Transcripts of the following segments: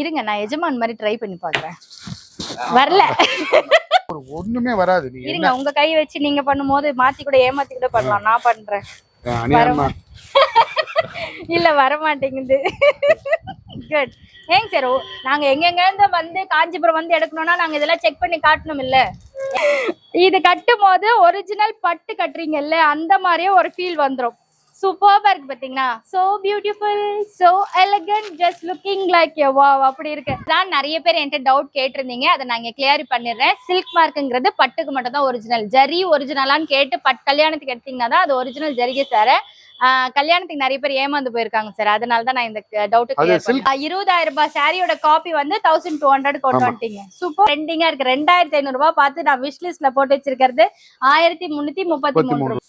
இருங்க நான் எஜமான் மாதிரி ட்ரை பண்ணி பாக்குறேன். வரல. ஒண்ணுமே வராது. நீ இருங்க உங்க கை வச்சு நீங்க பண்ணும்போது மாத்தி கூட ஏமாத்தி கூட பண்ணலாம். நான் பண்றேன். இல்ல வர மாட்டேங்குது. குட். ஏங்க சார் நாங்க எங்கெங்க இருந்து வந்து காஞ்சிபுரம் வந்து எடுக்கணும்னா நாங்க இதெல்லாம் செக் பண்ணி காட்டணும் இல்ல. இது கட்டும் போது ஒரிஜினல் பட்டு கட்டுறீங்கல்ல அந்த மாதிரியே ஒரு ஃபீல் வந்துரும். சூப்பர்பா இருக்கு பாத்தீங்களா. So beautiful, so elegant, just looking like a wow அப்படி இருக்கு. தான் நிறைய பேர் என்கிட்ட டவுட் கேட்டிருந்தீங்க. அதை நான் கிளியர் பண்ணிடுறேன். சில்க் மார்க்குங்கிறது பட்டுக்கு மட்டும் தான் ஒரிஜினல். ஜரி ஒரிஜினலான்னு கேட்டு கல்யாணத்துக்கு எடுத்தீங்கன்னா தான் அது ஒரிஜினல் ஜரிகை சார். கல்யாணத்துக்கு நிறைய பேர் ஏமாந்து போயிருக்காங்க சார். அதனால தான் நான் இந்த டவுட் கிளியர் பண்ணேன். 20,000 ரூபாய் சாரியோட காப்பி வந்து 1200 கொண்டு வந்துட்டீங்க. சூப்பர் ட்ரெண்டிங்கா இருக்கு. 2500 ரூபாய் பார்த்து நான் விஷ் லிஸ்ட்ல போட்டு வச்சிருக்கிறது 1333.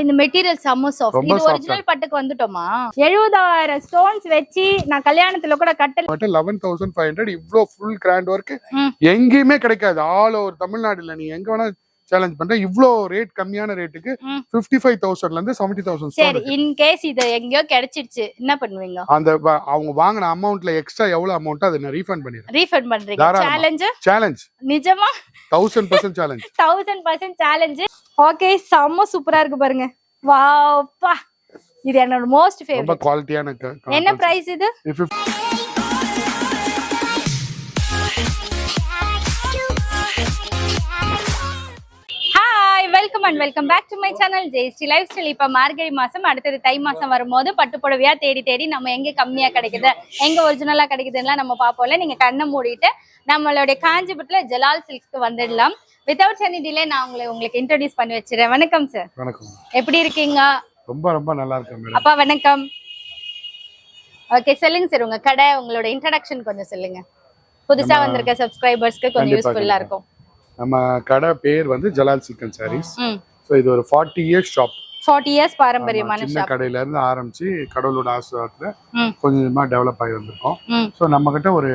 இந்த மெட்டீரியல் செம்ம சாஃப்ட். இது ஒரிஜினல் பட்டுக்கு வந்துட்டோமா? 70,000 ஸ்டோன்ஸ் வச்சு நான் கல்யாணத்துல கூட கட்டல. 11,500 இவ்ளோ ஃபுல் கிராண்ட் வர்க் எங்கேயுமே கிடைக்காது. ஆல் ஓவர் தமிழ்நாடுல நீ எங்க வேணா சேலஞ்ச் பண்ற. இவ்ளோ ரேட் கம்மியான ரேட்டுக்கு 55,000ல இருந்து 70,000. சரி இன் கேஸ் இது எங்கயோ கிடைச்சிடுச்சு என்ன பண்ணுவீங்க? அந்த அவங்க வாங்குன அமௌண்ட்ல எக்ஸ்ட்ரா எவ்வளவு அமௌண்ட் அதை நான் ரீஃபண்ட் பண்ணிடுறேன். ரீஃபண்ட் பண்றீங்க? சேலஞ்ச் நிஜமா? 1000% சேலஞ்ச். 1000% சேலஞ்ச். ஓகே செம்ம சூப்பரா இருக்கு பாருங்க. வாவ்ப்பா இது என்னோட மோஸ்ட் ஃபேவரட். ரொம்ப குவாலிட்டியான. என்ன பிரைஸ் இது? Welcome and welcome back to my channel Jayashree lifestyle. இப்ப மார்கழி மாசம் அடுத்தது தை மாசம் வரும்போது பட்டு புடவையா தேடி தேடி நம்ம எங்க கம்மியா கிடைக்குது எங்க ஒரிஜினலா கிடைக்குதுன்னா நம்ம பாப்போம்ல. நீங்க கண்ணை மூடிட்டு நம்மளுடைய காஞ்சிபுரத்துல ஜலால் சில்க்ஸ்க்கு வந்துடலாம். வித்வுட் எனி டிலே நான் உங்களுக்கு இன்ட்ரோடியூஸ் பண்ணி வச்சிருக்கேன். வணக்கம் சார். வணக்கம். எப்படி இருக்கீங்க? ரொம்ப ரொம்ப நல்லா இருக்கேன் மேடம். அப்பா வணக்கம். ஓகே சொல்லுங்க சார் உங்க கடை உங்களோட இன்ட்ரோடக்ஷன் கொஞ்சம் சொல்லுங்க. புதுசா வந்திருக்க சப்ஸ்கிரைபர்ஸ்க்கு கொஞ்சம் யூஸ்ஃபுல்லா இருக்கும். நம்ம கடை பேர் வந்து Jalal silk and sarees. So இது ஒரு 40 இயர்ஸ் ஷாப். 40 இயர்ஸ் பாரம்பரியமான ஷாப். சின்ன கடையில இருந்து ஆரம்பிச்சு கடவுளோட ஆசீர்வாதத்துல கொஞ்சமா டெவலப் ஆகி வந்திருக்கோம். சோ நம்ம கிட்ட ஒரு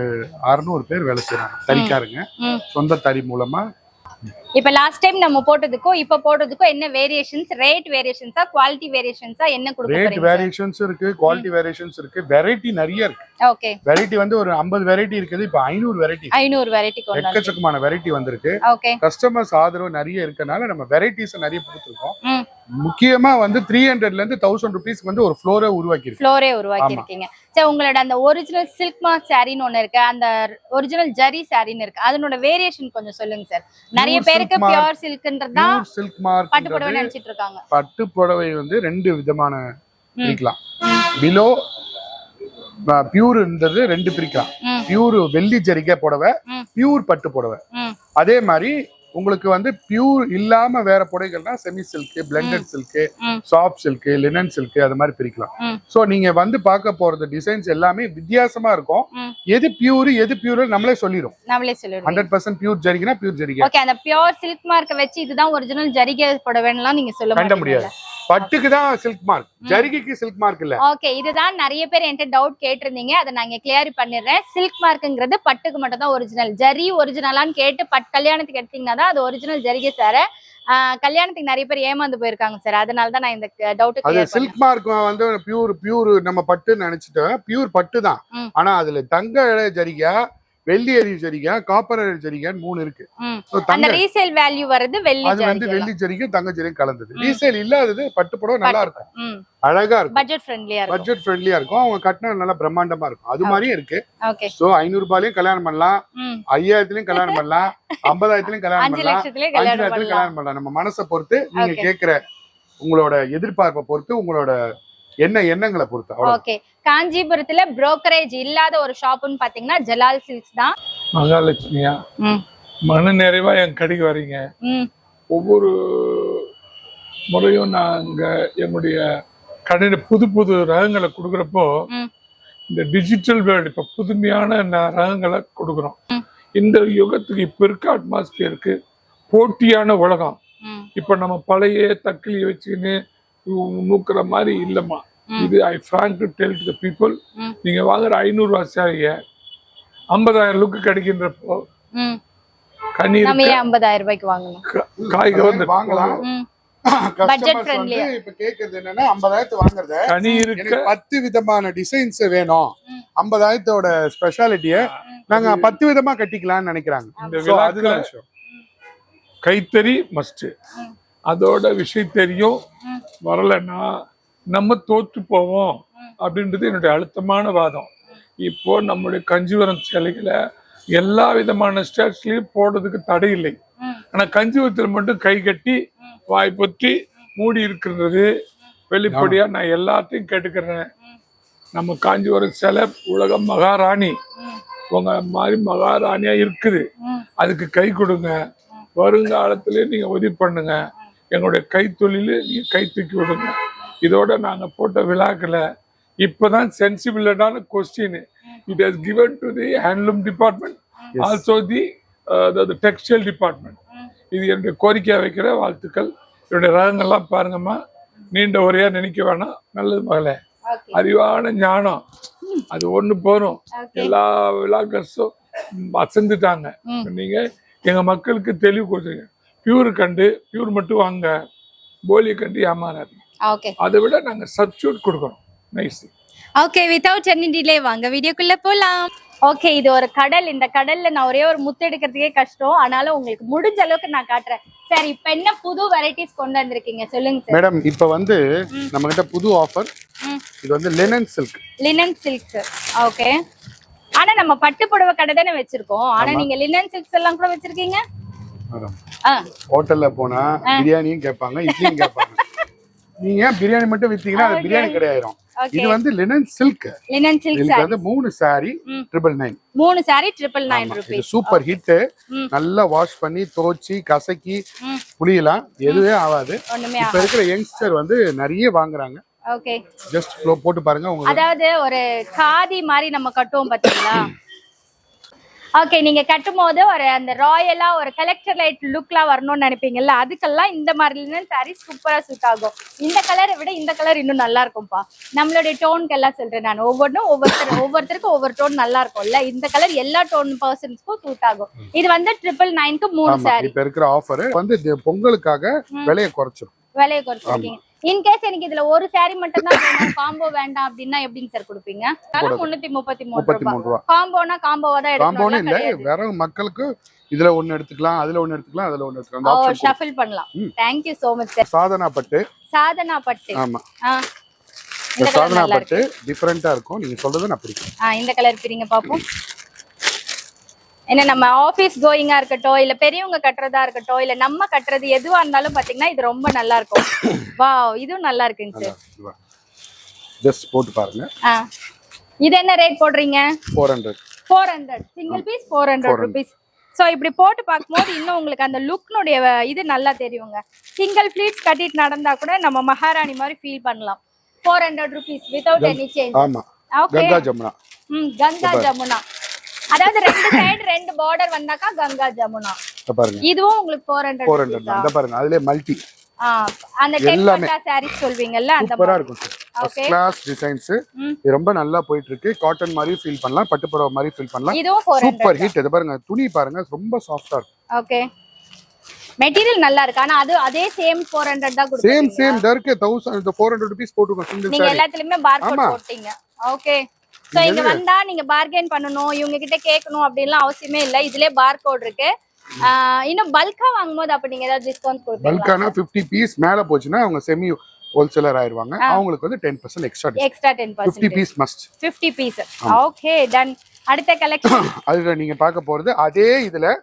600 பேர் வேலை செய்றாங்க. தறிக்காரங்க சொந்த தறி மூலமா. இப்ப லாஸ்ட் டைம் நம்ம போட்டதுக்கும் இப்ப போட்டதுக்கும் என்ன வேரியேஷன்ஸ்? ரேட் வேரியேஷன்ஸா குவாலிட்டி வேரியேஷன்ஸா என்ன கொடுக்க போறீங்க? ரேட் வேரியேஷன்ஸ் இருக்கு, குவாலிட்டி வேரியேஷன்ஸ் இருக்கு, வெரைட்டி நிறைய இருக்கு. ஓகே. வெரைட்டி வந்து ஒரு 50 வெரைட்டி இருக்குது. இப்ப 500 வெரைட்டி கொண்டு எக்கச்சக்கமான வெரைட்டி வந்திருக்கு. ஓகே. கஸ்டமர்ஸ் ஆதரவு நிறைய இருக்கனால நம்ம வெரைட்டிஸ் நிறைய கொடுத்துருக்கோம். முக்கியமா வந்து 300 ல இருந்து 1000 ரூபீஸ்க்கு வந்து ஒரு ஃப்ளோரே உருவாக்கி இருக்கீங்க. சோ உங்களோட அந்த ஒரிஜினல் சில்க் மார்க் சாரின்னு ஒன்னு இருக்கு, அந்த ஒரிஜினல் ஜரி சாரின்னு இருக்கு. அதனோட வேரியேஷன் கொஞ்சம் சொல்லுங்க சார். நிறைய பேருக்கு பியூர் சில்க்ன்றதா சில்க் மார்க் பட்டு புடவை நினைச்சிட்டு இருக்காங்க. பட்டு புடவை வந்து ரெண்டு விதமான பிரிக்கலாம். பிலோ பியூர்ன்றது ரெண்டு பிரிக்கலாம். பியூர் வெள்ளி ஜரிகை புடவை, பியூர் பட்டு புடவை. அதே மாதிரி உங்களுக்கு வந்து பியூர் இல்லாம வேற புடைகள்னா semi silk, blended silk, soft silk, linen silk அது மாதிரி பிரிக்கலாம். சோ நீங்க வந்து பார்க்க போறது டிசைன்ஸ் எல்லாமே வித்தியாசமா இருக்கும். எது பியூர் எது பியூர் நம்மளே சொல்லிரும். 100% பியூர் ஜரிகைனா பியூர் ஜரிகை. ஓகே. அந்த பியூர் சில்க் மார்க்க வச்சு இதுதான் ஒரிஜினல் ஜரிகை புடவைன்னுலாம் நீங்க சொல்ல முடியாது. பட்டுக்கு தான் சில்க் மார்க், ஜரிகைக்கு சில்க் மார்க் இல்ல. ஓகே. இதுதான் நிறைய பேர் என்கிட்ட டவுட் கேட்டிருந்தீங்க. அதை நான் கிளியர் பண்ணிடுறேன். சில்க் மார்க்குங்கிறது பட்டுக்கு மட்டும் தான் ஒரிஜினல். ஜரி ஒரிஜினலான்னு கேட்டு கல்யாணத்துக்கு எடுத்தீங்கன்னா தான் அது ஒரிஜினல் ஜரிகை சார். கல்யாணத்துக்கு நிறைய பேர் ஏமாந்து போயிருக்காங்க சார். அதனால தான் நான் இந்த டவுட் கிளியர். சில்க் மார்க் வந்து பியூர் நம்ம பட்டு நினைச்சிட்டோம். பியூர் பட்டு தான். ஆனா அதுல தங்க ஜரிகை, வெள்ளி எரி ஜரிகை, காப்பர் ஜரிகை 3 இருக்கு. அந்த ரீசேல் வேல்யூ வருது வெள்ளி ஜரிகை. அது வந்து வெள்ளி ஜரிகை தங்க ஜரிகை கலந்தது. ரீசேல் இல்லாதது பட்டு புடவை நல்லா இருக்கும், அழகா இருக்கும், பட்ஜெட் ஃப்ரெண்ட்லியா இருக்கும். அவங்க கட்டினா நல்லா பிரம்மாண்டமா இருக்கும். அது மாதிரியும் இருக்கு. ஓகே. சோ 500 ரூபாயிலயும் கல்யாணம் பண்ணலாம், 5000லயும் கல்யாணம் பண்ணலாம், 50,000லயும் கல்யாணம் பண்ணலாம், 5,00,000லயும் கல்யாணம் பண்ணலாம். நம்ம மனசை பொறுத்து, நீங்க கேக்குற உங்களோட எதிர்பார்ப்பை பொறுத்து, உங்களோட எண்ணங்களை பொறுத்து. ஓகே. காஞ்சிபுரத்துல புரோக்கரேஜ் இல்லாத ஒரு ஷாப்னு பாத்தீங்கன்னா ஜலால் சில்க்ஸ் தான். மகாலட்சுமியா மன நிறைவா என் கடைக்கு வரீங்க. ஒவ்வொரு முறையும் நாங்க என்னுடைய கடையில புது புது ரகங்களை கொடுக்குறப்போ இந்த டிஜிட்டல் வேர்ல்டு இப்ப புதுமையான ரகங்களை கொடுக்குறோம். இந்த யுகத்துக்கு இப்ப இருக்க அட்மாஸ்பியருக்கு போட்டியான உலகம். இப்ப நம்ம பழைய தக்கிலியை வச்சுக்கின்னு நூக்குற மாதிரி இல்லம்மா. இது I frank to tell to the people. நீங்க வாங்குற 500 ரூபாய் சாரியை 50,000 லுக்கு கிடைக்கின்றப்போ கண்ணீர் 50,000 ரூபாய்க்கு வாங்கணும். காய்க வந்து வாங்கலாம். Customers friendly. வந்து இப்ப கேக்குறது என்னன்னா 50,000 வாங்குறத தனி இருக்க எனக்கு 10 விதமான டிசைன்ஸ் வேணும், 50,000 ஸ்பெஷாலிட்டிய நாங்க 10 விதமா கட்டிக்கலாம்னு நினைக்கிறாங்க. இந்த So, அதுதான் விழாக்கள் விஷயம். கைத்தறி மஸ்ட். அதோட விஷயம் தெரியும் வரலன்னா நம்ம தோற்று போவோம் அப்படின்றது என்னுடைய அழுத்தமான வாதம். இப்போ நம்முடைய கஞ்சிவரம் சேலைகளை எல்லா விதமான ஸ்டேட்ஸ்லயும் போடுறதுக்கு தடை இல்லை. ஆனா கஞ்சிவரத்தில் மட்டும் கை கட்டி வாய் பொத்தி மூடி இருக்கிறது வெளிப்படையா நான் எல்லாத்தையும் கேட்டுக்கிறேன். நம்ம காஞ்சிபுரம் சேலை உலக மகாராணி, உங்க மாதிரி மகாராணியா இருக்குது. அதுக்கு கை கொடுங்க. வருங்காலத்திலே நீங்க உதவி பண்ணுங்க. எங்களுடைய கைத்தொழில் நீங்க கை தூக்கி விடுங்க. இதோட நாங்க போட்ட விழாக்களை இப்பதான் சென்சிபிளான question. It has given to the handloom department, also the textile department. இது என்னுடைய கோரிக்கையா வைக்கிற வாழ்த்துக்கள். என்னுடைய ரகங்கள்லாம் பாருங்கம்மா, நீண்ட உரையா நினைக்க வேணாம். நல்லது மகளே, அறிவான ஞானம் அது ஒண்ணு போறோம். எல்லா விழாக்கர்ஸும் அசந்துட்டாங்க. நீங்க எங்க மக்களுக்கு தெளிவு கொடுத்துருங்க. பியூர் கண்டு பியூர் மட்டும் வாங்க, போலி கண்டு ஏமாறாதீங்க. அதை விட நாங்க சப்ஸ்டிட்யூட் கொடுக்கறோம். Nice. Okay, without any delay வாங்க வீடியோக்குள்ள போலாம். ஓகே, இது ஒரு கடல். இந்த கடல்ல நான் ஒரே ஒரு முத்து எடுக்கிறதுக்கே கஷ்டம். ஆனாலும் உங்களுக்கு முடிஞ்ச அளவுக்கு நான் காட்டுறேன். சரி, இப்ப என்ன புது வெரைட்டிஸ் கொண்டு வந்திருக்கீங்க சொல்லுங்க சார். மேடம், இப்ப வந்து நம்ம கிட்ட புது ஆஃபர். இது வந்து linen silk. Linen silk. Okay, ஆனா நம்ம பட்டு புடவை கடை தானே வச்சிருக்கோம். ஆனா நீங்க லினன் சில்க்ஸ் எல்லாம் கூட வச்சிருக்கீங்க. ஹோட்டல்ல போனா பிரியாணியும் கேட்பாங்க, இட்லியும் கேட்பாங்க. நீங்க பிரியாணி மட்டும் வித்தீங்கன்னா அது பிரியாணி கிடையாயிரும். இது வந்து லினன் சில்க். லினன் சில்க் இதுக்கு வந்து 3 saree 999. 3 saree 999 இது rupees. Super hit. நல்லா வாஷ் பண்ணி தோச்சி கசக்கி புளியலாம், எதுவே ஆகாது. இப்ப இருக்கிற யங்ஸ்டர் வந்து நிறைய வாங்குறாங்க. ஓகே, ஜஸ்ட் ஃப்ளோ போட்டு பாருங்க. உங்களுக்கு அதாவது ஒரு காதி மாதிரி நம்ம கட்டுவோம் பாத்தீங்களா? ஓகே, நீங்க கட்டும்போது ஒரு அந்த ராயலா ஒரு கலெக்டர் லைட் லுக்ல வரணும்னு நினைப்பீங்கல்ல, அதுக்கெல்லாம் இந்த மாதிரி லினன் சாரி சூப்பரா சூட் ஆகும். இந்த கலரை விட இந்த கலர் இன்னும் நல்லா இருக்கும்பா. நம்மளுடைய டோனுக்கு எல்லாம் சொல்றேன் நான். ஒவ்வொருத்தருக்கும் ஒவ்வொரு டோன் நல்லா இருக்கும்ல. இந்த கலர் எல்லா டோன் பர்சன்ஸ்க்கும் சூட் ஆகும். இது வந்து 999க்கு 3 சாரி. இப்ப இருக்கிற ஆஃபர் வந்து பொங்கலுக்காக விலையை குறைச்சிரும். விலையை குறைச்சிருக்கீங்க. இன்கேஸ் எனக்கு இதுல ஒரு சாரி மட்டும் தான் வேணும், காம்போ வேண்டாம் அப்படின்னா எப்படிங்க சார் கொடுப்பீங்க? 333 ரூபாய். காம்போனா காம்போவா தான் எடுக்கணும். காம்போனா இல்ல, வேற மக்களுக்கு இதுல ஒன்னு எடுத்துக்கலாம், அதுல ஒன்னு எடுத்துக்கலாம், அதுல ஒன்னு எடுத்துக்கலாம். அந்த ஆப்ஷன் ஷஃபில் பண்ணலாம். Thank you so much sir. Sadhana பட்டு. சாதனா பட்டு. ஆமா. இந்த சாதனா பட்டு டிஃபரண்டா இருக்கும். நீங்க சொல்றது நான் பிடிக்கும். இந்த கலர் பிரிங்க பாப்போம். என்ன நம்ம ஆபீஸ் கோயிங்கா இருக்கட்டும், இல்ல பெரியவங்க கட்டுறதா இருக்கட்டும், இல்ல நம்ம கட்டுறது எதுவா இருந்தாலும் பாத்தீங்கன்னா இது ரொம்ப நல்லா இருக்கும். வாவ், இதுவும் நல்லா இருக்குங்க சார். ஜஸ்ட் போட்டு பாருங்க. இது என்ன ரேட் போடுறீங்க? 400 சிங்கிள் பீஸ் 400 rupees. சோ இப்படி போட்டு பார்க்கும்போது இன்னும் உங்களுக்கு அந்த லுக்னுடைய இது நல்லா தெரியுங்க. சிங்கிள் ஃபிளீட்ஸ் கட்டிட்டு நடந்தா கூட நம்ம மகாராணி மாதிரி ஃபீல் பண்ணலாம். 400 rupees without any change. ஆமா. ஓகே, கங்கா ஜமுனா. கங்கா ஜமுனா. அதாவது ரெண்டு சைடு ரெண்டு பார்டர் வந்தாக்கா கங்கா ஜமுனா. பாருங்க, இதுவும் உங்களுக்கு 400 அந்த பாருங்க, அதுல மல்டி அந்த 10 sarees சொல்வீங்கல்ல அந்த சூப்பரா இருக்கும் சார். First class designs. இது ரொம்ப நல்லா போயிட்டு இருக்கு. காட்டன் மாதிரி ஃபீல் பண்ணலாம், பட்டு புடவை மாதிரி ஃபீல் பண்ணலாம். இதுவும் 400. Super hit. இது பாருங்க, துணி பாருங்க, ரொம்ப சாஃப்ட்டா இருக்கு. ஓகே, மெட்டீரியல் நல்லா இருக்கு. ஆனா அது அதே சேம் 400 தான் கொடுப்பீங்க. சேம் தர்க்கு 400 rupees போட்டுங்க சிங்கிள் நீங்க சாரி. எல்லாத்துலயுமே பார்கோட் போட்டீங்க. ஓகே, சோ இங்க வந்தா நீங்க பார்கெயின் பண்ணனும், இவங்க கிட்ட கேட்கணும் அப்படிலாம் அவசியமே இல்ல. இதுலயே பார்கோட் இருக்கு. இன்னும் பல்கா வாங்கும்போது அப்ப நீங்க ஏதாவது டிஸ்கவுண்ட் கொடுப்பீங்களா? பல்கானா 50 பீஸ் மேல போச்சுனா அவங்க செமி ஹோல்சேலர் ஆயிருவாங்க. அவங்களுக்கு வந்து 10% extra 10%. 50 piece must. 50 piece. Okay, done. அடுத்த கலெக்ஷன் அதுல நீங்க பார்க்க போறது அதே இதுல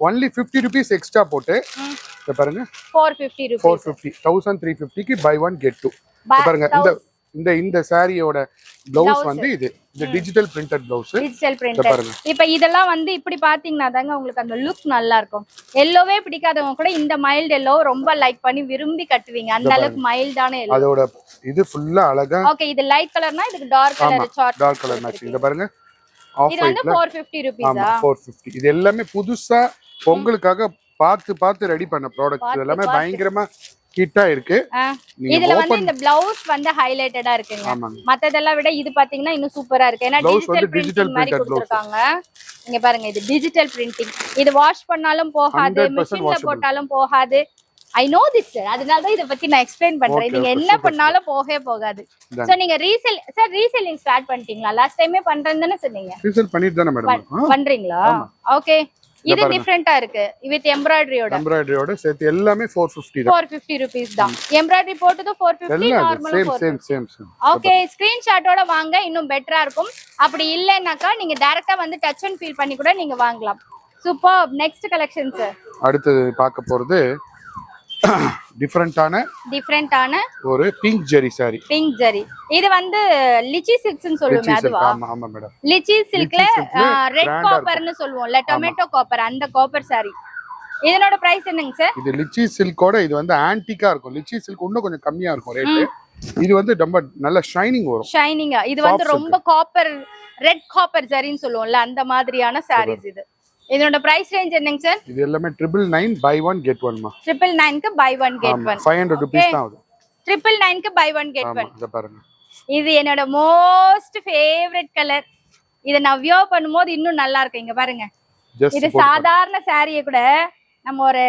only 50 rupees எக்ஸ்ட்ரா போட்டு இத பாருங்க, 450 rupees. 450 1350 க்கு buy one get two. பாருங்க, இந்த சாரியோட ப்ளவுஸ் வந்து இது digital printed blouse. Digital printed. இப்போ இதெல்லாம் வந்து இப்படி பாத்தீங்கன்னா தாங்க உங்களுக்கு அந்த லுக் நல்லா இருக்கும். எல்லோவே பிடிக்காதவங்க கூட இந்த மைல்ட் எல்லோ ரொம்ப லைக் பண்ணி விரும்பி கட்டுவீங்க. அந்த அளவுக்கு மைல்டான எல்லோ. அதோட இது ஃபுல்லா அழகா. ஓகே, இது லைட் கலர்னா இதுக்கு dark colour chart. Dark colour matching. இத பாருங்க, இது வந்து 450 rupees. ஆமா, 450. இது எல்லாமே புதுசா பொங்கலுக்காக பார்த்து ரெடி பண்ண ப்ராடக்ட்ஸ். எல்லாமே பயங்கரமா ஹிட்டா இருக்கு. இதுல வந்து இந்த பிளவுஸ் வந்து ஹைலைட்டடா இருக்குங்க. மத்ததெல்லாம் விட இது பாத்தீங்கன்னா இன்னும் சூப்பரா இருக்கு. ஏன்னா டிஜிட்டல் மாதிரி கொடுத்திருக்காங்க. இங்க பாருங்க, இது டிஜிட்டல் பிரிண்டிங். இது வாஷ் பண்ணாலும் போகாது, மெஷின்ல போட்டாலும் போகாது. ஐ நோ திஸ் சார், அதனால தான் இதை பத்தி நான் எக்ஸ்பிளைன் பண்றேன். நீங்க என்ன பண்ணாலும் போகவே போகாது. சோ நீங்க ரீசெல்லிங் ஸ்டார்ட் பண்ணிட்டீங்களா? லாஸ்ட் டைமே பண்றேன்னு தானே சொன்னீங்க. ரீசெல் பண்ணிட்டு தானே மேடம் பண்றீங்களா? ஓகே. இது டிஃபரெண்டா இருக்கு வித் எம்ப்ராய்டரியோட சேர்த்து எல்லாமே 450 தான். 450 rupees தான். எம்ப்ராய்டரி போட்டது 450, நார்மலா சேம். ஓகே, ஸ்கிரீன்ஷாட்டோட வாங்க, இன்னும் பெட்டரா இருக்கும். அப்படி இல்லைனாக்கா நீங்க டைரக்டா வந்து டச் அண்ட் ஃபீல் பண்ணி கூட நீங்க வாங்கலாம். சூப்பர். Next collection sir. அடுத்து பார்க்க போறது டிஃபரெண்டான ஒரு பிங்க் ஜெரி சாரி. பிங்க் ஜெரி இது வந்து லிச்சி சில்க்ஸ்னு சொல்லுவோமே அதுவா? ஆமா மேடம். லிச்சி சில்க்ல ரெட் காப்பர்னு சொல்லுவோம்ல, டொமேட்டோ காப்பர், அந்த காப்பர் சாரி. இதனோட பிரைஸ் என்னங்க சார்? இது லிச்சி சில்கோட இது வந்து ஆன்டிக்கா இருக்கும். லிச்சி சில்க் இன்னும் கொஞ்சம் கம்மியா இருக்கும் ரேட். இது வந்து ரொம்ப நல்ல ஷைனிங் வரும். ஷைனிங்கா இது வந்து ரொம்ப காப்பர், ரெட் காப்பர் ஜரின்னு சொல்லுவோம்ல, அந்த மாதிரியான சாரீஸ் இது. இதோட பிரைஸ் ரேஞ்ச் என்னங்க சார்? இது எல்லாமே 999 buy one get one மா. 999 க்கு buy one get one. 500 rupees தான் ஆகுது. 999 க்கு buy one get one. இத பாருங்க. இது என்னோட மோஸ்ட் ஃபேவரட் கலர். இத நான் வியர் பண்ணும்போது இன்னும் நல்லா இருக்கு. இங்க பாருங்க. இது சாதாரண சாரியை கூட நம்ம ஒரு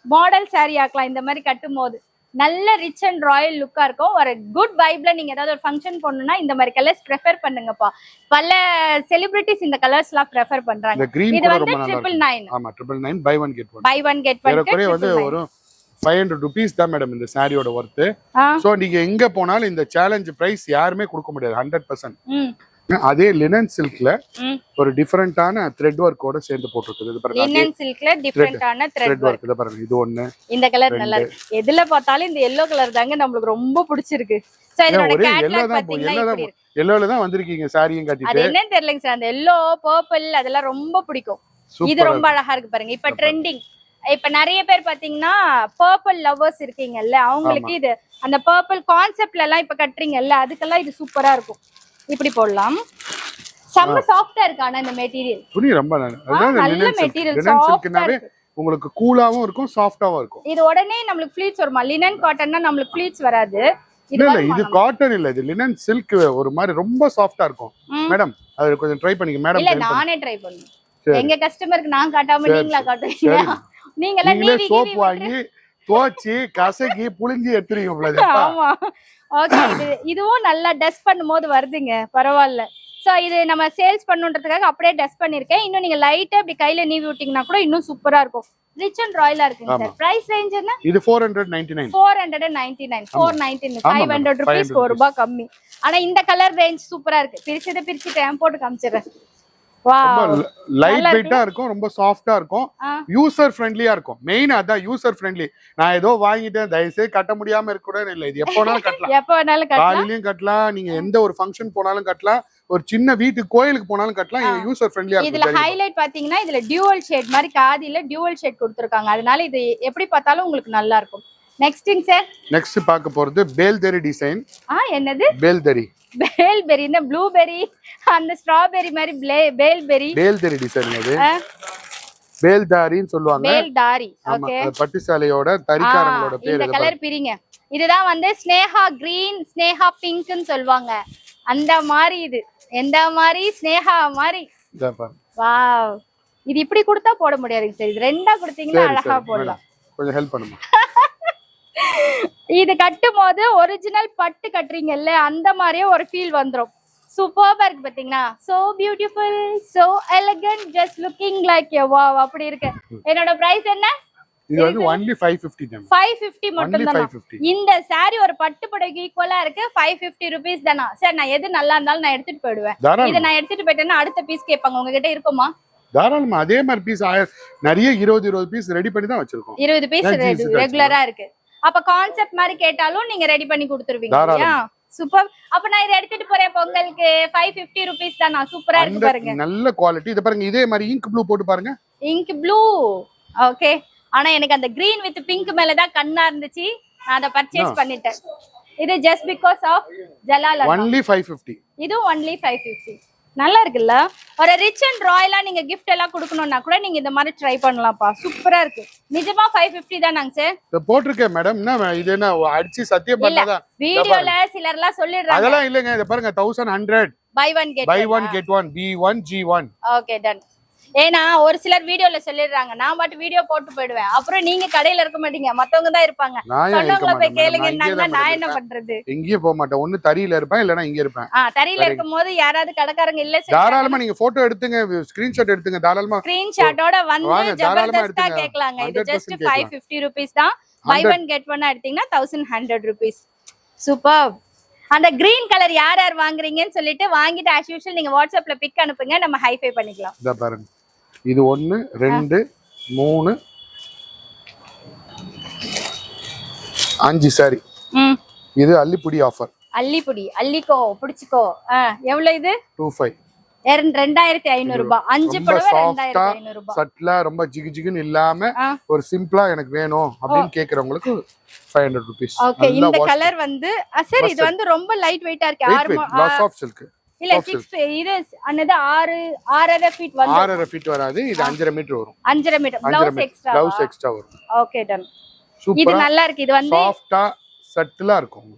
மாடல் சாரி ஆக்கலாம். இந்த மாதிரி கட்டும்போது நல்ல ரிச் அண்ட் ராயல் லுக்கா இருக்கும். ஒரு குட் வைப்ல நீங்க ஏதாவது ஒரு ஃபங்க்ஷன் போடணும்னா இந்த மாதிரி கலர்ஸ் ப்ரெஃபர் பண்ணுங்கப்பா. பல செலிபிரிட்டிஸ் இந்த கலர்ஸ்லாம் ப்ரெஃபர் பண்றாங்க. இது வந்து 999. ஆமா 999 buy one get one. buy one get one வந்து ஒரு 500 rupees தான் மேடம் இந்த சாரியோட வர்த். சோ நீங்க எங்க போனாலும் இந்த சேலஞ்ச் பிரைஸ் யாருமே கொடுக்க முடியாது 100%. அதே லினன் சில்க்ல ஒரு டிஃபரெண்டான த்ரெட் வர்க்கோட சேர்ந்து போட்டுருக்குது. இது பாருங்க, லினன் சில்க்ல டிஃபரெண்டான த்ரெட் வர்க். இத பாருங்க, இது ஒண்ணு. இந்த கலர் நல்லா இருக்கு. எதுல பார்த்தாலும் இந்த yellow கலர் தாங்க நமக்கு ரொம்ப பிடிச்சிருக்கு. சோ இதோட கேட்டலாக் பாத்தீங்கன்னா இப்படி இருக்கு. yellowல தான் வந்திருக்கீங்க சாரியும் கட்டிட்டு. அது என்னன்னு தெரியலங்க சார், அந்த yellow, purple அதெல்லாம் ரொம்ப பிடிக்கும். இது ரொம்ப அழகா இருக்கு பாருங்க. இப்ப ட்ரெண்டிங். இப்ப நிறைய பேர் பாத்தீங்கன்னா பர்பிள் லவர்ஸ் இருக்கீங்கல்ல, அவங்களுக்கு இது அந்த பர்பிள் கான்செப்ட்ல எல்லாம் இப்ப கட்டுறீங்கல்ல, அதுக்கெல்லாம் இது சூப்பரா இருக்கும். இப்படி போடலாம். செம்ம சாஃப்ட்டா இருக்கு. ஆனா இந்த மெட்டீரியல் துணி ரொம்ப நல்ல மெட்டீரியல், சாஃப்ட்டா இருக்கு. உங்களுக்கு கூலாவும் இருக்கும், சாஃப்ட்டாவும் இருக்கும். இது உடனே நமக்கு ஃப்ளீட்ஸ் வருமா? லினன் காட்டன்னா நமக்கு ஃப்ளீட்ஸ் வராது. இது காட்டன் இல்ல, இது லினன் சில்க். ஒரு மாதிரி ரொம்ப சாஃப்ட்டா இருக்கும் மேடம். அது கொஞ்சம் ட்ரை பண்ணிங்க மேடம். இல்ல நானே ட்ரை பண்ணுவேன். எங்க கஸ்டமருக்கு நான் காட்டாம நீங்களா காட்டுவீங்க? நீங்களே சோப் வாங்கி துவைச்சி கசக்கி புளிஞ்சி எடுத்துறீங்க. ஆமா. ஓகே, இதுவும் நல்லா டஸ்ட் பண்ணும்போது வருதுங்க, பரவாயில்ல. சோ இது நம்ம சேல்ஸ் பண்ணுன்றதுக்காக அப்படியே டஸ்ட் பண்ணிருக்கேன். இன்னும் நீங்க லைட்டா இப்படி கையில நீவி விட்டீங்கன்னா கூட இன்னும் சூப்பரா இருக்கும். ரிச் அண்ட் ராயலா இருக்குங்க சார். பிரைஸ் ரேஞ்ச் என்ன? இது 499. 499 500 rupees, 1 ரூபாய் கம்மி. ஆனா இந்த கலர் ரேஞ்ச் சூப்பரா இருக்கு. பிரிச்சுட்டு போட்டு காமிச்சிடுறேன். ரொம்ப லைட் வெயிட்டா இருக்கும், ரொம்ப சாஃப்ட்டா இருக்கும், யூசர் ஃப்ரெண்ட்லியா இருக்கும். மெயின் அதான், யூசர் ஃப்ரெண்ட்லி. நான் ஏதோ வாங்கிட்டேன் தயவுசெய்து கட்ட முடியாம இருக்க கூட இல்ல. இது எப்ப வேணாலும் கட்டலாம். காலையிலயும் கட்டலாம், நீங்க எந்த ஒரு ஃபங்க்ஷன் போனாலும் கட்டலாம், ஒரு சின்ன வீட்டுக்கு கோயிலுக்கு போனாலும் கட்டலாம். இது யூசர் ஃப்ரெண்ட்லியா இருக்கும். இதுல ஹைலைட் பாத்தீங்கன்னா இதுல டியூவல் ஷேட் மாதிரி காதில டியூவல் ஷேட் கொடுத்திருக்காங்க. அதனால இது எப்படி பார்த்தாலும் உங்களுக்கு நல்லா இருக்கும். நெக்ஸ்ட்ங்க சார். நெக்ஸ்ட் பார்க்க போறது பேல்தெரி டிசைன். என்னது பேல்தெரி? பேல்பெரி இந்த ப்ளூபெரி அந்த ஸ்ட்ராபெரி மாதிரி பேல்பெரி. பேல்தெரி டிசைன். இது பேல்தாரின்னு சொல்லுவாங்க. பேல்தாரி. ஓகே. பட்டுசாலையோட தரிக்காரங்களோட பேர். இந்த கலர் பிரிங்க. இதுதான் வந்து ஸ்னேஹா கிரீன், ஸ்னேஹா பிங்க்னு சொல்வாங்க. அந்த மாதிரி இது எந்த மாதிரி ஸ்னேஹா மாதிரி. வாவ், இது இப்படி கொடுத்தா போட முடியாதுங்க சார். இது ரெண்டா கொடுத்தீங்கன்னா அழகா போடலாம். கொஞ்சம் ஹெல்ப் பண்ணுங்க. இது கட்டும் போது ஒரிஜினல் பட்டு கட்டுறீங்கல்ல, அந்த மாதிரியே ஒரு ஃபீல் வந்துரும். சூப்பர்பா இருக்கு பாத்தீங்கன்னா. So beautiful, so elegant, just looking like a wow. அப்படி இருக்கு. என்னோட பிரைஸ் என்ன? இது வந்து only 550 தான். 550 மட்டும் தான். இந்த சாரி ஒரு பட்டு புடவைக்கு ஈக்குவலா இருக்கு. 550 rupees தானா சார்? நான் எது நல்லா இருந்தாலும் நான் எடுத்துட்டு போயிடுவேன். இத நான் எடுத்துட்டு போயிட்டேன்னா அடுத்த பீஸ் கேட்பாங்க, உங்ககிட்ட இருக்குமா? தாராளமா. அதே மாதிரி பீஸ் நிறைய 20 பீஸ் ரெடி பண்ணி தான் வச்சிருக்கோம். 20 பீஸ் ரெகுலரா இருக்கு. அப்ப கான்செப்ட் மாதிரி கேட்டாலும் நீங்க ரெடி பண்ணி கொடுத்துருவீங்க. சூப்பர். அப்ப நான் இத எடுத்துட்டு போறேன் பொங்கலுக்கு. 550 rupees தான். சூப்பரா இருக்கு பாருங்க. நல்ல குவாலிட்டி. இத பாருங்க, இதே மாதிரி இங்க் ப்ளூ போட்டு பாருங்க. Ink blue. ஓகே. ஆனா எனக்கு அந்த கிரீன் வித் பிங்க் மேல தான் கண்ணா இருந்துச்சு. நான் அத பர்ச்சேஸ் பண்ணிட்டேன். இது just because of Jalal. only 550. இது only 550. நல்லா இருக்குல்ல? ஒரு ரிச் அண்ட் ராயலா நீங்க கிஃப்ட் எல்லாம் கொடுக்கணும்னா கூட நீங்க இந்த மாதிரி ட்ரை பண்ணலாம்ப்பா. சூப்பரா இருக்கு. நிஜமா 550 தானாங்க சார்? இத போட்டுருக்கேன் மேடம். என்ன இது என்ன அடிச்சு சத்தியம் பண்ணாதா? வீடியோல சிலர்லாம் சொல்லிடுறாங்க. அதெல்லாம் இல்லங்க. இத பாருங்க, 1100 buy one get one B1 G1. Okay done. ஏன்னா ஒரு சிலர் வீடியோல சொல்லிடுறாங்க, நான் மட்டும் வீடியோ போட்டு போயிடுவேன், அப்புறம் நீங்க கடையில இருக்க மாட்டீங்க, மத்தவங்க தான் இருப்பாங்க. நான் ஏன் இருக்க சொன்னவங்கள போய் மாட்டேன் madam, நான் இங்கேயே கேளுங்கன்னா தான் நான் madam என்ன இருப்பேன். பண்றது? எங்கேயும் போக மாட்டேன், ஒண்ணு தறியில இருப்பேன் இல்லைன்னா இங்க இருப்பேன். தறியில இருக்கும் போது யாராவது கடைக்காரங்க இல்ல தாராளமா நீங்க போட்டோ எடுத்துங்க, ஸ்கிரீன்ஷாட் எடுத்துங்க, தாராளமா ஸ்கிரீன்ஷாட்டோட வந்து வாங்க, தாராளமா ஜபர்தஸ்தா எடுத்துங்க. கேட்கலாங்க. இது 100% ஜஸ்ட் கேட்கலாம். 550 rupees தான். பை ஒன் கெட் ஒன் எடுத்தீங்கன்னா 1100 rupees. சூப்பர். அந்த கிரீன் கலர் யார் யார் வாங்குறீங்கன்னு சொல்லிட்டு வாங்கிட்டு as usual நீங்க வாட்ஸ்அப்ல பிக் அனுப்புங்க, நம்ம ஹைஃபை பண்ணிக்கலாம். இத பாருங்க, இது 1 2 3 5 சாரி. இது அள்ளிப்புடி ஆஃபர். அள்ளிப்புடி அள்ளிக்கோ பிடிச்சுக்கோ. எவ்வளவு இது? 25. 2500 ரூபாய். 5 ரொம்ப புடவை சாஃப்டா 2500 ரூபாய். சட்லா ரொம்ப ஜிகு ஜிகுன்னு இல்லாம ஒரு சிம்பிளா எனக்கு வேணும் அப்படின்னு கேக்குறவங்களுக்கு 500 rupees. ஓகே, இந்த கலர் வந்து சரி, இது வந்து ரொம்ப லைட் வெயிட்டா இருக்கு. சாஃப்ட் சில்க் இல்ல 6 இது அன்னது 6.5 ஃபீட் வந்து 6.5 ஃபீட் வராது, இது 5.5 மீட்டர் வரும். 5.5 meter blouse extra. Blouse extra வரும். Okay done. இது சூப்பரா நல்லா இருக்கு. இது வந்து சாஃப்ட்டா சட்டிலா இருக்கும்.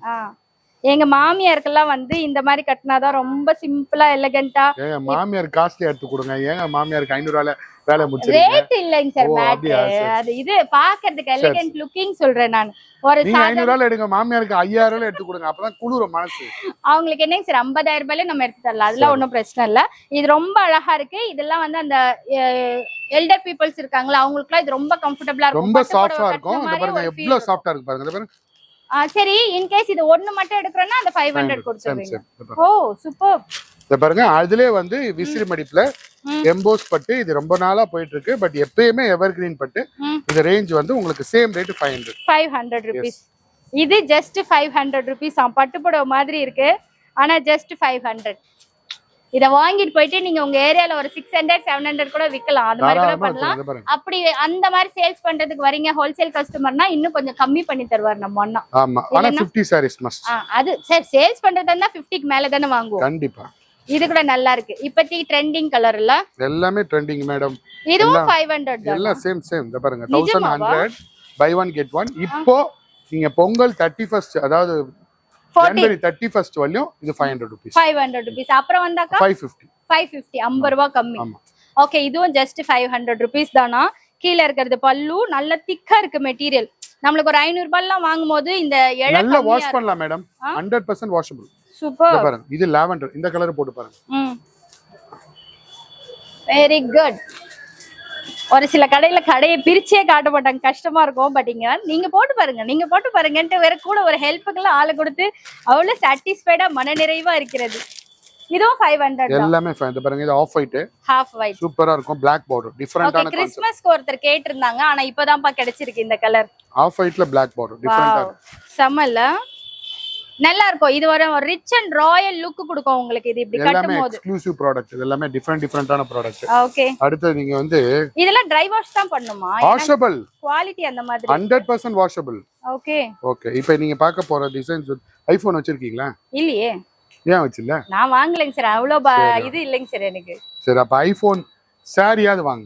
எங்க மாமியாருக்கெல்லாம் வந்து இந்த மாதிரி கட்டினாதான் ரொம்ப சிம்பிளா எலிகண்டா. ஏங்க மாமியார் காஸ்ட்லி எடுத்து கொடுங்க, ஏங்க மாமியாருக்கு 500 ரூபாய் வேலை முடிச்சிருக்கீங்க? ரேட் இல்லைங்க சார், மேட் அது இது பாக்கிறதுக்கு எலிகண்ட் லுக்கிங் சொல்றேன் நான். ஒரு நீங்க 500 ரூபாய் எடுங்க, மாமியாருக்கு 5000 ரூபாய் எடுத்து கொடுங்க, அப்பதான் குளிரும் மனசு. அவங்களுக்கு என்னங்க சார் 50,000 ரூபாயில நம்ம எடுத்து தரலாம், அதெல்லாம் ஒன்றும் பிரச்சனை இல்ல. இது ரொம்ப அழகா இருக்கு. இதெல்லாம் வந்து அந்த எல்டர் பீப்புள்ஸ் இருக்காங்களா, அவங்களுக்குலாம் இது ரொம்ப கம்ஃபர்டபுளா இருக்கும், ரொம்ப சாஃப்டா இருக்கும். இந்த பாருங்க எவ்வளவு சாஃப்டா இருக்கு பாருங்க. இந்த பாருங்க. சரி, இன் கேஸ் இது ஒண்ணு மட்டும் எடுக்கறேன்னா அந்த 500 கொடுத்துருவீங்க. ஓ சூப்பர். இத பாருங்க, அதுலயே வந்து விசிறி மடிப்புல எம்போஸ் பட்டு, இது ரொம்ப நாளா போயிட்டு இருக்கு. பட் எப்பயுமே எவர் கிரீன் பட்டு. இந்த ரேஞ்ச் வந்து உங்களுக்கு சேம் ரேட் 500 rupees. இது ஜஸ்ட் 500 rupees. பட்டு புடவை மாதிரி இருக்கு, ஆனா ஜஸ்ட் 500. இத வாங்கிட்டு போயிட்டு நீங்க உங்க ஏரியால ஒரு 600 700 கூட விக்கலாம், அது மாதிரி கூட பண்ணலாம். அப்படி அந்த மாதிரி சேல்ஸ் பண்றதுக்கு வரீங்க ஹோல்சேல் கஸ்டமர்னா இன்னும் கொஞ்சம் கம்மி பண்ணி தருவார் நம்ம அண்ணா. ஆமா, ஆனா 50 sarees must. அது சரி, சேல்ஸ் பண்றதுன்னா 50க்கு மேல தான வாங்குவோம். கண்டிப்பா. இது கூட நல்லா இருக்கு. இப்போதைக்கு ட்ரெண்டிங் கலர் இல்ல, எல்லாமே ட்ரெண்டிங் மேடம். இதுவும் 500 தான். எல்லாம் சேம் இத பாருங்க, 1100 பை ஒன் கெட் ஒன். இப்போ நீங்க பொங்கல் 31st, அதாவது ஜனவரி 31st வரையும் இது 500 rupees. 500 rupees. அப்புறம் வந்தாக்கா 550. 50 ரூபாய் கம்மி. ஓகே, இதுவும் ஜஸ்ட் 500 rupees தானா. கீழ இருக்கிறது பல்லு நல்ல திக்கா இருக்கு மெட்டீரியல். நம்மளுக்கு ஒரு 500 ரூபாய்லாம் வாங்கும்போது இந்த இழை நல்லா வாஷ் பண்ணலாம் மேடம், 100% வாஷபிள். சூப்பர். பாருங்க, இது லாவெண்டர், இந்த கலர் போட்டு பாருங்க. Very good. ஒரு சில கடையை பிரிச்சே காட்ட மாட்டாங்க, கஷ்டமா இருக்கும். பட் இங்க நீங்க போட்டு பாருங்க, நீங்க போட்டு பாருங்கன்ட்டு வேற கூட ஒரு ஹெல்ப்புக்கெல்லாம் ஆளை கொடுத்து அவ்வளவு சாட்டிஸ்ஃபைடா மனநிறைவா இருக்கிறது. இதுவும் 500 தான். எல்லாமே ஃபைன். இந்த பாருங்க, இது ஆஃப் ஒயிட், ஹாஃப் ஒயிட் சூப்பரா இருக்கும். Black border, டிஃபரண்டான கான்செப்ட். கிறிஸ்மஸ்க்கு ஒருத்தர் கேட்டிருந்தாங்க, ஆனா இப்போதான்ப்பா கிடைச்சிருக்கு இந்த கலர். ஆஃப் ஒயிட்ல Black border, டிஃபரண்டா செம்மல்ல, நல்லா இருக்கும். இது ஒரு ரிச் அண்ட் ராயல் லுக் கொடுக்கும் உங்களுக்கு. இது இப்படி கட்டும்போது எக்ஸ்க்ளூசிவ் ப்ராடக்ட். இது எல்லாமே டிஃபரண்டான ப்ராடக்ட். ஓகே, அடுத்து நீங்க வந்து இதெல்லாம் dry wash தான் பண்ணுமா? வாஷபிள் குவாலிட்டி அந்த மாதிரி 100% வாஷபிள். ஓகே ஓகே, இப்போ நீங்க பார்க்க போற டிசைன்ஸ். ஐபோன் வச்சிருக்கீங்களா? இல்லையே. ஏன் வச்சில்ல? நான் வாங்கலைங்க சார், அவ்வளோ இது இல்லைங்க சார் எனக்கு. சரி, அப்ப ஐபோன் சாரியாவது வாங்க.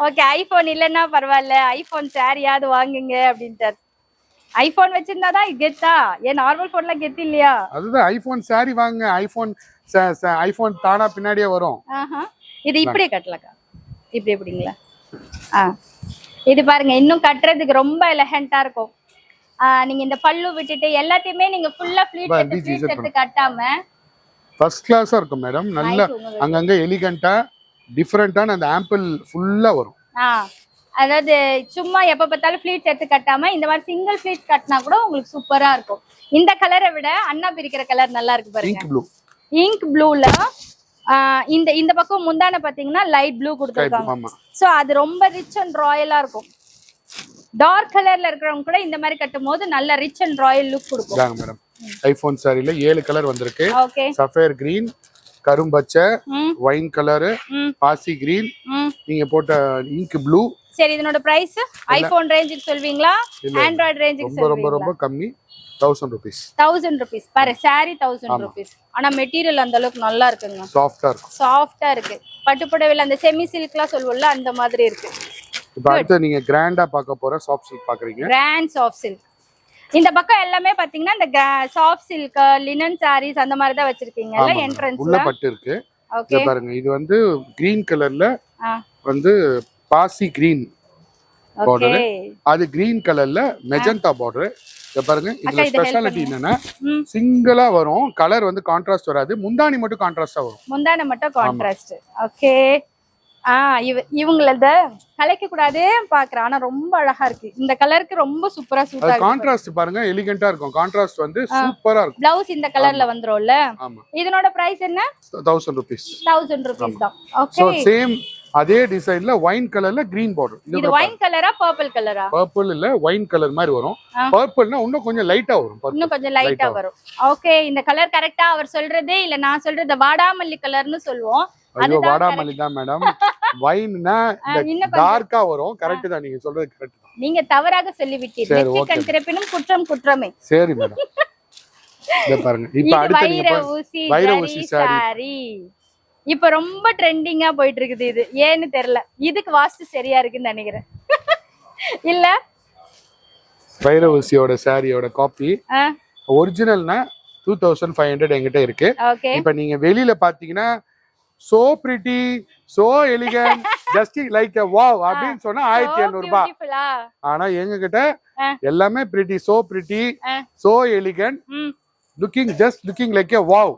ஓகே, ஐபோன் இல்லைன்னா பரவாயில்ல, ஐபோன் சாரியாவது வாங்குங்க அப்படின்ட்டார். ஐபோன் வச்சிருந்தாதான் கெத்தா? ஏன் நார்மல் போன்ல கெத்து இல்லையா? அதுதான், ஐபோன் சாரி வாங்க. ஐபோன் தானா பின்னாடியே வரும். இது இப்படியே கட்டலக்கா, இப்படி எப்படிங்களா? இது பாருங்க, இன்னும் கட்டுறதுக்கு ரொம்ப எலகண்டா இருக்கும். நீங்க இந்த பல்லு விட்டுட்டு எல்லாத்தையுமே நீங்க ஃபுல்லா ஃப்ளீட்ஸ் எடுத்து கட்டாம ஃபர்ஸ்ட் கிளாஸா இருக்கும் மேடம். நல்ல அங்கங்க எலிகண்டா டிஃபரண்டான அந்த ஆம்பிள் ஃபுல்லா வரும். அதாவது சும்மா எப்ப பார்த்தாலும் ஃப்ளீட்ஸ் எடுத்து கட்டாம இந்த மாதிரி சிங்கிள் ஃப்ளீட்ஸ் கட்டினா கூட உங்களுக்கு சூப்பரா இருக்கும். இந்த கலரை விட அண்ணா பிரிக்கிற கலர் நல்லா இருக்கு பாருங்க. இங்க் ப்ளூல இந்த பக்கம் முந்தான பாத்தீங்கன்னா லைட் ப்ளூ கொடுத்துருக்காங்க. சோ அது ரொம்ப ரிச் அண்ட் ராயலா இருக்கும். டார்க் கலர்ல இருக்கிறவங்க கூட இந்த மாதிரி கட்டும் போது நல்ல ரிச் அண்ட் ராயல் லுக் கொடுக்கும் மேடம். ஐபோன் சாரில 7 கலர் வந்திருக்கு. ஓகே, சஃபயர் கிரீன், கரும்பச்சை, ஒயின் கலர், பாசி கிரீன், நீங்க போட்ட இங்க் ப்ளூ. சரி, இதனோட பிரைஸ் ஐபோன் ரேஞ்சுக்கு சொல்வீங்களா, ஆண்ட்ராய்டு ரேஞ்சுக்கு சொல்வீங்களா? ரொம்ப ரொம்ப கம்மி, 1000 rupees. 1000 rupees பாரு, சாரி 1000 rupees. ஆனா மெட்டீரியல் அந்த அளவுக்கு நல்லா இருக்குங்க, சாஃப்ட்டா இருக்கு. சாஃப்ட்டா இருக்கு. பட்டுப்புடவைல அந்த செமி சில்க்லாம் சொல்லுவோம்ல அந்த மாதிரி இருக்கு. இப்போ அடுத்து நீங்க கிராண்டா பார்க்க போற சாஃப்ட் சில்க் பாக்குறீங்க. Grand soft silk. இந்த பக்கம் எல்லாமே பாத்தீங்கன்னா இந்த சாஃப்ட் சில்க் லினன் சாரீஸ் அந்த மாதிரி தான் வச்சிருக்கீங்கல்ல என்ட்ரன்ஸ்ல. உள்ள பட்டு இருக்கு. ஓகே பாருங்க இது வந்து கிரீன் கலர்ல ஆ வந்து பாசி கிரீன் ஓகே அது கிரீன் கலர்ல மெஜந்தா பார்டர். இத பாருங்க இதுல அக்கா, இது help ஸ்பெஷாலிட்டி என்னன்னா ம். சிங்கிளா வரும், கலர் வந்து கான்ட்ராஸ்ட் வராது, முந்தானி மட்டும் கான்ட்ராஸ்டா வரும். முந்தானை மட்டும் கான்ட்ராஸ்ட். ஓகே இவங்களத கலைக்க கூடாது பாக்குறேன், ஆனா ரொம்ப அழகா இருக்கு. இந்த கலருக்கு ரொம்ப சூப்பரா சூட் ஆகுது. கான்ட்ராஸ்ட் பாருங்க எலிகென்ட்டா இருக்கும், கான்ட்ராஸ்ட் வந்து சூப்பரா இருக்கும். பிளவுஸ் இந்த கலர்ல வந்துரும்ல. ஆமா இதனோட பிரைஸ் என்ன? 1000 rupees. 1000 rupees தான். சோ ஓகே சேம் அதே டிசைன்ல ஒயின் கலர்ல கிரீன் பார்டர். இது ஒயின் கலரா பர்பிள் கலரா? பர்பிள் இல்ல ஒயின் கலர் மாதிரி வரும். பர்பிள்னா இன்னும் கொஞ்சம் லைட்டா வரும், இன்னும் கொஞ்சம் லைட்டா வரும். ஓகே இந்த கலர் கரெக்ட்டா அவர் சொல்றது இல்ல நான் சொல்றது வாடாமல்லி கலர்னு சொல்லுவோம். ஐயோ வாடாமல்லி தான் மேடம். வைன்னா இந்த டார்க்கா வரும். கரெக்ட் தான், நீங்க சொல்றது கரெக்ட் தான். நீங்க தவறாக சொல்லிவிட்டீர்கள். வெற்றி கண் திறப்பினும் குற்றம் குற்றமே. சரி மேடம். இத பாருங்க இப்ப அடுத்து நீங்க வைர ஊசி சாரி இப்ப ரொம்ப ட்ரெண்டிங்கா போயிட்டு இருக்குது. இது ஏன்னு தெரியல, இதுக்கு வாஸ்து சரியா இருக்குன்னு நினைக்கிறேன். இல்ல வைர ஊசியோட சாரியோட காப்பி ஒரிஜினல்னா 2500 என்கிட்ட இருக்கு. ஓகே இப்ப நீங்க வெளியில பாத்தீங்கன்னா so pretty so elegant just like a wow அப்படின்னு சொன்னா 1700 ரூபாய். ஆனா எங்க கிட்ட எல்லாமே pretty so pretty so elegant looking like a wow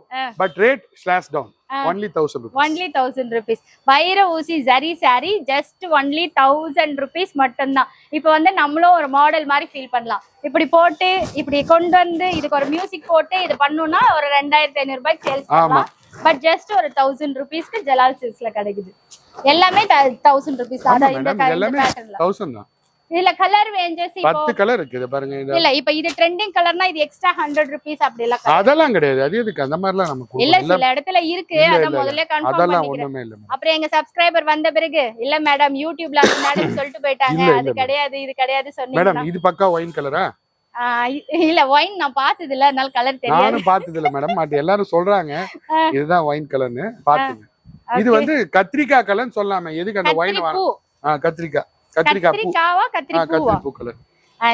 but rate slash down only 1000 rupees. only 1000 rupees. வைர ஊசி zari saree just only 1000 rupees மட்டும் தான். இப்போ வந்து நம்மளும் ஒரு மாடல் மாதிரி ஃபீல் பண்ணலாம். இப்படி போட்டு இப்படி கொண்டு வந்து இதுக்கு ஒரு மியூசிக் போட்டு இது பண்ணனும்னா ஒரு 2500 ரூபாய்க்கு சேல்ஸ் பண்ணலாம். பட் ஜஸ்ட் ஒரு 1000 rupeesக்கு ஜலால் சில்க்ஸ்ல கிடைக்குது. எல்லாமே 1000 rupees தான். இந்த பேட்டர்ன்ல 1000 தான். இதுல கலர் ரேஞ்சஸ் இப்போ 10 கலர் இருக்குது பாருங்க. இல்ல இப்போ இது ட்ரெண்டிங் கலர்னா இது எக்ஸ்ட்ரா 100 rupees அப்படி எல்லாம் அதெல்லாம் கிடையாது. அது எதுக்கு அந்த மாதிரி எல்லாம் நமக்கு இல்ல சில இடத்துல இருக்கு. அத முதல்ல கன்ஃபார்ம் அதெல்லாம் பண்ணிக்கிறேன். ஒண்ணுமே இல்ல. அப்புறம் எங்க சப்ஸ்கிரைபர் வந்த பிறகு இல்ல மேடம் யூடியூப்ல அந்த மேடம் சொல்லிட்டு போயிட்டாங்க அது கிடையாது இது கிடையாது சொன்னீங்க. மேடம் இது பக்கா ஒயின் கலரா? இல்ல ஒயின் நான் பார்த்தது இல்ல, அதனால கலர் தெரியாது. நானும் பார்த்தது இல்ல மேடம். அது எல்லாரும் சொல்றாங்க இதுதான் ஒயின் கலர்னு. பாத்துங்க இது வந்து கத்திரிக்காய் கலர்னு சொல்லாம எதுக்கு அந்த ஒயின் வர? கத்திரிக்காய் கத்திரிக்காவா கத்திரிப்பூ கலர்.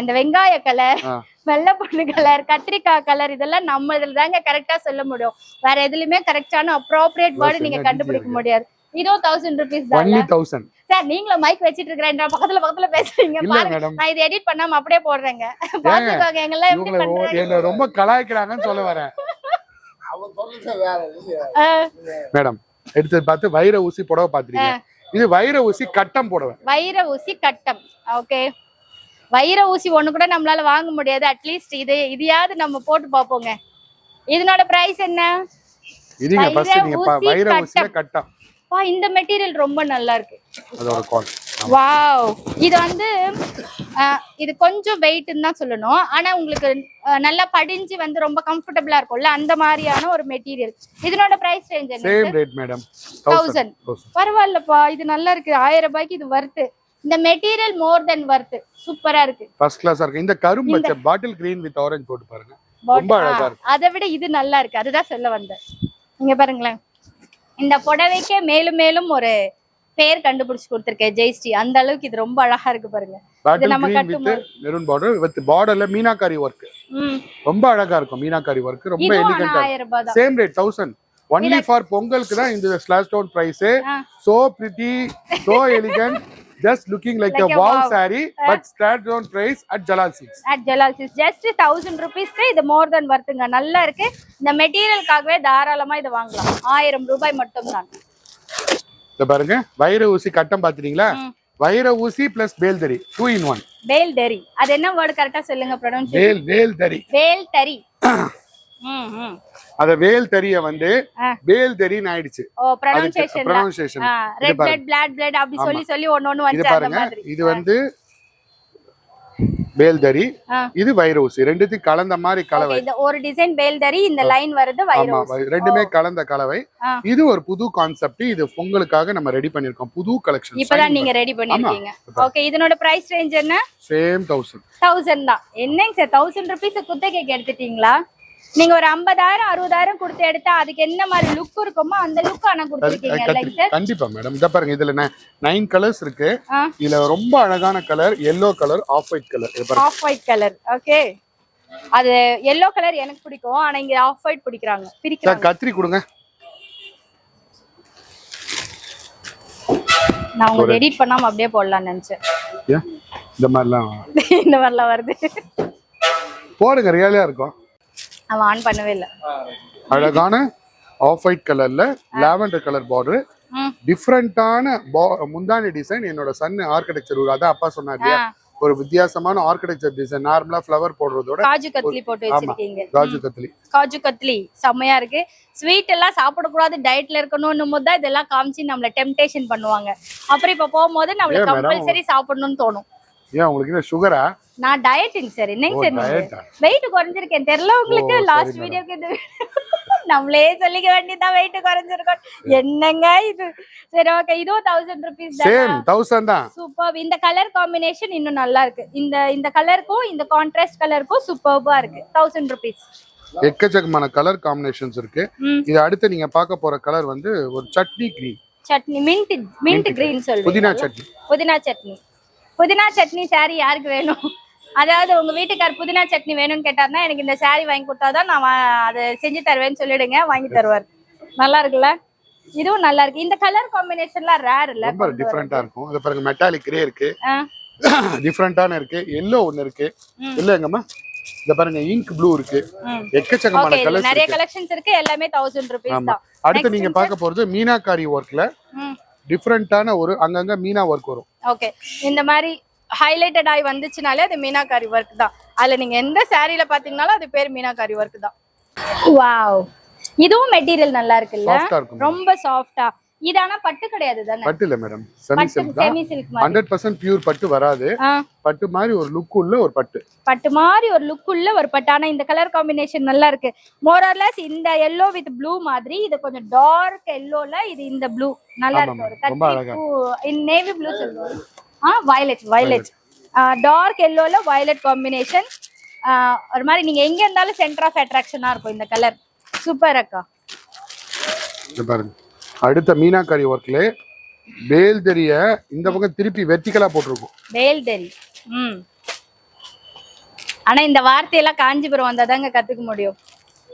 இந்த வெங்காய கலர் வெள்ளை பொண்ணு கலர் கத்திரிக்காய் கலர் இதெல்லாம் நம்ம இதுல தாங்க கரெக்டா சொல்ல முடியும். வேற எதுலயுமே கரெக்டான அப்ரோப்ரியேட் வேர்ட் நீங்க கண்டுபிடிக்க முடியாது. இதோ 1000 rupees தான். only 1000. சார் நீங்களும் மைக் வச்சிட்டு இருக்கறேன் பக்கத்துல பேசுறீங்க பாருங்க. நான் இத எடிட் பண்ணாம அப்படியே போடுறேங்க. பாத்துக்கோங்க எங்கெல்லாம் எப்படி பண்றாங்க. என்ன ரொம்ப கலாய்க்கறாங்கன்னு சொல்ல வரேன். அவன் சொல்றது வேற விஷயம். மேடம் எடுத்து பார்த்து வைர ஊசி புடவை பாத்துறீங்க. இது வைர ஊசி கட்டம் புடவை. வைர ஊசி கட்டம். ஓகே வைர ஊசி ஒண்ணு கூட நம்மளால வாங்க முடியாது. அட்லீஸ்ட் இதையாவது நம்ம போட்டு பாப்போங்க. இதனோட பிரைஸ் என்ன? இதுங்க ஃபர்ஸ்ட் நீங்க வைர ஊசில கட்டம். வா இந்த மெட்டீரியல் ரொம்ப நல்லா இருக்கு. அதோட குவாலிட்டி வாவ். இது வந்து இது கொஞ்சம் வெயிட்னு தான் சொல்லணும். ஆனா உங்களுக்கு நல்லா படிஞ்சு வந்து ரொம்ப கம்ஃபர்ட்டபிளா இருக்கும்ல அந்த மாதிரியான ஒரு மெட்டீரியல். இதனோட பிரைஸ் ரேஞ்ச் என்ன? Same rate madam 1000. பரவாயில்லப்பா இது நல்லா இருக்கு. 1000 ரூபாய்க்கு இது வர்த். இந்த மெட்டீரியல் மோர் தென் வர்த். சூப்பரா இருக்கு. ஃபர்ஸ்ட் கிளாஸா இருக்கு. இந்த கரும்பு வச்ச பாட்டில் கிரீன் வித் ஆரஞ்சு போட்டு பாருங்க. ரொம்ப அழகா இருக்கு. அதை விட இது நல்லா இருக்கு. அதுதான் சொல்ல வந்தேன். இங்க பாருங்களேன். இந்த புடவைக்கே மேலும் மேலும் ஒரு பேர் கண்டுபிடிச்சு கொடுத்திருக்கேன் ஜெயஸ்ரீ. அந்த அளவுக்கு இது ரொம்ப அழகா இருக்கு பாருங்க. இது நம்ம கட்டும்போது மெரூன் பார்டர் வித் பார்டர்ல மீனாகாரி வர்க் ரொம்ப அழகா இருக்கும். மீனாகாரி வர்க் ரொம்ப எலிகண்டா. 1000 ரூபாய் தான். Same rate 1000. only for பொங்கலுக்கு தான் இந்த slash down price. so pretty so elegant just looking like a wow saree but slash down price at Jalal Silks. at Jalal Silks just 1000 rupeesக்கு இது மோர் தென் வர்த்துங்க. நல்லா இருக்கு. இந்த மெட்டீரியலுக்காகவே தாராளமா இத வாங்கலாம். 1000 ரூபாய் மட்டும் தான். இத பாருங்க வைர ஊசி கட்டம் பாத்தீங்களா? வைர ஊசி பிளஸ் பேல்தரி 2 in 1. பேல்தரி அது என்ன வேர்ட் கரெக்ட்டா சொல்லுங்க ப்ரொனன்ஸ்? பேல்தரி. பேல்தரி. அத வேல்தரிய வந்து பேல்தரின்னு ஆயிடுச்சு. Oh pronunciation. Red blood black blood அப்படி சொல்லி ஒண்ணு வந்து அந்த மாதிரி. இது வந்து பேல்தரி, இது வைர ஊசி. ரெண்டுத்தையும் கலந்த மாதிரி கலவை. இந்த ஒரு டிசைன் பேல்தரி, இந்த லைன் வருது வைர ஊசி. ரெண்டுமே கலந்த கலவை. இது ஒரு புது கான்செப்ட். இது பொங்கலுக்காக நம்ம ரெடி பண்ணிருக்கோம். புது கலெக்ஷன். இப்பதான் நீங்க ரெடி பண்ணிருக்கீங்க. ஓகே இதனோட பிரைஸ் ரேஞ்ச் என்ன? சேம் 1000. 1000 தான். என்னங்க சார் 1000 ரூபீஸ் குத்தகைக்கு எடுத்துட்டீங்களா? நீங்க ஒரு 50000 60000 கொடுத்து எடுத்தா அதுக்கு என்ன மாதிரி லுக் இருக்குமோ அந்த லுக் ஆனா கொடுத்திருக்கீங்க லைக் சார். கண்டிப்பா மேடம். இத பாருங்க இதுல 9 கலர்ஸ் இருக்கு. இதுல ரொம்ப அழகான colour yellow colour, off white colour. இது பாருங்க ஆஃப் ஒயிட் கலர். ஓகே அது yellow கலர் எனக்கு பிடிக்கும். ஆனா இங்க ஆஃப் ஒயிட் பிடிக்கறாங்க. பிரிக்கறாங்க. கத்திரி கொடுங்க. நான் உங்களுக்கு எடிட் பண்ணாம அப்படியே போடலாம்னு நினைச்சேன். ஏன் இந்த மாதிரிலாம் இந்த மாதிரிலாம் வருது. போடுங்க, ரியலா இருக்கும். அவன் ஆன் பண்ணவே இல்லை. அழகான ஆஃப் ஒயிட் கலர்ல லாவெண்டர் கலர் பார்டர், டிஃப்ரெண்டான முந்தானி டிசைன். என்னோட சன் ஆர்கிடெக்சர், அதான் அப்பா சொன்னார் இல்லையா, ஒரு வித்தியாசமான ஆர்கிடெக்சர் டிசைன். நார்மலா ஃப்ளவர் போடுறதோட காஜு கத்லி போட்டு வச்சிருக்கீங்க. காஜு கத்லி, காஜு கத்லி செம்மையா இருக்கு. ஸ்வீட் எல்லாம் சாப்பிடக்கூடாது, டயட்ல இருக்கணும்னு போது தான் இதெல்லாம் காமிச்சு நம்மள டெம்டேஷன் பண்ணுவாங்க. அப்புறம் இப்ப போகும்போது நம்மளுக்கு கம்பல்சரி சாப்பிடணும்னு தோணும். ஏன் உங்களுக்கு என்ன சுகரா? நான் டயட்டிங் சார். என்னங்க சார் நீங்க வெயிட் குறைஞ்சிருக்கேன் தெரியல உங்களுக்கு? லாஸ்ட் வீடியோக்கு இது நம்மளே சொல்லிக்க வேண்டியதான் வெயிட் குறைஞ்சிருக்கோம். என்னங்க இது? சரி ஓகே, இதுவும் 1000 rupees தான். சேம் 1000 தான். சூப்பர். இந்த கலர் காம்பினேஷன் இன்னும் நல்லா இருக்கு. இந்த கலருக்கும் இந்த கான்ட்ராஸ்ட் கலருக்கும் சூப்பர்பா இருக்கு. 1000 rupees. எக்கச்சக்கமான கலர் காம்பினேஷன்ஸ் இருக்கு. இது அடுத்து நீங்க பார்க்க போற கலர் வந்து ஒரு chutney green. Chutney mint green சொல்றீங்க. புதினா சட்னி. புதினா சட்னி. புதினா சட்னி saree யாருக்கு வேணும்? அதாவது உங்க வீட்டுக்கார் புதினா சட்னி வேணும்னு கேட்டாருன்னா எனக்கு இந்த saree வாங்கி கொடுத்தாதான் நான் அதை செஞ்சு தருவேன்னு சொல்லிடுங்க, வாங்கி தருவார். நல்லா இருக்குல்ல? இதுவும் நல்லா இருக்கு. இந்த கலர் காம்பினேஷன்லாம் ரேர் இல்ல, ரொம்ப டிஃபரெண்டா இருக்கும். அது பாருங்க, மெட்டாலிக் கிரே இருக்கு, டிஃபரெண்டான இருக்கு. எல்லோ ஒன்னு இருக்கு. எல்லோ எங்கம்மா? இந்த பாருங்க, இங்க் ப்ளூ இருக்கு. எக்கச்சக்கமான கலர்ஸ், நிறைய கலெக்ஷன்ஸ் இருக்கு. எல்லாமே 1000 rupees தான். அடுத்து நீங்க பார்க்க போறது மீனாகாரி ஒர்க்ல டிஃபரெண்டான ஒரு அங்கங்க மீனா ஒர்க் வரும். ஓகே, இந்த மாதிரி ஹைலைட்டட் ஆகி வந்துச்சுனாலே அது மீனாகாரி ஒர்க் தான். அதுல நீங்க எந்த சாரியில பாத்தீங்கன்னாலும் அது பேர் மீனாகாரி ஒர்க் தான். வாவ், இதுவும் மெட்டீரியல் நல்லா இருக்குல்ல, ரொம்ப சாஃப்ட்டா. இது ஆனா பட்டு கிடையாது தானே? பட்டு இல்ல மேடம், செமி சில்க் தான். 100% பியூர் பட்டு வராது. பட்டு மாதிரி ஒரு லுக் உள்ள ஒரு பட்டு. பட்டு மாதிரி ஒரு லுக் உள்ள ஒரு பட்டு. ஆனா இந்த கலர் காம்பினேஷன் நல்லா இருக்கு. மோர் ஆர் லெஸ் இந்த yellow வித் ப்ளூ மாதிரி, இது கொஞ்சம் டார்க் yellowல, இது இந்த ப்ளூ நல்லா இருக்கு. ஒரு கத்தி நேவி ப்ளூ சொல்லுவாங்க. வயலட் டார்க் yellowல வயலட் காம்பினேஷன். ஒரு மாதிரி நீங்க எங்க இருந்தாலும் சென்டர் ஆஃப் அட்ராக்ஷனா இருக்கும் இந்த கலர். சூப்பர் அக்கா. பாருங்க, அடுத்த மீனாகாரி ஒர்க்ல பேல்தரிய இந்த பக்கம் திருப்பி வெர்டிகலா போட்டுருக்கும். பேல்தரி. ஆனா இந்த வார்த்தையெல்லாம் காஞ்சிபுரம் வந்தாதாங்க கத்துக்க முடியும்,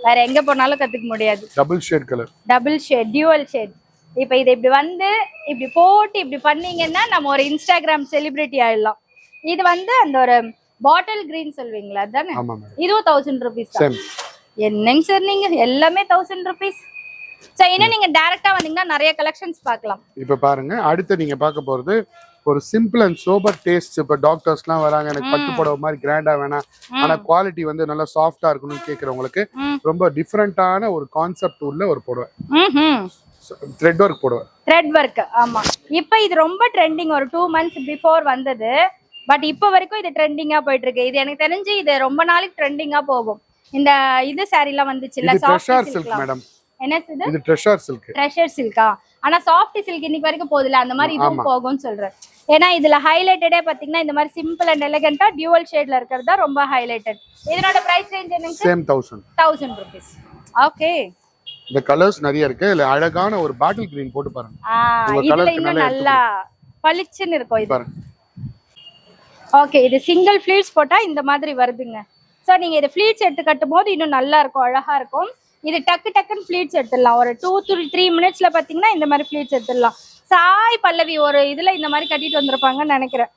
வேற எங்க போனாலும் கத்துக்க முடியாது. Double shade colour, double shade, dual shade. இப்ப இதை இப்படி வந்து இப்படி போட்டு இப்படி பண்ணீங்கன்னா நம்ம ஒரு இன்ஸ்டாகிராம் செலிபிரிட்டி ஆயிடலாம். இது வந்து அந்த ஒரு பாட்டில் கிரீன் சொல்வீங்களா அதானே? இதுவும் 1000 rupees தான். என்னங்க சார் நீங்க எல்லாமே 1000 rupees. சோ இன்னும் நீங்க டைரக்டா வந்தீங்கன்னா நிறைய கலெக்ஷன்ஸ் பார்க்கலாம். இப்ப பாருங்க, அடுத்து நீங்க பார்க்க போறது ஒரு சிம்பிள் அண்ட் சோபர் டேஸ்ட். இப்ப டாக்டர்ஸ்லாம் வராங்க, எனக்கு பட்டு புடவை மாதிரி கிராண்டா வேணாம், ஆனா குவாலிட்டி வந்து நல்லா சாஃப்டா இருக்கணும்னு கேக்குறவங்களுக்கு ரொம்ப டிஃபரெண்டான ஒரு கான்செப்ட் உள்ள ஒரு புடவை. த்ரெட் ஒர்க் புடவை. Thread work. ஆமா, இப்போ இது ரொம்ப ட்ரெண்டிங். ஒரு 2 months பிஃபோர் வந்தது, பட் இப்போ வரைக்கும் இது ட்ரெண்டிங்கா போயிட்டு இருக்கு. இது எனக்கு தெரிஞ்சு இது ரொம்ப நாளைக்கு ட்ரெண்டிங்கா போகும். இந்த இது சாரிலாம் வந்துச்சு இல்ல, சாஃப்ட் சில்க் மேடம். என்ன இது? Treasure silk. ட்ரெஷர் சில்கா? ஆனா சாஃப்ட் சில்க் இன்னைக்கு வரைக்கும் போகுதுல, அந்த மாதிரி இதுவும் போகும்னு சொல்றேன். ஏன்னா இதுல ஹைலைட்டடே பாத்தீங்கன்னா இந்த மாதிரி சிம்பிள் அண்ட் எலிகண்டா டியூவல் ஷேட்ல இருக்கிறது தான் ரொம்ப ஹைலைட்டட். இதனோட பிரைஸ் ரேஞ்ச் என்னங்க? Same 1000 rupees. ஓகே, இந்த கலர்ஸ் நிறைய இருக்கு. இல்ல அழகான ஒரு பாட்டில் கிரீன் போட்டு பாருங்க. இதுல இன்னும் நல்லா பளிச்சுன்னு இருக்கும் இது. ஓகே, இது சிங்கிள் ஃப்ளீட்ஸ் போட்டா இந்த மாதிரி வருதுங்க. சோ நீங்க இது ஃப்ளீட்ஸ் எடுத்து கட்டும் போது இன்னும் நல்லா இருக்கும், அழகா இருக்கும். இது டக்குன்னு ஃப்ளீட்ஸ் எடுத்துடலாம். ஒரு 2-3 minutesல பாத்தீங்கன்னா இந்த மாதிரி ஃப்ளீட்ஸ் எடுத்துடலாம். சாய் பல்லவி ஒரு இதுல இந்த மாதிரி கட்டிட்டு வந்திருப்பாங்கன்னு நினைக்கிறேன்.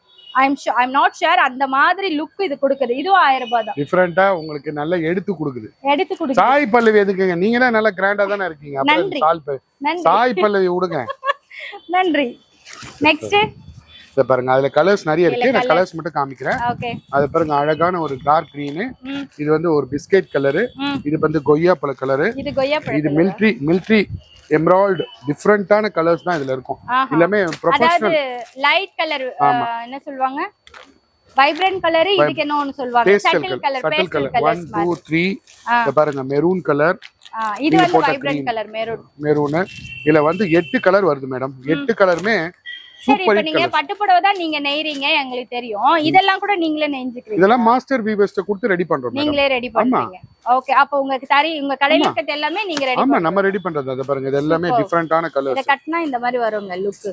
I'm not sure. அந்த மாதிரி லுக் இது கொடுக்குது. இதுவும் 1000 ரூபாய் தான். டிஃபரெண்டா உங்களுக்கு நல்ல எடுத்து கொடுக்குது. சாய் பல்லவி எதுக்குங்க? நீங்க தான் நல்ல கிராண்டா தானே இருக்கீங்க. அப்புறம் சாய் பல்லவி விடுங்க. நன்றி. நெக்ஸ்ட் இத பாருங்க, அதுல கலர்ஸ் நிறைய இருக்கு. நான் கலர்ஸ் மட்டும் காமிக்கிறேன். அது பாருங்க, அழகான ஒரு டார்க் கிரீன். இது வந்து ஒரு பிஸ்கட் கலர். இது வந்து கொய்யா பழ கலர். இது மிலிட்டரி எமரால்ட். டிஃபரெண்டான கலர்ஸ் தான் இதுல இருக்கும். எல்லாமே ப்ரொபஷனல். லைட் கலர் என்ன சொல்வாங்க, வைப்ரன்ட் கலர். இதுக்கு என்ன ஒன்னு சொல்வாங்க, சட்டில் கலர். 1 2 3 இத பாருங்க, மெரூன் கலர். இது வந்து வைப்ரன்ட் கலர் மெரூன். இதுல வந்து 8 கலர் வருது மேடம். 8 கலருமே சரி. இப்போ நீங்க பட்டு புடவை தான் நீங்க நெய்றீங்க, எங்களுக்கு தெரியும். இதெல்லாம் கூட நீங்களே நெய்ஞ்சிக்கிறீங்க? இதெல்லாம் மாஸ்டர் வீவர்ஸ்ட்ட கொடுத்து ரெடி பண்றோம். நீங்களே ரெடி பண்றீங்க? ஓகே, அப்ப உங்களுக்கு உங்க கடையில இருக்கிறது எல்லாமே நீங்க ரெடி பண்ணுவீங்க? ஆமா, நம்ம ரெடி பண்றது. அத பாருங்க, இது எல்லாமே டிஃபரண்டான கலர்ஸ். இத கட்னா இந்த மாதிரி வருங்க லுக்.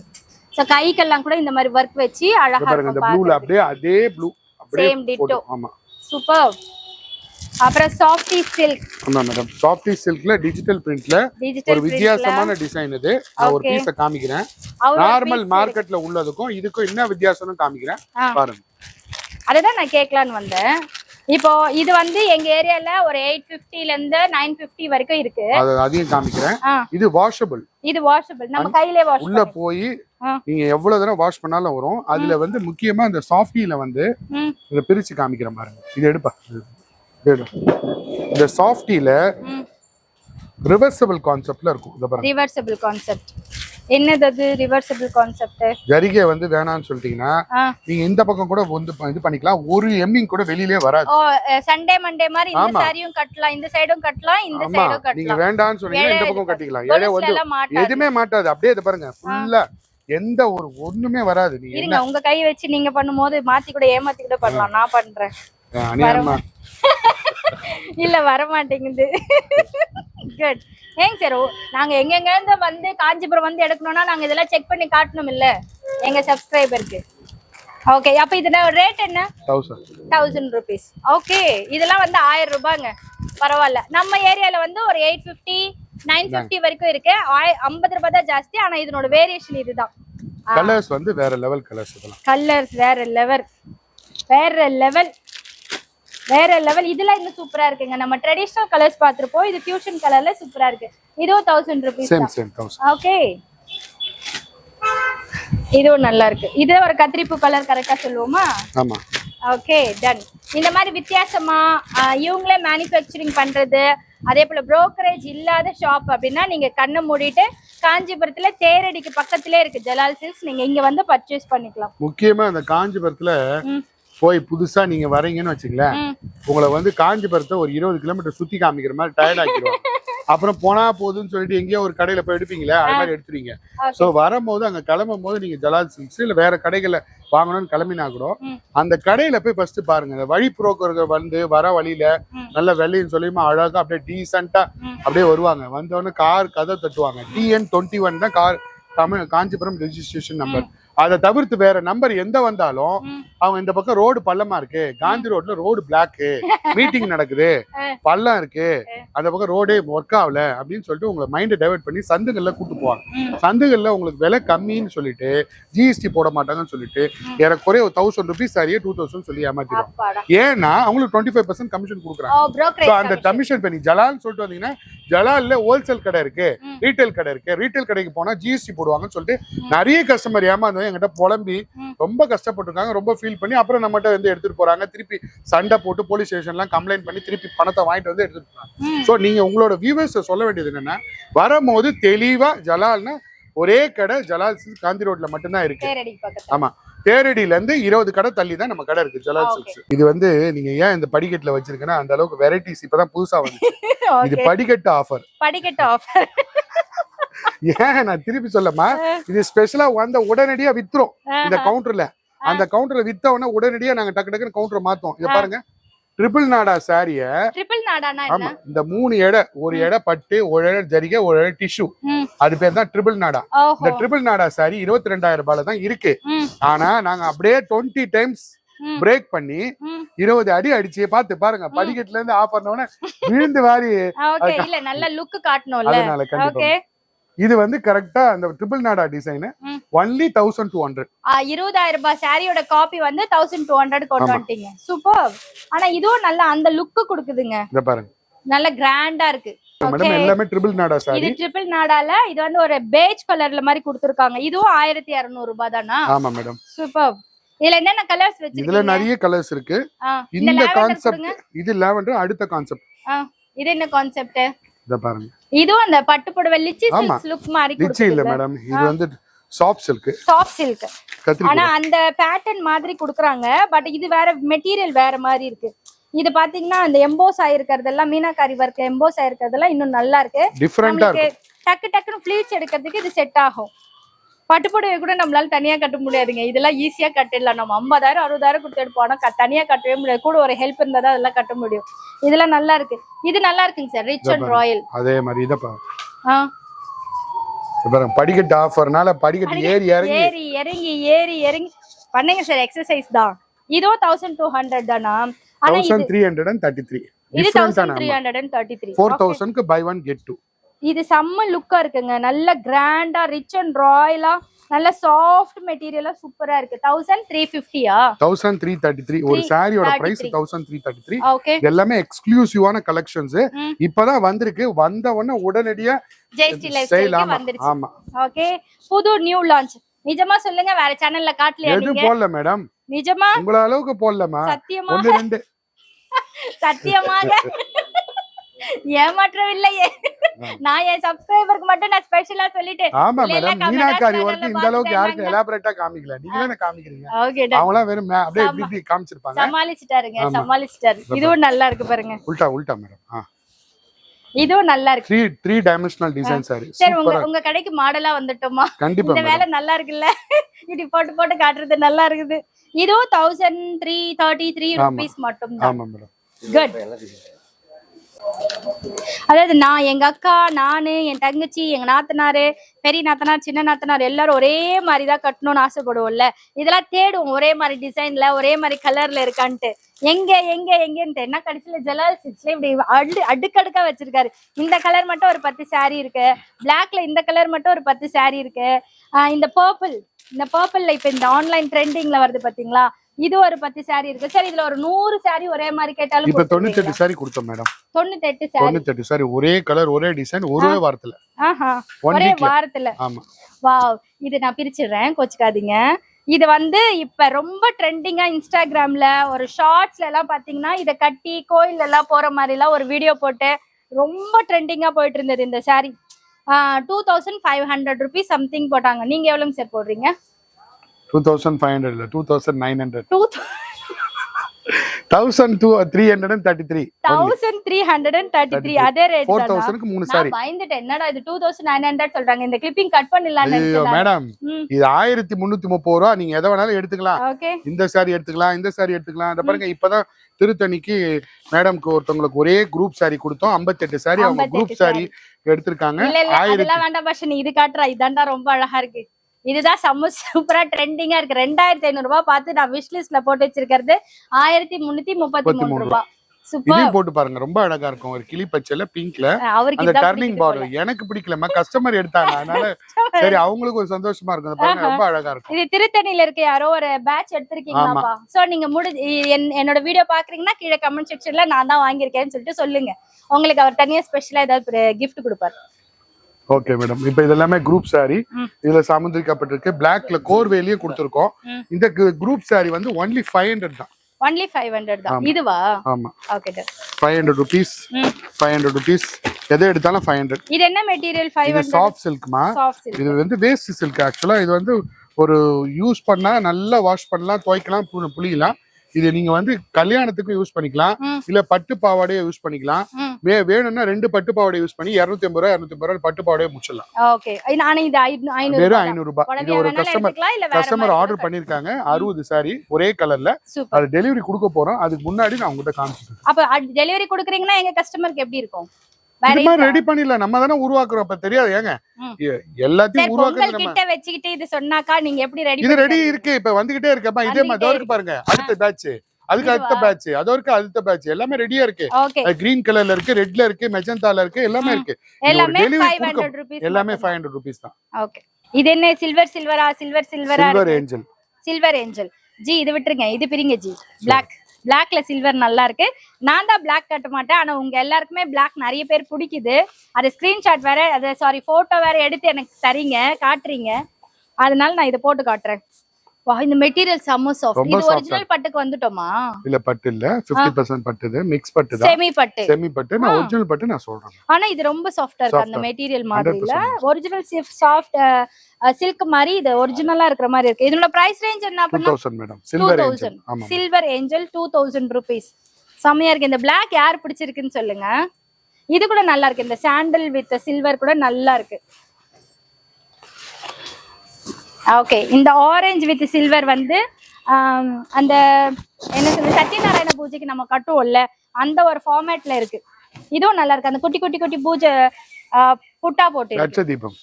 சோ கைக்கெல்லாம் கூட இந்த மாதிரி வர்க் வெச்சி அழகா இருக்கும். பாருங்க, இந்த ப்ளூல அப்படியே அதே ப்ளூ அப்படியே சேம் டிட்டோ. ஆமா, சூப்பர். அப்புறம் சாஃப்டி சில்க். ஆமா மேடம், சாஃப்டி சில்க்ல டிஜிட்டல் பிரிண்ட்ல ஒரு வித்தியாசமான டிசைன் இது. நான் ஒரு பீஸ காமிக்கிறேன். நார்மல் மார்க்கெட்ல உள்ளதுக்கும் இதுக்கும் என்ன வித்தியாசம்னு காமிக்கிறேன் பாருங்க. அததான் நான் கேட்கலான்னு வந்தேன். இப்போ இது வந்து எங்க ஏரியால ஒரு 850 ல இருந்து 950 வரைக்கும் இருக்கு. அதையும் காமிக்கிறேன். இது வாஷபிள். இது வாஷபிள், நம்ம கையிலே வாஷ் உள்ள போய் நீங்க எவ்வளவு தடவை வாஷ் பண்ணாலும் வரும். அதுல வந்து முக்கியமா இந்த சாஃப்டில வந்து இத பிரிச்சு காமிக்கிறேன் பாருங்க. இது எடுப்பா. இந்த சாஃப்டில ரிவர்சிபிள் கான்செப்ட்ல இருக்கும். இத பாருங்க, ரிவர்சிபிள் கான்செப்ட். என்னது அது ரிவர்சிபிள் கான்செப்ட்? ஜரிகை வந்து வேணாம்னு சொல்லிட்டீங்கன்னா நீங்க இந்த பக்கம் கூட வந்து இது பண்ணிக்கலாம். ஒரு எம்மிங் கூட வெளியிலே வராது. ஓ, சண்டே மண்டே மாதிரி இந்த சாரியும் கட்டலாம், இந்த சைடும் கட்டலாம், இந்த சைடும் கட்டலாம். நீங்க வேண்டாம்னு சொன்னீங்கன்னா இந்த பக்கம் கட்டிக்கலாம். ஏலே வந்து எதுமே மாட்டாது. அப்படியே இத பாருங்க, ஃபுல்லா எந்த ஒரு ஒண்ணுமே வராது. நீங்க இருங்க, உங்க கை வச்சு நீங்க பண்ணும்போது மாத்தி கூட ஏமாத்தி கூட பண்ணலாம். நான் பண்றேன். இல்ல வர மாட்டேங்குது. குட். ஏங்க சார், நாங்க எங்கெங்க இருந்து வந்து காஞ்சிபுரம் வந்து எடுக்கணும்னா நாங்க இதெல்லாம் செக் பண்ணி காட்டணும் இல்ல எங்க சப்ஸ்கிரைபருக்கு. ஓகே, அப்ப இது ரேட் என்ன? 1000 rupees. ஓகே, இதெல்லாம் வந்து 1000 ரூபாய்ங்க. பரவாயில்ல. நம்ம ஏரியால வந்து ஒரு 850 950 வரைக்கும் இருக்கு. 50 ரூபாய் தான் ஜாஸ்தி. ஆனா இதனோட வேரியேஷன் இதுதான். கலர்ஸ் வந்து வேற லெவல் கலர்ஸ். இதெல்லாம் கலர்ஸ் வேற லெவல், வேற லெவல், வேற லெவல். இதெல்லாம் இன்னும் சூப்பரா இருக்குங்க. நம்ம ட்ரெடிஷனல் கலர்ஸ் பாத்துருப்போம். இது ஃபியூஷன் கலர்ல சூப்பரா இருக்கு. இதுவும் 1000 rupees. சேம் 1000. ஓகே, இதுவும் நல்லா இருக்கு. இது ஒரு கத்திரிப்பூ கலர் கரெக்டா சொல்லுவோமா? ஆமா. Okay, done. இந்த மாதிரி வித்தியாசமா இவங்களே மேனுஃபேக்சரிங் பண்றது, அதே போல புரோக்கரேஜ் இல்லாத ஷாப் அப்படின்னா நீங்க கண்ணை மூடிட்டு காஞ்சிபுரத்துல தேரடிக்கு பக்கத்திலே இருக்கு ஜலால் சில்க்ஸ். நீங்க இங்க வந்து பர்ச்சேஸ் பண்ணிக்கலாம். முக்கியமா அந்த காஞ்சிபுரத்துல போய் புதுசா நீங்க வரீங்கன்னு வச்சுங்களேன், உங்களை வந்து காஞ்சிபுரத்தை ஒரு 20 கிலோமீட்டர் சுத்தி காமிக்கிற மாதிரி டயர்ட் ஆக்கிடுவோம். அப்புறம் போனா போதுன்னு சொல்லிட்டு எங்கேயோ ஒரு கடையில போய் எடுப்பீங்களே, அது மாதிரி எடுத்துருவீங்க. சோ வரும்போது அங்க கிளம்பும் போது நீங்க ஜலால் சில்க்ஸ் இல்ல வேற கடைகளை வாங்கணும்னு கிளம்பினா கூட அந்த கடையில போய் ஃபர்ஸ்ட் பாருங்க. அந்த வழி புரோக்கர்கள் வந்து வர வழியில நல்ல வெள்ளைன்னு சொல்லியுமா அழகா அப்படியே டீசென்ட்டா அப்படியே வருவாங்க. வந்தவொடனே கார் கதை தட்டுவாங்க. TN 21 தான் கார் காஞ்சிபுரம் ரெஜிஸ்ட்ரேஷன் நம்பர். அதை தவிர்த்து வேற நம்பர் எந்த வந்தாலும் அவங்க இந்த பக்கம் ரோடு பள்ளமா இருக்கு, காந்தி ரோட்ல ரோடு பிளாக்கு, மீட்டிங் நடக்குது, பள்ளம் இருக்கு, அந்த பக்கம் ரோடே ஒர்க் ஆகல அப்படின்னு சொல்லிட்டு உங்களை மைண்டை டைவர்ட் பண்ணி சந்துகள்ல கூட்டு போவாங்க. சந்துகள்ல உங்களுக்கு விலை கம்மின்னு சொல்லிட்டு GST போட மாட்டாங்கன்னு சொல்லிட்டு ஏறக்குறைய 1000 rupees சாரியே 2000 சொல்லி ஏமாத்திடுவாங்க. ஏன்னா அவங்களுக்கு 25% கமிஷன் கொடுக்குறாங்க. அந்த கமிஷன் பண்ணி ஜலால் சொல்லிட்டு வந்தீங்கன்னா ஜலால்ல ஹோல்சேல் கடை இருக்கு, ரீட்டைல் கடை இருக்கு. ரீட்டைல் கடைக்கு போனா GST போடுவாங்கன்னு சொல்லிட்டு நிறைய கஸ்டமர் ஏமாந்து என்கிட்ட புலம்பி ரொம்ப கஷ்டப்பட்டிருக்காங்க. ரொம்ப ஃபீல் பண்ணி அப்புறம் நம்மகிட்ட வந்து எடுத்துட்டு போறாங்க. திருப்பி சண்டை போட்டு போலீஸ் ஸ்டேஷன்லாம் கம்ப்ளைண்ட் பண்ணி திருப்பி பணத்தை வாங்கிட்டு வந்து எடுத்துட்டு போறாங்க. ஸோ நீங்க உங்களோட வியூவர்ஸ் சொல்ல வேண்டியது என்னன்னா, வரும்போது தெளிவா ஜலால்னா ஒரே கடை ஜலால் சில்க்ஸ் காந்தி ரோட்ல மட்டும்தான் இருக்கு. ஆமா, தேரடியில இருந்து 20 கடை தள்ளி தான் நம்ம கடை இருக்கு ஜலால் சில்க்ஸ். இது வந்து நீங்க ஏன் இந்த படிக்கட்டுல வச்சிருக்கேன்னா அந்த அளவுக்கு வெரைட்டிஸ் இப்பதான் புதுசா வந்து இது படிக்கட்டு ஆஃபர். படிக்கட்டு ஆஃபர் ஏன் நான் திருப்பி சொல்லமா, இது ஸ்பெஷலா வந்த உடனடியா வித்துரும் இந்த கவுண்டர்ல. அந்த கவுண்டர்ல வித்த உடனே உடனடியா நாங்க டக்கு டக்குன்னு கவுண்டர் மாத்தோம். இத பாருங்க, ட்ரிபிள் நாடா சாரிய. ட்ரிபிள் நாடானா ஆமா, இந்த 3 எடை, ஒரு எடை பட்டு, ஒரு எடை ஜரிகை, ஒரு எடை டிஷ்யூ, அது பேர் தான் ட்ரிபிள் நாடா. இந்த ட்ரிபிள் நாடா சாரி 22,000 ரூபாயில தான் இருக்கு. ஆனா நாங்க அப்படியே 20 டைம்ஸ் பிரேக் பண்ணி 20 அடி அடிச்சு பாத்து பாருங்க. படிக்கட்டுல இருந்து ஆஃப் பண்ணோட விழுந்து வாரி இல்ல நல்ல லுக் காட்டணும்ல. அதனால கண்டிப்பா இது வந்து கரெக்டா அந்த ட்ரிபிள் நாடா டிசைன் ஒன்லி 1200. 20,000 ரூபாய் சாரியோட காப்பி வந்து 1200 கொண்டு வந்துட்டீங்க. சூப்பர். ஆனா இதுவும் நல்ல அந்த லுக் கொடுக்குதுங்க. இத பாருங்க, நல்ல கிராண்டா இருக்கு. மேடம் எல்லாமே ட்ரிபிள் நாடா சாரி. இது ட்ரிபிள் நாடால இது வந்து ஒரு பேஜ் கலர்ல மாதிரி கொடுத்திருக்காங்க. இதுவும் 1200 ரூபாய் தானா? ஆமா மேடம். சூப்பர். இதுல என்னென்ன கலர்ஸ் வச்சிருக்கீங்க? இதுல நிறைய கலர்ஸ் இருக்கு. இந்த கான்செப்ட் இது லாவெண்டர். அடுத்த கான்செப்ட் இது என்ன கான்செப்ட்? இத பாருங்க, இதுவும் அந்த பட்டு புடவை லிச்சி சில்க் லுக் மாதிரி லிச்சி இல்ல மேடம், இது வந்து சாஃப்ட் சில்க். Soft silk. ஆனா அந்த பேட்டர்ன் மாதிரி கொடுக்குறாங்க. பட் இது வேற மெட்டீரியல் வேற மாதிரி இருக்கு. இது பாத்தீங்கன்னா அந்த எம்போஸ் ஆயிருக்கிறதெல்லாம் மீனாகாரி ஒர்க் எம்போஸ் ஆயிருக்கிறதெல்லாம் இன்னும் நல்லா இருக்கு. டிஃபரெண்டா இருக்கு. டக்கு டக்குன்னு ஃப்ளீட்ஸ் எடுக்கிறதுக்கு இது செட் ஆகும். பட்டுப்புடவை கூட நம்மளால தனியா கட்ட முடியாதுங்க. இதெல்லாம் ஈஸியா கட்டிடலாம். நம்ம 50,000 60,000 கொடுத்து எடுப்போம். தனியா கட்டவே முடியாது. கூட ஒரு ஹெல்ப் இருந்தா தான் அதெல்லாம் கட்ட முடியும். இதெல்லாம் நல்லா இருக்கு. இது நல்லா இருக்குங்க சார், ரிச் அண்ட் ராயல். அதே மாதிரி இத பாருங்க, படிக்கட்டு ஆஃபர்னால படிக்கட்டு ஏறி இறங்கி பண்ணுங்க சார், எக்ஸசைஸ் தான். இதுவும் 1200 தானா? ஆனா 1333 இது டிஃபரெண்டான 1333. 4000க்கு பை 1 கெட் 2. இது செம்ம லுக்கா இருக்குங்க, நல்ல கிராண்டா ரிச் அண்ட் ராயலா, நல்ல சாஃப்ட் மெட்டீரியலா சூப்பரா இருக்கு. 1350யா? 1333. ஒரு சாரியோட பிரைஸ் 1333. ஓகே, எல்லாமே எக்ஸ்க்ளூசிவான கலெக்ஷன்ஸ். இப்பதான் வந்திருக்கு, வந்த உடனே உடனடியா ஜெயஸ்ரீ லைஃப் ஸ்டைல் வந்துருச்சு. ஆமா, ஓகே, புது நியூ லான்ச். நிஜமா சொல்லுங்க, வேற சேனல்ல காட்டலையா எது நீங்க? போடல மேடம், நிஜமா உங்கள அளவுக்கு போடலமா. சத்தியமா 1 2 சத்தியமாக ஏமாற்றவில்லையே. நான் என் சப்ஸ்கிரைபருக்கு மட்டும் நான் ஸ்பெஷலா சொல்லிட்டேன். ஆமா இல்ல, இல்ல, madam, Kamala meenakari channel work ல இந்த அளவுக்கு யாருக்கு பாத்துட்டாங்க. எலாபரேட்டா காமிக்கல, நீங்க தானே காமிக்கிறீங்க. ஓகே, அவங்களாம் வெறும் அப்படியே இப்படி காமிச்சிருப்பாங்க. சமாளிச்சிட்டாருங்க, ஆமா. சமாளிச்சிட்டாரு. இதுவும் நல்லா இருக்கு பாருங்க, உல்டா மேடம். இதுவும் நல்லா இருக்கு. 3 டைமென்ஷனல் டிசைன் சாரி. சரி, உங்க கடைக்கு மாடலா வந்துட்டோமா? கண்டிப்பா இந்த வேலை நல்லா இருக்குல்ல, இப்படி போட்டு போட்டு காட்டுறது நல்லா இருக்குது. இதுவும் 1333 rupees மட்டும் தான். ஆமா மேடம். குட். அதாவது நான், எங்க அக்கா, நானு, என் தங்கச்சி, எங்க நாத்தனாரு, பெரிய நாத்தனார், சின்ன நாத்தனார் எல்லாரும் ஒரே மாதிரி தான் கட்டணும்னு ஆசைப்படுவோம்ல. இதெல்லாம் தேடுவோம், ஒரே மாதிரி டிசைன்ல ஒரே மாதிரி கலர்ல இருக்கான்ட்டு. எங்கன்ட்டு என்ன கடைசியில ஜலால் சிட்ஸ்ல இப்படி அடுக்கடுக்கா வச்சிருக்காரு. இந்த கலர் மட்டும் ஒரு 10 saree இருக்கு, பிளாக்ல இந்த கலர் மட்டும் ஒரு 10 saree இருக்கு. இந்த பர்பிள்ல இப்ப இந்த ஆன்லைன் ட்ரெண்டிங்ல வருது பாத்தீங்களா, இது ஒரு 10 saree இருக்கு. சரி, இதுல ஒரு 100 saree ஒரே மாதிரி கேட்டாலும் இப்ப 98 saree கொடுத்தோம் மேடம். 98 saree. 98 saree ஒரே கலர் ஒரே டிசைன் ஒரே வாரத்துல. ஒரே வாரத்துல. ஆமா. வாவ், இது நான் பிரிச்சிடுறேன், கோச்சுக்காதீங்க. இது இப்ப ரொம்ப ட்ரெண்டிங்கா இன்ஸ்டாகிராம்ல ஒரு ஷார்ட்ஸ்ல எல்லாம் பாத்தீங்கன்னா இத கட்டி கோயில் எல்லாம் போற மாதிரி எல்லாம் ஒரு வீடியோ போட்டு ரொம்ப ட்ரெண்டிங்கா போயிட்டு இருந்தது இந்த saree. 2500 rupees சம்திங் போட்டாங்க. நீங்க எவ்வளவுங்க சார் போடுறீங்க? 2500 இல்ல 2900. 1333. 1333 அதே ரேட் தான். 4000க்கு 3 saree. நான் பயந்துட்டேன், என்னடா இது 2900 சொல்றாங்க. இந்த கிளிப்பிங் கட் பண்ணலாம்னு நினைச்சேன் மேடம். இது 1330 ரூபாய். நீங்க எதை வேணாலும் எடுத்துக்கலாம். ஓகே, இந்த saree எடுத்துக்கலாம், இந்த saree எடுத்துக்கலாம். இந்த பாருங்க, இப்பதான் திருத்தணிக்கு மேடம்க்கு ஒருத்தவங்களுக்கு ஒரே குரூப் saree கொடுத்தோம். 58 saree அவங்க குரூப் saree எடுத்திருக்காங்க. இல்ல இல்ல, அதெல்லாம் வேண்டாம் பாஷா, நீ இது காட்டுறா, இதாண்டா ரொம்ப அழகா இருக்கு. இதுதான் செம்ம சூப்பரா ட்ரெண்டிங்கா இருக்கு. 2500 ரூபாய் பார்த்து நான் விஷ் லிஸ்ட்ல போட்டு வச்சிருக்கிறது 1333 ரூபாய். சூப்பர். இதையும் போட்டு பாருங்க, ரொம்ப அழகா இருக்கும். ஒரு கிளி பச்சைல பிங்க்ல அவருக்கு அந்த இதான் டர்னிங் பார்டர் எனக்கு பிடிக்கலமா, கஸ்டமர் எடுத்தாங்க, அதனால சரி அவங்களுக்கு ஒரு சந்தோஷமா இருக்கும். பாருங்க, ரொம்ப அழகா இருக்கும். இது திருத்தணியில இருக்க யாரோ ஒரு பேட்ச் எடுத்திருக்கீங்களாப்பா? சோ நீங்க என்னோட வீடியோ பாக்குறீங்கன்னா கீழே கமெண்ட் செக்ஷன்ல நான் தான் வாங்கியிருக்கேன்னு சொல்லிட்டு சொல்லுங்க. உங்களுக்கு அவர் தனியா ஸ்பெஷலா ஏதாவது கிஃப்ட் கொடுப்பாரு. Okay madam. இப்ப இது எல்லாமே குரூப் saree. இதுல சாமுந்திரிக்கப்பட்டிருக்கு. பிளாக்ல கோர்வேலியும் கொடுத்திருக்கோம். இந்த குரூப் saree வந்து only 500 தான். only 500 தான். இதுவா? ஆமா. Okay ton. 500 rupees. 500 rupees. எதை எடுத்தாலும் 500. இது என்ன மெட்டீரியல்? 500. இது சாஃப்ட் சில்க்மா. இது வந்து வேஸ்ட் சில்க். ஆக்சுவலா இது வந்து ஒரு யூஸ் பண்ணா நல்லா வாஷ் பண்ணலாம், துவைக்கலாம், புளியலாம். இது நீங்க வந்து கல்யாணத்துக்கு யூஸ் பண்ணிக்கலாம், இல்ல பட்டு பாவாடையை யூஸ் பண்ணிக்கலாம். வேணும்னா 2 பட்டு பாவாடை யூஸ் பண்ணி 250 ரூபாய் பட்டு பாவாடையை முடிச்சிடலாம். ஓகே, நான் இது 500 வெறும் 500 ரூபாய். இது ஒரு கஸ்டமர் ஆர்டர் பண்ணிருக்காங்க. 60 saree ஒரே கலர்ல. அது டெலிவரி கொடுக்க போறோம். அதுக்கு முன்னாடி நான் உங்ககிட்ட காமிச்சிட்டேன். அப்ப டெலிவரி கொடுக்குறீங்கன்னா எங்க கஸ்டமருக்கு எப்படி இருக்கும்? ரெடி பண்ணிடலாம், நம்ம தானே உருவாக்குறோம். அப்ப தெரியாது ஏங்க, எல்லாத்தையும் உருவாக்குறது நம்ம கிட்ட வெச்சிட்டு இது சொன்னாக்கா நீங்க எப்படி ரெடி? இது ரெடி இருக்கு, இப்ப வந்துகிட்டே இருக்குப்பா. இதே மாதிரி இருக்கு பாருங்க, அடுத்த பேட்ச், அதுக்கு அடுத்த பேட்ச், அதோருக்கு அடுத்த பேட்ச், எல்லாமே ரெடியா இருக்கு. கிரீன் கலர்ல இருக்கு, ரெட்ல இருக்கு, மெஜந்தால இருக்கு, எல்லாமே இருக்கு. எல்லாமே 500 rupees. எல்லாமே 500 rupees தான். ஓகே, இது என்ன சில்வரா? Silver angel. சில்வர் ஏஞ்சல் ஜி, இது விட்டுருங்க, இது பிரிங்க ஜி. பிளாக்ல சில்வர் நல்லா இருக்கு. நான் தான் பிளாக் கட்ட மாட்டேன், ஆனா உங்க எல்லாருக்குமே பிளாக் நிறைய பேர் பிடிக்குது. அது ஸ்கிரீன்ஷாட் வேற, அது சாரி போட்டோ வேற எடுத்து எனக்கு தரீங்க, காட்டுறீங்க. அதனால நான் இதை போட்டு காட்டுறேன். வா, இந்த மெட்டீரியல் செம்ம சாஃப்ட். இது ஒரிஜினல் பட்டுக்கு வந்துட்டோமா? இல்ல, பட்டு இல்ல, 50% பட்டுது, மிக்ஸ் பட்டு தான். செமி பட்டு. நான் ஒரிஜினல் பட்டு நான் சொல்றேன். ஆனா இது ரொம்ப சாஃப்ட்டா இருக்கு, அந்த மெட்டீரியல் மாதிரி இல்ல. ஒரிஜினல் சாஃப்ட் சில்க் மாதிரி இது ஒரிஜினலா இருக்கிற மாதிரி இருக்கு. இதோட பிரைஸ் ரேஞ்ச் என்ன? 2000 மேடம். Silver angel. ஆமா, சில்வர் ஏஞ்சல் 2000 rupees. செமையா இருக்கு. இந்த பிளாக் யார் பிடிச்சிருக்குன்னு சொல்லுங்க. இது கூட நல்லா இருக்கு. இந்த சாண்டல் வித் சில்வர் கூட நல்லா இருக்கு. ஓகே, இந்த ஆரஞ்சு வித் சில்வர் வந்து அந்த என்ன சொல்றது, சத்யநாராயண பூஜைக்கு நம்ம கட்டுவோம்ல, அந்த ஒரு ஃபார்மேட்ல இருக்கு. இதுவும் நல்லா இருக்கு. அந்த குட்டி குட்டி குட்டி பூஜை புட்டா போட்டு லட்சதீபம்.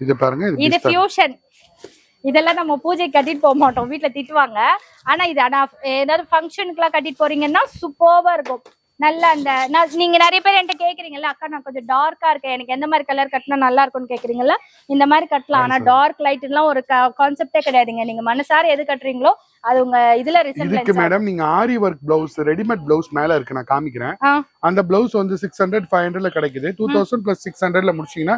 இது பாருங்க, இது ஃபியூஷன். இதெல்லாம் நம்ம பூஜை கட்டிட்டு போக மாட்டோம், வீட்டுல திட்டுவாங்க. ஆனா இது ஏதாவது ஃபங்க்ஷனுக்குலாம் கட்டிட்டு போறீங்கன்னா சூப்பர்வா இருக்கும். நல்லா அந்த நீங்க நிறைய பேர் என்கிட்ட கேக்குறீங்கல்ல, அக்கா நான் கொஞ்சம் டார்க்கா இருக்கேன், எனக்கு எந்த மாதிரி கலர் கட்டினா நல்லா இருக்கும்னு கேக்குறீங்கல்ல, இந்த மாதிரி கட்டலாம். ஆனா டார்க் லைட் எல்லாம் ஒரு கான்செப்டே கிடையாதுங்க. நீங்க மனசார எது கட்டுறீங்களோ அது உங்க இதுல இதுக்கு ரிசல்ட். மேடம் நீங்க ஆரி ஒர்க் பிளவுஸ் ரெடிமேட் பிளவுஸ் மேல இருக்கு, நான் காமிக்கிறேன். அந்த பிளவுஸ் வந்து 600 500ல கிடைக்குது. 2000 + 600ல முடிச்சீங்கன்னா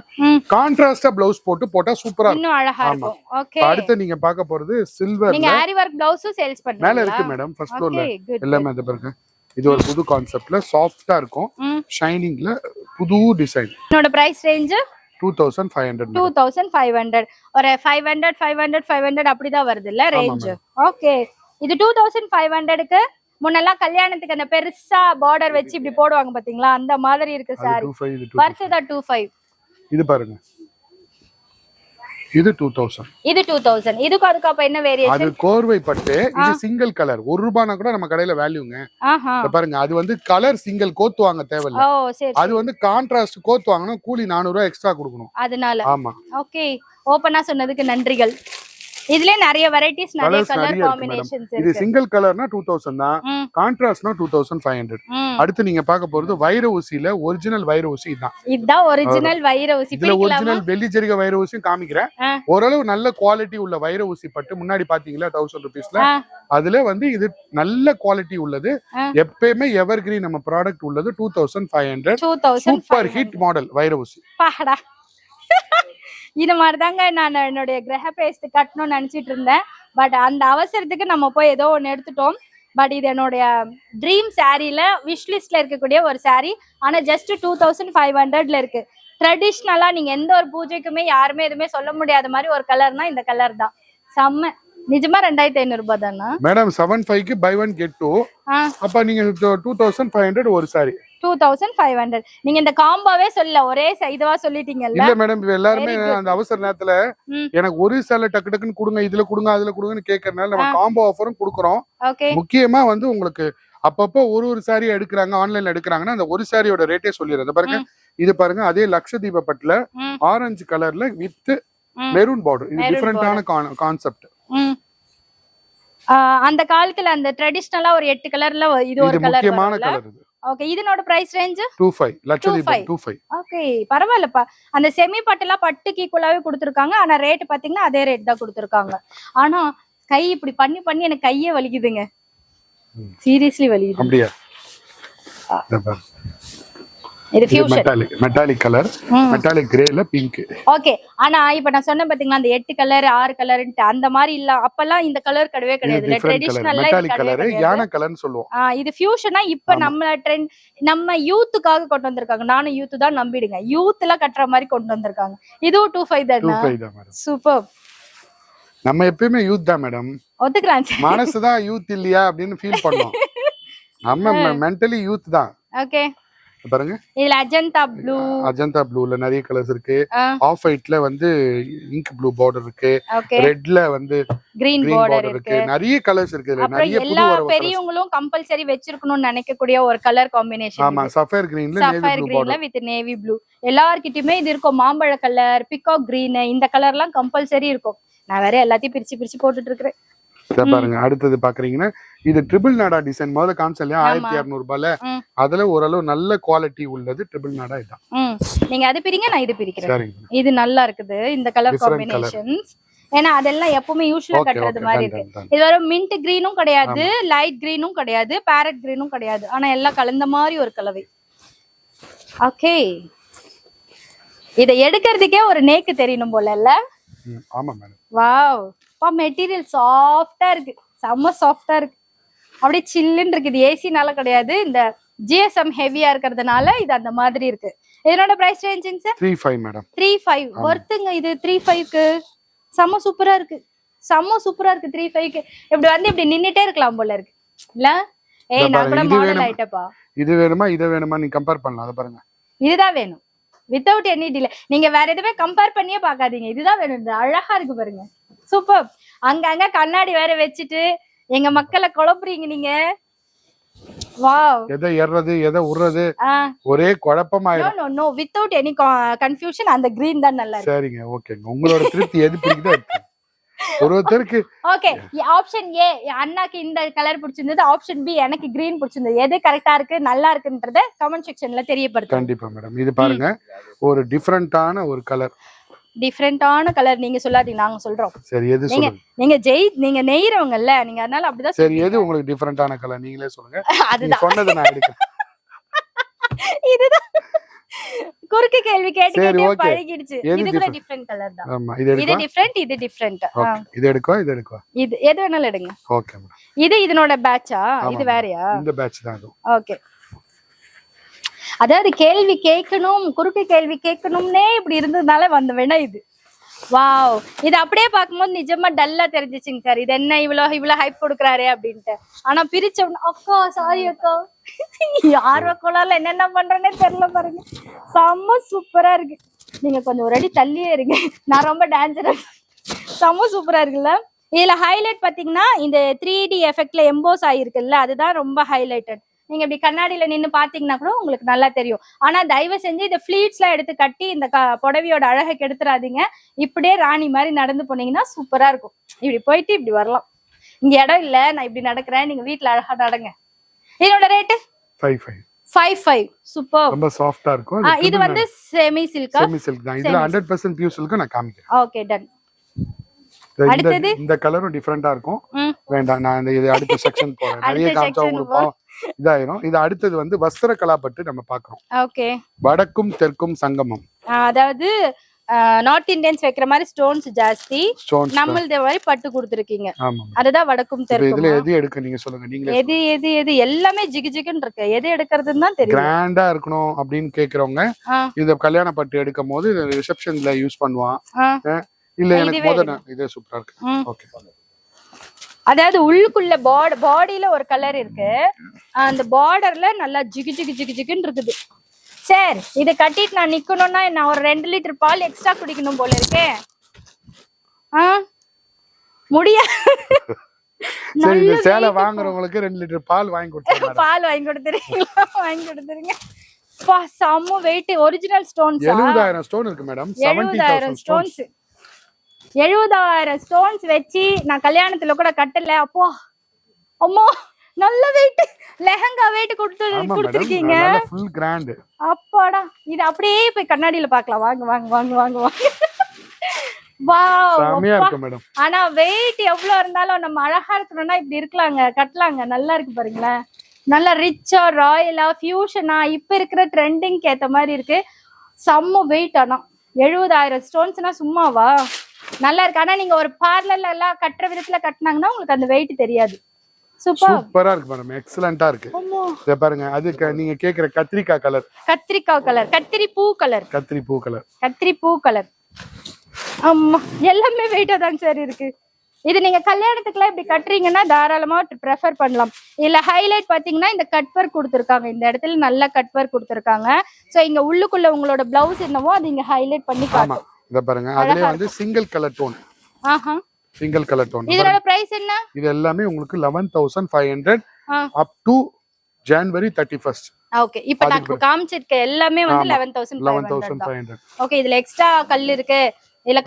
கான்ட்ராஸ்டா பிளவுஸ் போட்டா சூப்பரா இருக்கும், இன்னும் அழகா இருக்கும். ஓகே, அடுத்து நீங்க பார்க்க போறது சில்வர். நீங்க ஆரி ஒர்க் பிளவுஸும் சேல்ஸ் பண்றீங்க? மேல இருக்கு மேடம், ஃபர்ஸ்ட் ஃப்ளோர்ல எல்லாமே அது பாருங்க. இது ஒரு புது கான்செப்ட்ல சாஃப்ட்டா இருக்கும், ஷைனிங்ல புது டிசைன். என்னோட பிரைஸ் ரேஞ்ச் 2500. 2500 ஒரு 500 அப்படிதான் வருது இல்ல ரேஞ்ச். ஓகே, இது 2500க்கு முன்னெல்லாம் கல்யாணத்துக்கு அந்த பெருசா பார்டர் வச்சு இப்படி போடுவாங்க பாத்தீங்களா, அந்த மாதிரி இருக்கு சாரி. வருஷதா 25. இது பாருங்க, இது 2000. இது 2000. இதுக்கு அதுக்கு அப்ப என்ன வேரியேஷன்? அது கோர்வை பட்டு, இது சிங்கிள் கலர். 1 ரூபானா கூட நம்ம கடையில வேல்யூங்க. பாருங்க, அது வந்து கலர் சிங்கிள் கோத்துவாங்க தேவையில்ல. ஓ சரி. அது வந்து கான்ட்ராஸ்ட் கோத்துவாங்கன்னா கூலி 400 ரூபாய் எக்ஸ்ட்ரா கொடுக்கணும் அதனால. ஆமா. ஓகே, ஓபனா சொன்னதுக்கு நன்றிகள். இதுல நிறைய வெரைட்டிஸ், நிறைய கலர் காம்பினேஷன்ஸ் இது இருக்கு. சிங்கிள் கலர்னா 2000 தான், கான்ட்ராஸ்ட்னா 2500. அடுத்து நீங்க பார்க்க போறது வைர ஊசியில ஒரிஜினல் வைர ஊசி இதுதான். இதுதான் ஒரிஜினல் வைர ஊசி. இதுல ஒரிஜினல் வெள்ளி ஜரிகை வைர ஊசியும் காமிக்கிறேன். ஓரளவு நல்ல குவாலிட்டி உள்ள வைர ஊசி பட்டு முன்னாடி பாத்தீங்களா 1000 ரூபீஸ்ல, அதுல வந்து இது நல்ல குவாலிட்டி உள்ளது. எப்பயுமே எவர் கிரீன் நம்ம ப்ராடக்ட் உள்ளது 2500. சூப்பர் ஹிட் மாடல் வைர ஊசி. பாடா, இது மாதிரிதாங்க நான் என்னுடைய கிரக பிரவேசத்தை கட்டணும்னு நினைச்சிட்டு இருந்தேன். பட் அந்த அவசரத்துக்கு நம்ம போய் ஏதோ ஒன்று எடுத்துட்டோம். பட் இது என்னுடைய ட்ரீம் சாரீல விஷ்லிஸ்ட்ல இருக்கக்கூடிய ஒரு சாரீ. ஆனா ஜஸ்ட் 2500ல இருக்கு. ட்ரெடிஷ்னலா நீங்க எந்த ஒரு பூஜைக்குமே யாருமே எதுவுமே சொல்ல முடியாத மாதிரி ஒரு கலர்னா இந்த கலர் தான். செம்ம, நிஜமா 2500 ரூபாய் தானா மேடம்? 75க்கு buy 1 get 2. அப்ப நீங்க 2500 ஒரு சாரி. 2500. நீங்க இந்த காம்போவே சொல்ல ஒரே இதுவா சொல்லிட்டீங்கல்ல. இல்ல மேடம், எல்லாருமே அந்த அவசர நேரத்துல எனக்கு ஒரு சேலை டக்கு டக்குன்னு கொடுங்க, இதுல கொடுங்க, அதுல கொடுங்கன்னு கேக்குறதுனால நம்ம காம்போ ஆஃபரும் கொடுக்குறோம். முக்கியமா வந்து உங்களுக்கு அப்பப்போ ஒரு சாரி எடுக்கிறாங்க, ஆன்லைன்ல எடுக்கிறாங்கன்னா அந்த ஒரு சாரியோட ரேட்டே சொல்லிடுறேன். பாருங்க, இது பாருங்க, அதே லட்சதீப பட்டுல ஆரஞ்சு கலர்ல வித் மெரூன் பார்டர். இது டிஃபரெண்டான கான்செப்ட். அந்த காலத்துல அந்த ட்ரெடிஷனலா ஒரு 8 கலர்ல இது ஒரு கலர், முக்கியமான கலர் இது. ஓகே, இதனோட பிரைஸ் ரேஞ்ச் 25. லட்சதீப 25. ஓகே, பரவாயில்லப்பா. அந்த செமி பட்டுலாம் பட்டுக்கு ஈக்குவலாவே கொடுத்துருக்காங்க. ஆனா ரேட் பாத்தீங்கன்னா அதே ரேட் தான் கொடுத்துருக்காங்க. ஆனா கை இப்படி பண்ணி பண்ணி எனக்கு கையே வலிக்குதுங்க, சீரியஸ்லி வலிக்குது. அப்படியே இது ஃபியூஷன் மெட்டாலிக் கலர், மெட்டாலிக் கிரேல பிங்க். ஓகே, ஆனா இப்ப நான் சொன்ன பாத்தீங்களா அந்த 8 கலர் 6 கலர்ன்ட்டு அந்த மாதிரி இல்ல. அப்பெல்லாம் இந்த கலர் கிடையவே கிடையாது. ட்ரெடிஷனல்ல மெட்டாலிக் கலர் யானை கலர்னு சொல்லுவோம். இது ஃபியூஷனா இப்ப நம்ம ட்ரெண்ட், நம்ம யூத்துக்காக கொண்டு வந்திருக்காங்க. நானும் யூத் தான், நம்பிடுங்க. யூத்ல கட்டுற மாதிரி கொண்டு வந்திருக்காங்க. இதுவும் 25 தானா? சூப்பர். நம்ம எப்பயுமே யூத் தான் மேடம். ஒத்துக்கிறேன். மனசுதான் யூத் இல்லையா அப்படின்னு ஃபீல் பண்ணோம். நம்ம மென்டலி யூத் தான். ஓகே, பாருங்க, இதுல அஜந்தா ப்ளூ, அஜந்தா ப்ளூல நிறைய கலர்ஸ் இருக்கு. ஆஃப் ஒயிட்ல வந்து இங்க் ப்ளூ பார்டர் இருக்கு. ரெட்ல வந்து கிரீன் பார்டர் இருக்கு. நிறைய கலர்ஸ் இருக்கு. இதுல நிறைய புது எல்லா பெரியவங்களும் கம்பல்சரி வெச்சிருக்கணும்னு நினைக்கக்கூடிய ஒரு கலர் காம்பினேஷன். ஆமா, சஃபயர் கிரீன்ல navy blue border with navy blue. எல்லார்கிட்டயுமே இது இருக்கும். மாம்பழ கலர், பிகாக் கிரீன், இந்த கலர்லாம் கம்பல்சரி இருக்கும். நான் வேற எல்லாத்தையும் பிரிச்சு பிரிச்சு போட்டுட்டு இருக்கேன். பாருங்க, அடுத்தது பாக்குறீங்கன்னா இது ட்ரிபிள் நாடா டிசைன். முதல்ல காமிச்சேன் இல்லையா 1200 ரூபாய்ல, அதுல ஓரளவு நல்ல குவாலிட்டி உள்ளது ட்ரிபிள் நாடா இதான். நீங்க அது பிரிங்க, நான் இது பிரிக்கிறேன். இது நல்லா இருக்குது இந்த கலர் காம்பினேஷன்ஸ். ஏன்னா அதெல்லாம் எப்பவுமே யூஸ்வலா கட்டுறது மாதிரி இருக்கு. இது வர மின்ட் கிரீனும் கிடையாது, லைட் கிரீனும் கிடையாது, பேரட் கிரீனும் கிடையாது. ஆனா எல்லாம் கலந்த மாதிரி ஒரு கலவை. ஓகே, இத எடுக்கிறதுக்கே ஒரு நேக்கு தெரியணும் போல இல்ல? ஆமா மேடம். வாவ், மெட்டீரியல் சாஃப்டா இருக்கு, செம்ம சாஃப்டா இருக்கு. அப்படியே சில்லுன்னு இருக்கு. இது ஏசினால கிடையாது, இந்த ஜிஎஸ்எம் ஹெவியா இருக்கிறதுனால இது அந்த மாதிரி இருக்கு. இதனோட பிரைஸ் ரேஞ்சிங் சார்? 35 மேடம். 35 வர்த்துங்க. இது 35க்கு செம்ம சூப்பரா இருக்கு, செம்ம சூப்பரா இருக்கு. 35க்கு இப்படி வந்து இப்படி நின்னுட்டே இருக்கலாம் போல இருக்கு இல்ல? ஏய், நான் கூட மாடல் ஆயிட்டப்பா. இது வேணுமா இத வேணுமா நீ கம்பேர் பண்ணலாம். அத பாருங்க, இதுதான் வேணும் வித்தவுட் எனி டிலே. நீங்க வேற எதுவுமே கம்பேர் பண்ணியே பாக்காதீங்க, இதுதான் வேணும். அழகா இருக்கு பாருங்க, சூப்பர். அங்க கண்ணாடி வேற வச்சுட்டு எங்க மக்களை குழப்புறீங்க நீங்க. வாவ், எதை ஏறது எதை உறது ஒரே குழப்பமாயிடும். No no, without any confusion அந்த கிரீன் தான் நல்லா இருக்கு. சரிங்க, ஓகேங்க. உங்களோட திருப்தி எது பிடிக்குதோ ஒருத்தருக்கு ஓகே ஆப்ஷன் ஏ அண்ணாக்கு இந்த கலர் பிடிச்சிருந்தது, ஆப்ஷன் பி எனக்கு கிரீன் பிடிச்சிருந்தது. எது கரெக்டா இருக்கு நல்லா இருக்குன்றத கமெண்ட் செக்ஷன்ல தெரியப்படுத்துங்க. கண்டிப்பா மேடம். இது பாருங்க ஒரு டிஃபரெண்டான ஒரு கலர். டிஃபரெண்டான கலர் நீங்க சொல்லாதீங்க, நாங்க சொல்றோம். சரி எது நீங்க சொல்லுங்க. நீங்க நெய்றவங்கல்ல, நீங்க அதனால அப்படிதான் சரி எது உங்களுக்கு டிஃபரெண்டான கலர் நீங்களே சொல்லுங்க. நீங்க அதுதான் சொன்னதை நான் எடுக்கிறேன். இதுதான் குறுக்கு கேள்வி கேட்டு சரி, கேட்டு okay. பழகிடுச்சு. எது இது கூட different? டிஃபரெண்ட் கலர் தான். ஆமா இது இது எடுக்கவா? டிஃபரெண்ட், இது டிஃபரெண்ட். ஓகே இது எடுக்கவா இது எடுக்கவா? இது எது வேணாலும் எடுங்க. Okay madam. இது இதனோட பேட்சா, ஆமா, இது வேறயா? இந்த பேட்ச் தான் அது. ஓகே. அதாவது கேள்வி கேட்கணும், குறுக்கு கேள்வி கேட்கணும்னே இப்படி இருந்ததுனால வந்த வேணா இது. வாவ், இது அப்படியே பார்க்கும்போது நிஜமா டல்லா தெரிஞ்சிச்சுங்க சார். இது என்ன இவ்வளவு ஹைப் கொடுக்குறாரு அப்படின்ட்டு. ஆனா பிரிச்ச அக்கா சாரி அக்கா, ஆர்வக்கோளால என்னென்ன பண்றேன்னே தெரியல பாருங்க. செம்ம சூப்பரா இருக்கு. நீங்க கொஞ்சம் ஒரு அடி தள்ளியே இருங்க, நான் ரொம்ப டேஞ்சரஸ். செம்ம சூப்பரா இருக்குல்ல. இதுல ஹைலைட் பாத்தீங்கன்னா இந்த 3D எஃபெக்ட்ல எம்போஸ் ஆகிருக்குல்ல, அதுதான் ரொம்ப ஹைலைட்டட். நீங்க இப்படி கண்ணாடியில நின்னு பாத்தீங்கன்னா கூட உங்களுக்கு நல்லா தெரியும். ஆனா தயவு செஞ்சு இந்த ஃபிளீட்ஸ் எல்லாம் எடுத்து கட்டி இந்த புடவையோட அழகை கெடுத்துறாதீங்க. இப்படியே ராணி மாதிரி நடந்து போனீங்கன்னா சூப்பரா இருக்கும். இப்படி போயிட்டு இப்படி வரலாம். இங்க இடம் இல்ல, நான் இப்படி நடக்கிறேன், நீங்க வீட்டுல அழகா நடங்க. இதோட ரேட்டு 5.5. சூப்பர். ரொம்ப சாஃப்ட்டா இருக்கும். இது வந்து செமி சில்கா? செமி சில்க் தான். இதுல 100% பியூர் சில்க் நான் காமிக்கிறேன். Okay done. அடுத்தது இந்த கலரும் டிஃபரெண்டா இருக்கும். வேண்டாம், நான் இது அடுத்த செக்ஷன் போறேன். நிறைய காமிச்சா உங்களுக்கு இதாயிரும். இது அடுத்தது வந்து வஸ்திர கலாப்பட்டு நம்ம பாக்குறோம். ஓகே. வடக்கும் தெற்கும் சங்கமம். அதாவது நார்த் இந்தியன்ஸ் வைக்கிற மாதிரி ஸ்டோன்ஸ் ஜாஸ்தி, நம்மளது மாதிரி பட்டு கொடுத்துருக்கீங்க. ஆமா, அதுதான் வடக்கும் தெற்கும். இதுல எது எடுக்க நீங்க சொல்லுங்க. நீங்க எது எது எது எல்லாமே ஜிகு ஜிகுன்னு இருக்கு. எது எடுக்கிறதுன்னு தான் தெரியும். கிராண்டா இருக்கணும் அப்படின்னு கேக்குறவங்க இந்த கல்யாண பட்டு எடுக்கும் போது ரிசப்ஷன்ல யூஸ் பண்ணுவான். இல்ல எனக்கு முதல்ல இது சூப்பரா இருக்கு. ஓகே. அதாவது உள்ளுக்குள்ள பாடியில ஒரு கலர் இருக்கு, அந்த பார்டர்ல நல்லா ஜிகு ஜிகு ஜிகு ஜிகுன்னு இருக்குது. சரி, இதை கட்டிட்டு நான் நிக்கணும்னா நான் ஒரு 2 லிட்டர் பால் எக்ஸ்ட்ரா குடிக்கணும் போல இருக்கே. முடியா? சரி, இந்த சேலை வாங்குறவங்களுக்கு 2 லிட்டர் பால் வாங்கி கொடுத்துருங்க. பால் வாங்கி கொடுத்துறீங்களா? வாங்கி கொடுத்துருங்க. பா, செம்ம வெயிட். ஒரிஜினல் ஸ்டோன்ஸ் 70,000 ஸ்டோன் இருக்கு மேடம். 70,000 ஸ்டோன்ஸ். 70,000 ஸ்டோன்ஸ் வச்சு நான் கல்யாணத்துல கூட கட்டல. அப்போ அம்மா நல்ல வெயிட். லெஹங்கா வெயிட் கொடுத்துருக்கீங்க. Full grand. அப்பாடா, இது அப்படியே போய் கண்ணாடியில பார்க்கலாம். வாங்க வாங்க வாங்க வாங்க வாங்க. வாவ், செமையா இருக்கு மேடம். ஆனா வெயிட் எவ்வளவு இருந்தாலும் நம்ம அழகா இருக்கணும்னா இப்படி இருக்கலாங்க, கட்டலாங்க. நல்லா இருக்கு பாருங்களேன். நல்லா ரிச்சா, ராயலா, ஃபியூஷனா, இப்ப இருக்கிற ட்ரெண்டிங்க்கு ஏத்த மாதிரி இருக்கு. செம்ம வெயிட். ஆனா 70,000 ஸ்டோன்ஸ்னா சும்மாவா? நல்லா இருக்கு. ஆனா நீங்க ஒரு பார்லர்ல எல்லாம் கட்டுற விதத்துல கட்டினாங்கன்னா உங்களுக்கு அந்த வெயிட் தெரியாது. சூப்பரா இருக்கு மேடம். எக்ஸலென்ட்டா இருக்கு. இத பாருங்க. அது நீங்க கேக்குற கத்திரிக்காய் கலர். கத்திரிக்காய் கலர், கத்திரி பூ கலர். கத்திரி பூ கலர், கத்திரி பூ கலர். ஆமா, எல்லாமே வெயிட்டா தான் சார் இருக்கு. இது நீங்க கல்யாணத்துக்குலாம் இப்படி கட்டுறீங்கன்னா தாராளமா ப்ரெஃபர் பண்ணலாம். இல்ல ஹைலைட் பாத்தீங்கன்னா இந்த கட் ஒர்க் கொடுத்துருக்காங்க. இந்த இடத்துல நல்லா கட் ஒர்க் கொடுத்துருக்காங்க. சோ இங்க உள்ளுக்குள்ள உங்களோட பிளவுஸ் என்னவோ அது இங்க ஹைலைட் பண்ணி காட்டும். இத பாருங்க. அதுலயே வந்து சிங்கிள் கலர் டோன். ஆஹா, சிங்கிள் கலர் டோன். இதோட பிரைஸ் என்ன? இது எல்லாமே உங்களுக்கு 11,500 up to January 31st. Okay. இப்போ நான் காமிச்சிருக்க எல்லாமே வந்து 11,500. ஓகே. இதுல எக்ஸ்ட்ரா கல் இருக்கு.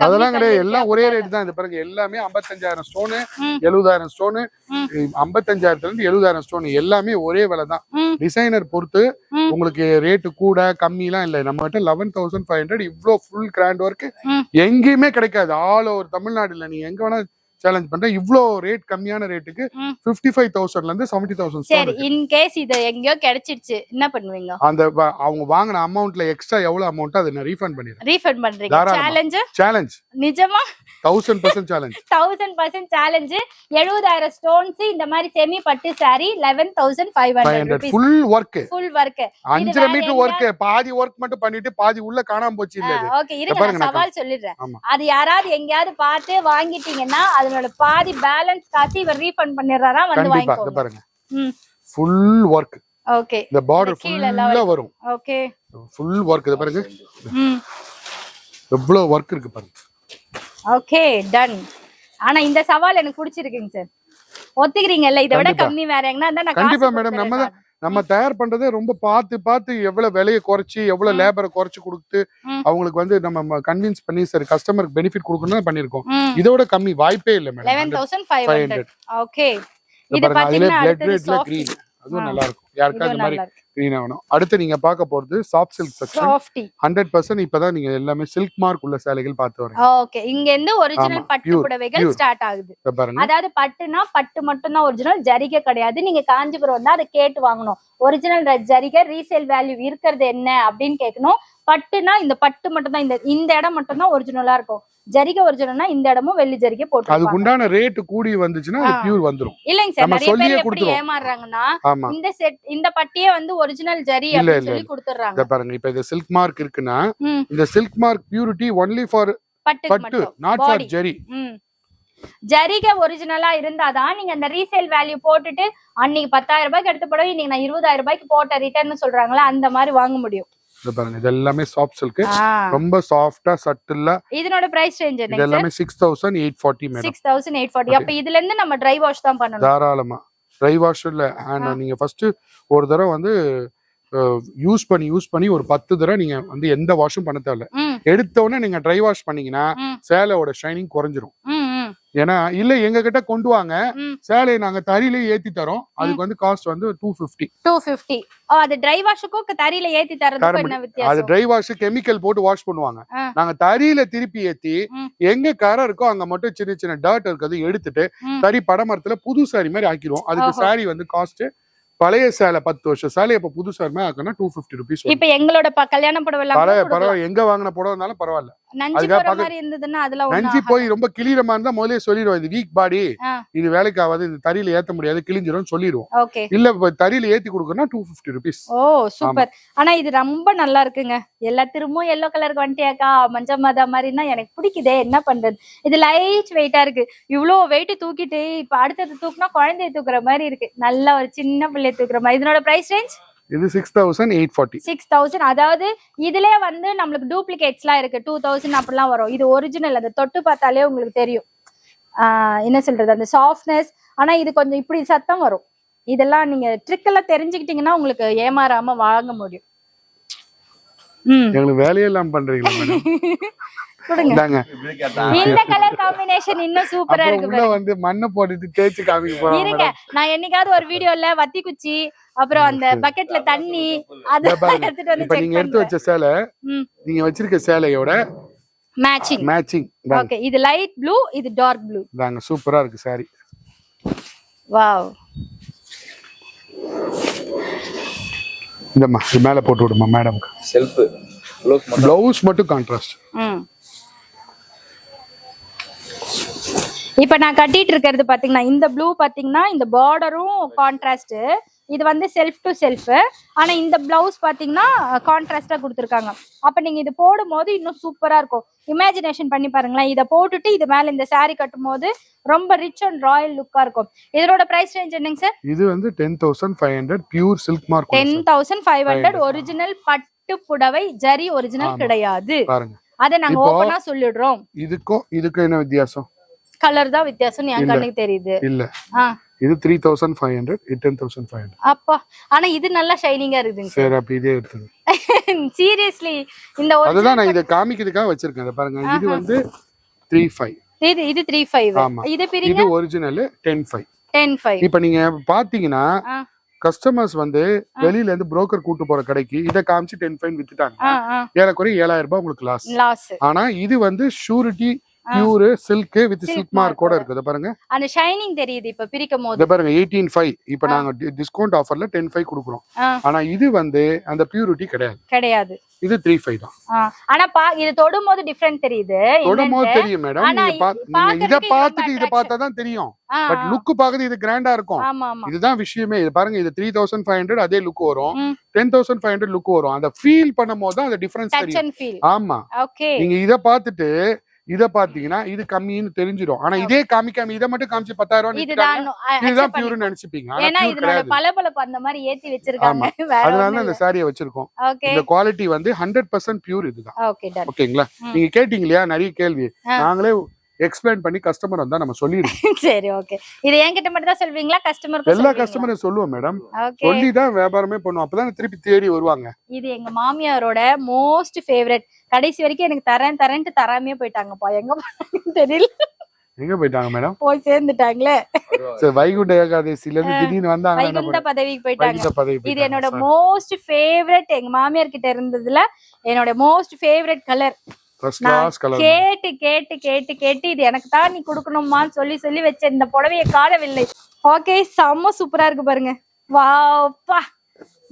அதெல்லாம் கிடையாது, எல்லாம் ஒரே ரேட் தான். இது பாருங்க, எல்லாமே 55,000 ஸ்டோன், 70,000 ஸ்டோன், 55,000ல இருந்து 70,000 ஸ்டோன், எல்லாமே ஒரே விலை தான். டிசைனர் பொறுத்து உங்களுக்கு ரேட்டு கூட கம்மி எல்லாம் இல்ல. நம்ம கிட்ட 11,500 இவ்வளவு ஃபுல் கிராண்ட் ஒர்க் எங்கேயுமே கிடைக்காது. ஆல் ஓவர் தமிழ்நாடுல நீங்க எங்க வேணா சேலஞ்ச் பண்றேன். இவ்ளோ ரேட் கம்மியான ரேட்டுக்கு 55,000ல இருந்து 70,000. சரி, இன் கேஸ் இது எங்கயோ கிடைச்சிடுச்சு என்ன பண்ணுவீங்க? அந்த அவங்க வாங்குன அமௌண்ட்ல எக்ஸ்ட்ரா எவ்வளவு அமௌண்ட் அதை நான் ரீஃபண்ட் பண்ணிடுறேன். ரீஃபண்ட் பண்றீங்க? சேலஞ்ச் நிஜமா? 1000% சேலஞ்ச். 1000% சேலஞ்ச். 70,000 ஸ்டோன்ஸ் இந்த மாதிரி செமி பட்டு saree 11,500 rupees. Full work. 5 metre work. பாதி வர்க் மட்டும் பண்ணிட்டு பாதி உள்ள காணாம போச்சு இல்ல. ஓகே, இருங்க நான் சவால் சொல்லிடுறேன். அது யாராவது எங்கயாவது பார்த்து வாங்கிட்டீங்கன்னா அதனோட பாதி பேலன்ஸ் காசு இவர் ரீஃபண்ட் பண்ணிடுறாரா, வந்து வாங்கிக்கோங்க. பாருங்க, ஃபுல் வர்க். ஓகே. இந்த பார்டர் ஃபுல்லா வரும். Okay, full work. இத பாருங்க, எவ்வளவு வர்க் இருக்கு பாருங்க. Okay, done. ஆனா இந்த சவால் எனக்கு பிடிச்சிருக்குங்க சார். ஒத்துக்கிறீங்கல்ல? இத விட கம்மி வேற எங்கனா இருந்தா நான் கண்டிப்பா மேடம். நம்ம தயார் பண்றதே ரொம்ப பார்த்து எவ்வளவு விலையை குறைச்சி எவ்வளவு லேபரை குறைச்சு கொடுத்து அவங்களுக்கு வந்து நம்ம கன்வின்ஸ் பண்ணி சரி கஸ்டமருக்கு பெனிஃபிட் கொடுக்கணும் பண்ணிருக்கோம். இதோட கம்மி வாய்ப்பே இல்ல மேடம். 11,500. ஓகே, இது அதுல பாத்தீங்கன்னா பிளட் அடுத்து ரெட்ல சாஃப்ட். கிரீன், அதுவும் நல்லா இருக்கும். யாருக்கா இந்த மாதிரி கிரீனா வேணும். அடுத்து நீங்க பார்க்க போறது சாஃப்ட் சில்க் செக்ஷன். சாஃப்டி 100% இப்பதான் நீங்க எல்லாமே சில்க் மார்க் உள்ள சேலைகள் பார்த்து வரீங்க. ஓகே, இங்க இருந்து ஒரிஜினல் பட்டு புடவைகள் ஸ்டார்ட் ஆகுது. பாருங்க, அதாவது பட்டுனா பட்டு மட்டும் தான் ஒரிஜினல், ஜரிகை கிடையாது. நீங்க காஞ்சிபுரம் வந்தா அதை கேட்டு வாங்கணும். ஒரிஜினல் ஜரிகை ரீசேல் வேல்யூ இருக்கிறது என்ன அப்படின்னு கேட்கணும். பட்டுனா இந்த பட்டு மட்டும் தான், இந்த இடம் மட்டும் தான் ஒரிஜினலா இருக்கும். ஜரிகை ஒரிஜினல்னா இந்த இடமும் வெள்ளி ஜரிகை போட்டு அதுக்கு உண்டான ரேட் கூடி வந்துச்சுன்னா அது பியூர் வந்துரும். இல்லைங்க சார், நம்ம நிறைய சொல்லியே பேர் எப்படி கொடுத்துருவோம். ஏமாறுறாங்கன்னா ஆமா, இந்த செட் இந்த பட்டியே வந்து ஒரிஜினல் ஜரி அப்படின்னு சொல்லி கொடுத்துறாங்க. இத பாருங்க, இப்ப இது சில்க் மார்க் இருக்குன்னா ம். இந்த silk mark purity only for பட்டுக்கு பட்டு, மட்டும் நாட் ஃபார் Body. ஜெரி. ஜரிகை ஒரிஜினலா இருந்தாதான் நீங்க அந்த ரீசேல் வேல்யூ போட்டுட்டு அன்னைக்கு 10,000 ரூபாய்க்கு எடுத்த படம் இன்னைக்கு நான் 20,000 ரூபாய்க்கு போட்ட ரிட்டர்ன் சொல்றாங்களா, அந்த மாதிரி வாங்க முடியும். இத பாருங்க, இது எல்லாமே சாஃப்ட் சில்க், ரொம்ப சாஃப்ட்டா சட்டிலா. இதனோட பிரைஸ் ரேஞ்ச் இது என்ன? எல்லாமே 6,840 மேடம். 6,840. அப்ப இதுல இருந்து நம்ம ட்ரை வாஷ் தான் பண்ணணும். தாராளமா ட்ரை வாஷ் இல்ல, நீங்க ஃபர்ஸ்ட் ஒரு தடவை வந்து யூஸ் பண்ணி ஒரு 10 தடவை நீங்க வந்து எந்த வாஷும் பண்ண தேவையில்ல. எடுத்த உடனே நீங்க ட்ரை வாஷ் பண்ணீங்கன்னா சேலையோட ஷைனிங் குறைஞ்சிரும். ஏன்னா இல்ல எங்க கிட்ட கொண்டு வாங்க, சேலையை நாங்க தறியிலே ஏத்தி தரோம், அதுக்கு வந்து காஸ்ட் வந்து 250. அது ட்ரை வாஷுக்கும் தறியில ஏத்தி தரதுக்கும் என்ன அது வித்தியாசம்? ட்ரை வாஷ் கெமிக்கல் போட்டு வாஷ் பண்ணுவாங்க. நாங்க தறியில திருப்பி ஏத்தி எங்க கரை இருக்கோ அங்க மட்டும் சின்ன சின்ன டர்ட் இருக்கிறது எடுத்துட்டு தறி படமரத்துல புது சாரி மாதிரி ஆக்கிடுவோம். அதுக்கு சாரி வந்து காஸ்ட் பழைய சேலை 10 வருஷம் சேலை இப்ப புது சாரி ஆக்கணும் 250 ருபீஸ். இப்ப எங்களோட கல்யாண புடவை பரவாயில்ல, எங்க வாங்கின புடவை இருந்தாலும் பரவாயில்ல. நஞ்சி போற மாதிரி இருந்ததுன்னா அதெல்லாம் நஞ்சி போய் ரொம்ப கிளிரமா இருந்தா முதல்ல சொல்லிடுவோம், இது வீக் பாடி, இது வேலைக்கு ஆகாது, இது தறியில ஏத்த முடியாது, கிழிஞ்சிரும் சொல்லிடுவோம். ஓகே, இல்ல தறியில ஏத்தி கொடுக்கணும் 250 ருபீஸ். ஓ சூப்பர். ஆனா இது ரொம்ப நல்லா இருக்குங்க. எல்லா திரும்பவும் எல்லோ கலருக்கு வந்துட்டியாக்கா மஞ்சள் மாதா மாதிரின்னா எனக்கு பிடிக்குதே, என்ன பண்றது. இது லைட் வெயிட்டா இருக்கு. இவ்வளவு வெயிட் தூக்கிட்டு இப்ப அடுத்தது தூக்குனா குழந்தைய தூக்குற மாதிரி இருக்கு. நல்ல ஒரு சின்ன பிள்ளைய தூக்குற மாதிரி. இதனோட பிரைஸ் ரேஞ்ச் இது 6,840. 6,000. அதாவது இதுலயே வந்து நம்மளுக்கு டூப்ளிகேட்ஸ்லாம் இருக்கு, 2,000 அப்படிலாம் வரும். இது ஒரிஜினல், அந்த தொட்டு பார்த்தாலே உங்களுக்கு தெரியும் என்ன சொல்றது அந்த சாஃப்ட்னஸ். ஆனா இது கொஞ்சம் இப்படி சத்தம் வரும். இதெல்லாம் நீங்க ட்ரிக் எல்லாம் தெரிஞ்சுக்கிட்டீங்கன்னா உங்களுக்கு ஏமாறாம வாங்க முடியும். எங்களுக்கு வேலையெல்லாம் பண்றீங்களா மேடம்? கொடுங்க. இந்த கலர் காம்பினேஷன் இன்னும் சூப்பரா இருக்கு. உள்ள வந்து மண்ணை போட்டுட்டு தேய்ச்சி காமிக்க போறோம். இருங்க, நான் என்னைக்காவது ஒரு வீடியோல வத்தி குச்சி அப்புறம் அந்த பக்கெட்ல தண்ணி அது எடுத்துட்டு வந்து இப்ப நீங்க எடுத்து வச்ச சேலை, நீங்க வச்சிருக்க சேலையோட மேட்சிங். ஓகே, இது லைட் ப்ளூ, இது டார்க் ப்ளூ. தாங்க சூப்பரா இருக்கு சாரி. வாவ். இந்தம்மா இது மேல போட்டு விடுமா மேடம்க்கு. செல்ஃப் ப்ளவுஸ் மட்டும் கான்ட்ராஸ்ட். இப்ப நான் கட்டிட்டு இருக்கிறது பாத்தீங்கன்னா இந்த ப்ளூ பாத்தீங்கன்னா இந்த பார்டரும் கான்ட்ராஸ்ட். இது வந்து செல்ஃப் டு செல்ஃப். ஆனா இந்த பிளவுஸ் பாத்தீங்கன்னா கான்ட்ராஸ்டா கொடுத்துருக்காங்க. அப்ப நீங்க இது போடும் போது இன்னும் சூப்பரா இருக்கும். இமேஜினேஷன் பண்ணி பாருங்களேன். இதை போட்டுட்டு இது மேல இந்த சாரி கட்டும் போது ரொம்ப ரிச் அண்ட் ராயல் லுக்கா இருக்கும். இதோட பிரைஸ் ரேஞ்ச் என்னங்க சார்? இது வந்து 10,500 பியூர் சில்க் மார்க். 10,500 ஒரிஜினல் பட்டு புடவை, ஜரி ஒரிஜினல் கிடையாது. பாருங்க, அத நாங்க ஓபனா சொல்லிடுறோம். இதுக்கு என்ன வித்தியாசம்? கலர் தான் வித்தியாசம். என் கண்ணுக்கு தெரியுது. இல்ல, இது 3,500, இது 10,500. அப்பா, ஆனா இது நல்லா ஷைனிங்கா இருக்குங்க. சரி, அப்ப இதே எடுத்துங்க. சீரியஸ்லி இந்த அதுதான் நான் இத காமிக்கிறதுக்காக வச்சிருக்கேன். பாருங்க, இது வந்து 3,500. இது 3,500. இது பிரிங்க. இது ஒரிஜினல் 10,500. 10,500. இப்ப நீங்க பாத்தீங்கன்னா கஸ்டமர்ஸ் வந்து வெளியில இருந்து புரோக்கர் கூட்டு போற கடைக்கு இத காமிச்சு 10,500 வித்துட்டாங்க. ஏறக்குறைய 7,000 ரூபாய் உங்களுக்கு லாஸ். ஆனா இது வந்து surety pure silk with silk mark கூட இருக்குது. பாருங்க, அந்த ஷைனிங் தெரியுது இப்ப பிரிக்கும்போது. இத பாருங்க, 18,500. இப்ப நாங்க டிஸ்கவுண்ட் ஆஃபர்ல 10,500 கொடுக்குறோம். ஆனா இது வந்து அந்த பியூரிட்டி கிடையாது. இது 3,500 தான். ஆனா இது தொடும்போது டிஃபரண்ட் தெரியுது. தொடும்போது தெரியும் மேடம். நீங்க இத பார்த்துட்டு இத பார்த்தா தான் தெரியும். பட் லுக் பாக்குறது இது கிராண்டா இருக்கும். இதுதான் விஷயமே. இது பாருங்க, இது 3,500 அதே லுக் வரும், 10,500 லுக் வரும். அந்த ஃபீல் பண்ணும்போது தான் அந்த டிஃபரன்ஸ் தெரியும். ஆமா, நீங்க இத பார்த்துட்டு இத பாத்தீங்கன்னா இது கம்மின்னு தெரிஞ்சிடும். ஆனா இதே காமிக்காம இத மட்டும் காமிச்சு 10,000 இதுதான் பியூர்னு நினைச்சுப்பீங்க. ஏன்னா இதோட பளபளப்பு அந்த மாதிரி ஏத்தி வச்சிருக்காங்க. அதனால இந்த சாரியை வச்சிருக்கோம். இந்த குவாலிட்டி வந்து 100% பியூர் இதுதான். ஓகேங்களா? நீங்க கேட்டீங்க இல்லையா நிறைய கேள்வி. நாங்களே எக்ஸ்பிளைன் பண்ணி கஸ்டமர் வந்தா நம்ம சொல்லிடுவோம். சரி ஓகே. இது என்கிட்ட மட்டும் தான் சொல்வீங்களா கஸ்டமருக்கு? எல்லா கஸ்டமரும் சொல்லுவோம் மேடம். ஓகே. சொல்லி தான் வியாபாரமே பண்ணுவோம். அப்பதான் திருப்பி தேடி வருவாங்க. இது எங்க மாமியாரோட மோஸ்ட் ஃபேவரட். கடைசி வரைக்கும் எனக்கு தரேன்ட்டு தராமையே போயிட்டாங்கப்பா. எங்க போனாங்கன்னு தெரியல. எங்க போயிட்டாங்க மேடம்? போய் சேர்ந்துட்டாங்களே. சரி, வைகுண்ட ஏகாதசில இருந்து திடீர்னு வந்தாங்க. வைகுண்ட பதவிக்கு போயிட்டாங்க. இது என்னோட போயிட்டாங்க. Most favourite. எங்க மாமியார் கிட்ட இருந்ததுல என்னோட most favourite colour. First class colour. கேட்டு கேட்டு கேட்டு கேட்டு இது எனக்கு தான் நீ கொடுக்கணுமான்னு சொல்லி சொல்லி வச்ச இந்த புடவையை காணவில்லை. ஓகே, செம்ம சூப்பரா இருக்கு பாருங்க. வாப்பா,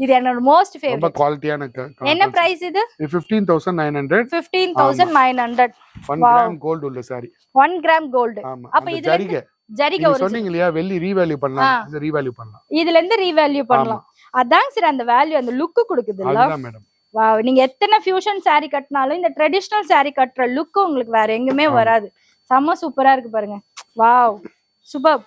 இது என்னோட மோஸ்ட் ரொம்ப ஃபேவரட். குவாலிட்டியான என்ன பிரைஸ் இது? 15,900. 15,900. 1 கிராம் கோல்ட் உள்ள சாரி. 1 gram gold. ஆமா. அப்ப அந்த இது ஜரிகை ஜரிகை ஒரு சொன்னீங்க இல்லையா, வெள்ளி ரீவேல்யூ பண்ணலாம். இது ரீவேல்யூ பண்ணலாம். இதுல இருந்து ரீவேல்யூ பண்ணலாம். அதான் சரி, அந்த வேல்யூ அந்த லுக் கொடுக்குதுல்ல. அதுதான் மேடம். வாவ், நீங்க எத்தனை ஃபியூஷன் saree கட்டினாலும் இந்த ட்ரெடிஷனல் saree கட்டுற லுக் உங்களுக்கு வேற எங்குமே வராது. செம்ம சூப்பரா இருக்கு பாருங்க. Wow, super.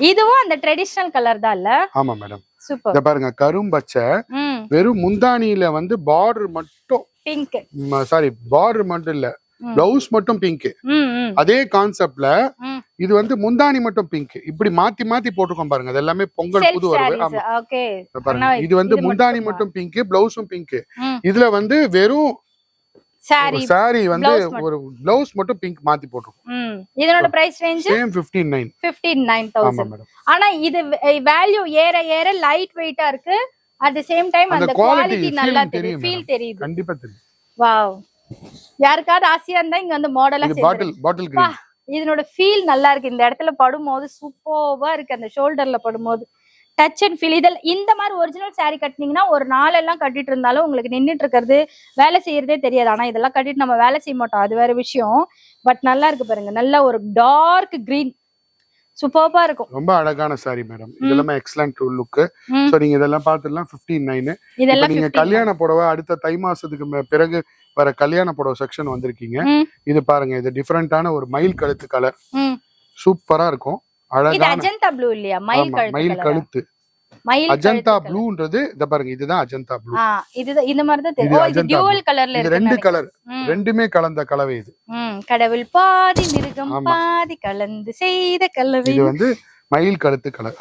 இதுவும் அந்த ட்ரெடிஷனல் கலர் தான் இல்ல? ஆமா மேடம். சூப்பர். இத பாருங்க, கரும்பச்சை. வெறும் முந்தானியில வந்து பார்டர் மட்டும் பிங்க். சாரி, பார்டர் மட்டும் இல்ல, பிளவுஸ் மட்டும் பிங்க். அதே கான்செப்ட்ல இது வந்து முந்தானி மட்டும் பிங்க். இப்படி மாத்தி மாத்தி போட்டுக்கோம் பாருங்க. அது எல்லாமே பொங்கல் புது வரவு. ஓகே, பாருங்க, இது வந்து முந்தானி மட்டும் பிங்க், பிளவுஸும் பிங்க். இதுல வந்து வெறும் சாரி வந்து ஒரு பிளவுஸ் மட்டும் பிங்க் மாத்தி போட்டுருக்கோம். இதனோட பிரைஸ் ரேஞ்ச் சேம் 59,000. ஆனா இது வேல்யூ ஏற ஏற லைட் வெயிட்டா இருக்கு. அட் தி சேம் டைம் அந்த குவாலிட்டி நல்லா தெரியுது, ஃபீல் தெரியுது. கண்டிப்பா தெரியும். வாவ், யாருக்காவது ஆசையா இருந்தா இங்க வந்து மாடலா பாட்டில் கிரீன். இதனோட ஃபீல் நல்லா இருக்கு. இந்த இடத்துல படும்போது சூப்பர்வா இருக்கு. அந்த ஷோல்டர்ல படும்போது டச் அண்ட் ஃபீல். இதில் இந்த மாதிரி ஒரிஜினல் saree கட்டினீங்கன்னா ஒரு நாளெல்லாம் கட்டிட்டு இருந்தாலும் உங்களுக்கு நின்றுட்டு இருக்கிறது, வேலை செய்யறதே தெரியாது. ஆனா இதெல்லாம் கட்டிட்டு நம்ம வேலை செய்ய மாட்டோம், அது வேற விஷயம். பட் நல்லா இருக்கு பாருங்க. நல்ல ஒரு டார்க் கிரீன், சூப்பர்பா இருக்கும். ரொம்ப அழகான saree மேடம். இதெல்லாம் எக்ஸலென்ட் லுக். சோ நீங்க இதெல்லாம் பார்த்துடலாம். 59. இதெல்லாம் நீங்க கல்யாண புடவை அடுத்த தை மாசத்துக்கு பிறகு வர கல்யாண புடவை செக்ஷன் வந்திருக்கீங்க. இது பாருங்க, இது டிஃபரெண்டான ஒரு மயில் கழுத்து கலர். சூப்பரா இருக்கும். இது அஜந்தா ப்ளூ இல்லையா? மயில் கழுத்து. அஜந்தா ப்ளூன்றது இத பாருங்க, இதுதான் அஜந்தா ப்ளூ. இதுதான் இந்த மாதிரி தான் தெரியும். இது டியூவல் கலர்ல இருக்கு. ரெண்டு கலர், ரெண்டுமே கலந்த கலவை இது. கடவுள் பாதி மிருகம் பாதி கலந்து செய்த கலவை. இது வந்து மயில் கழுத்து கலர்.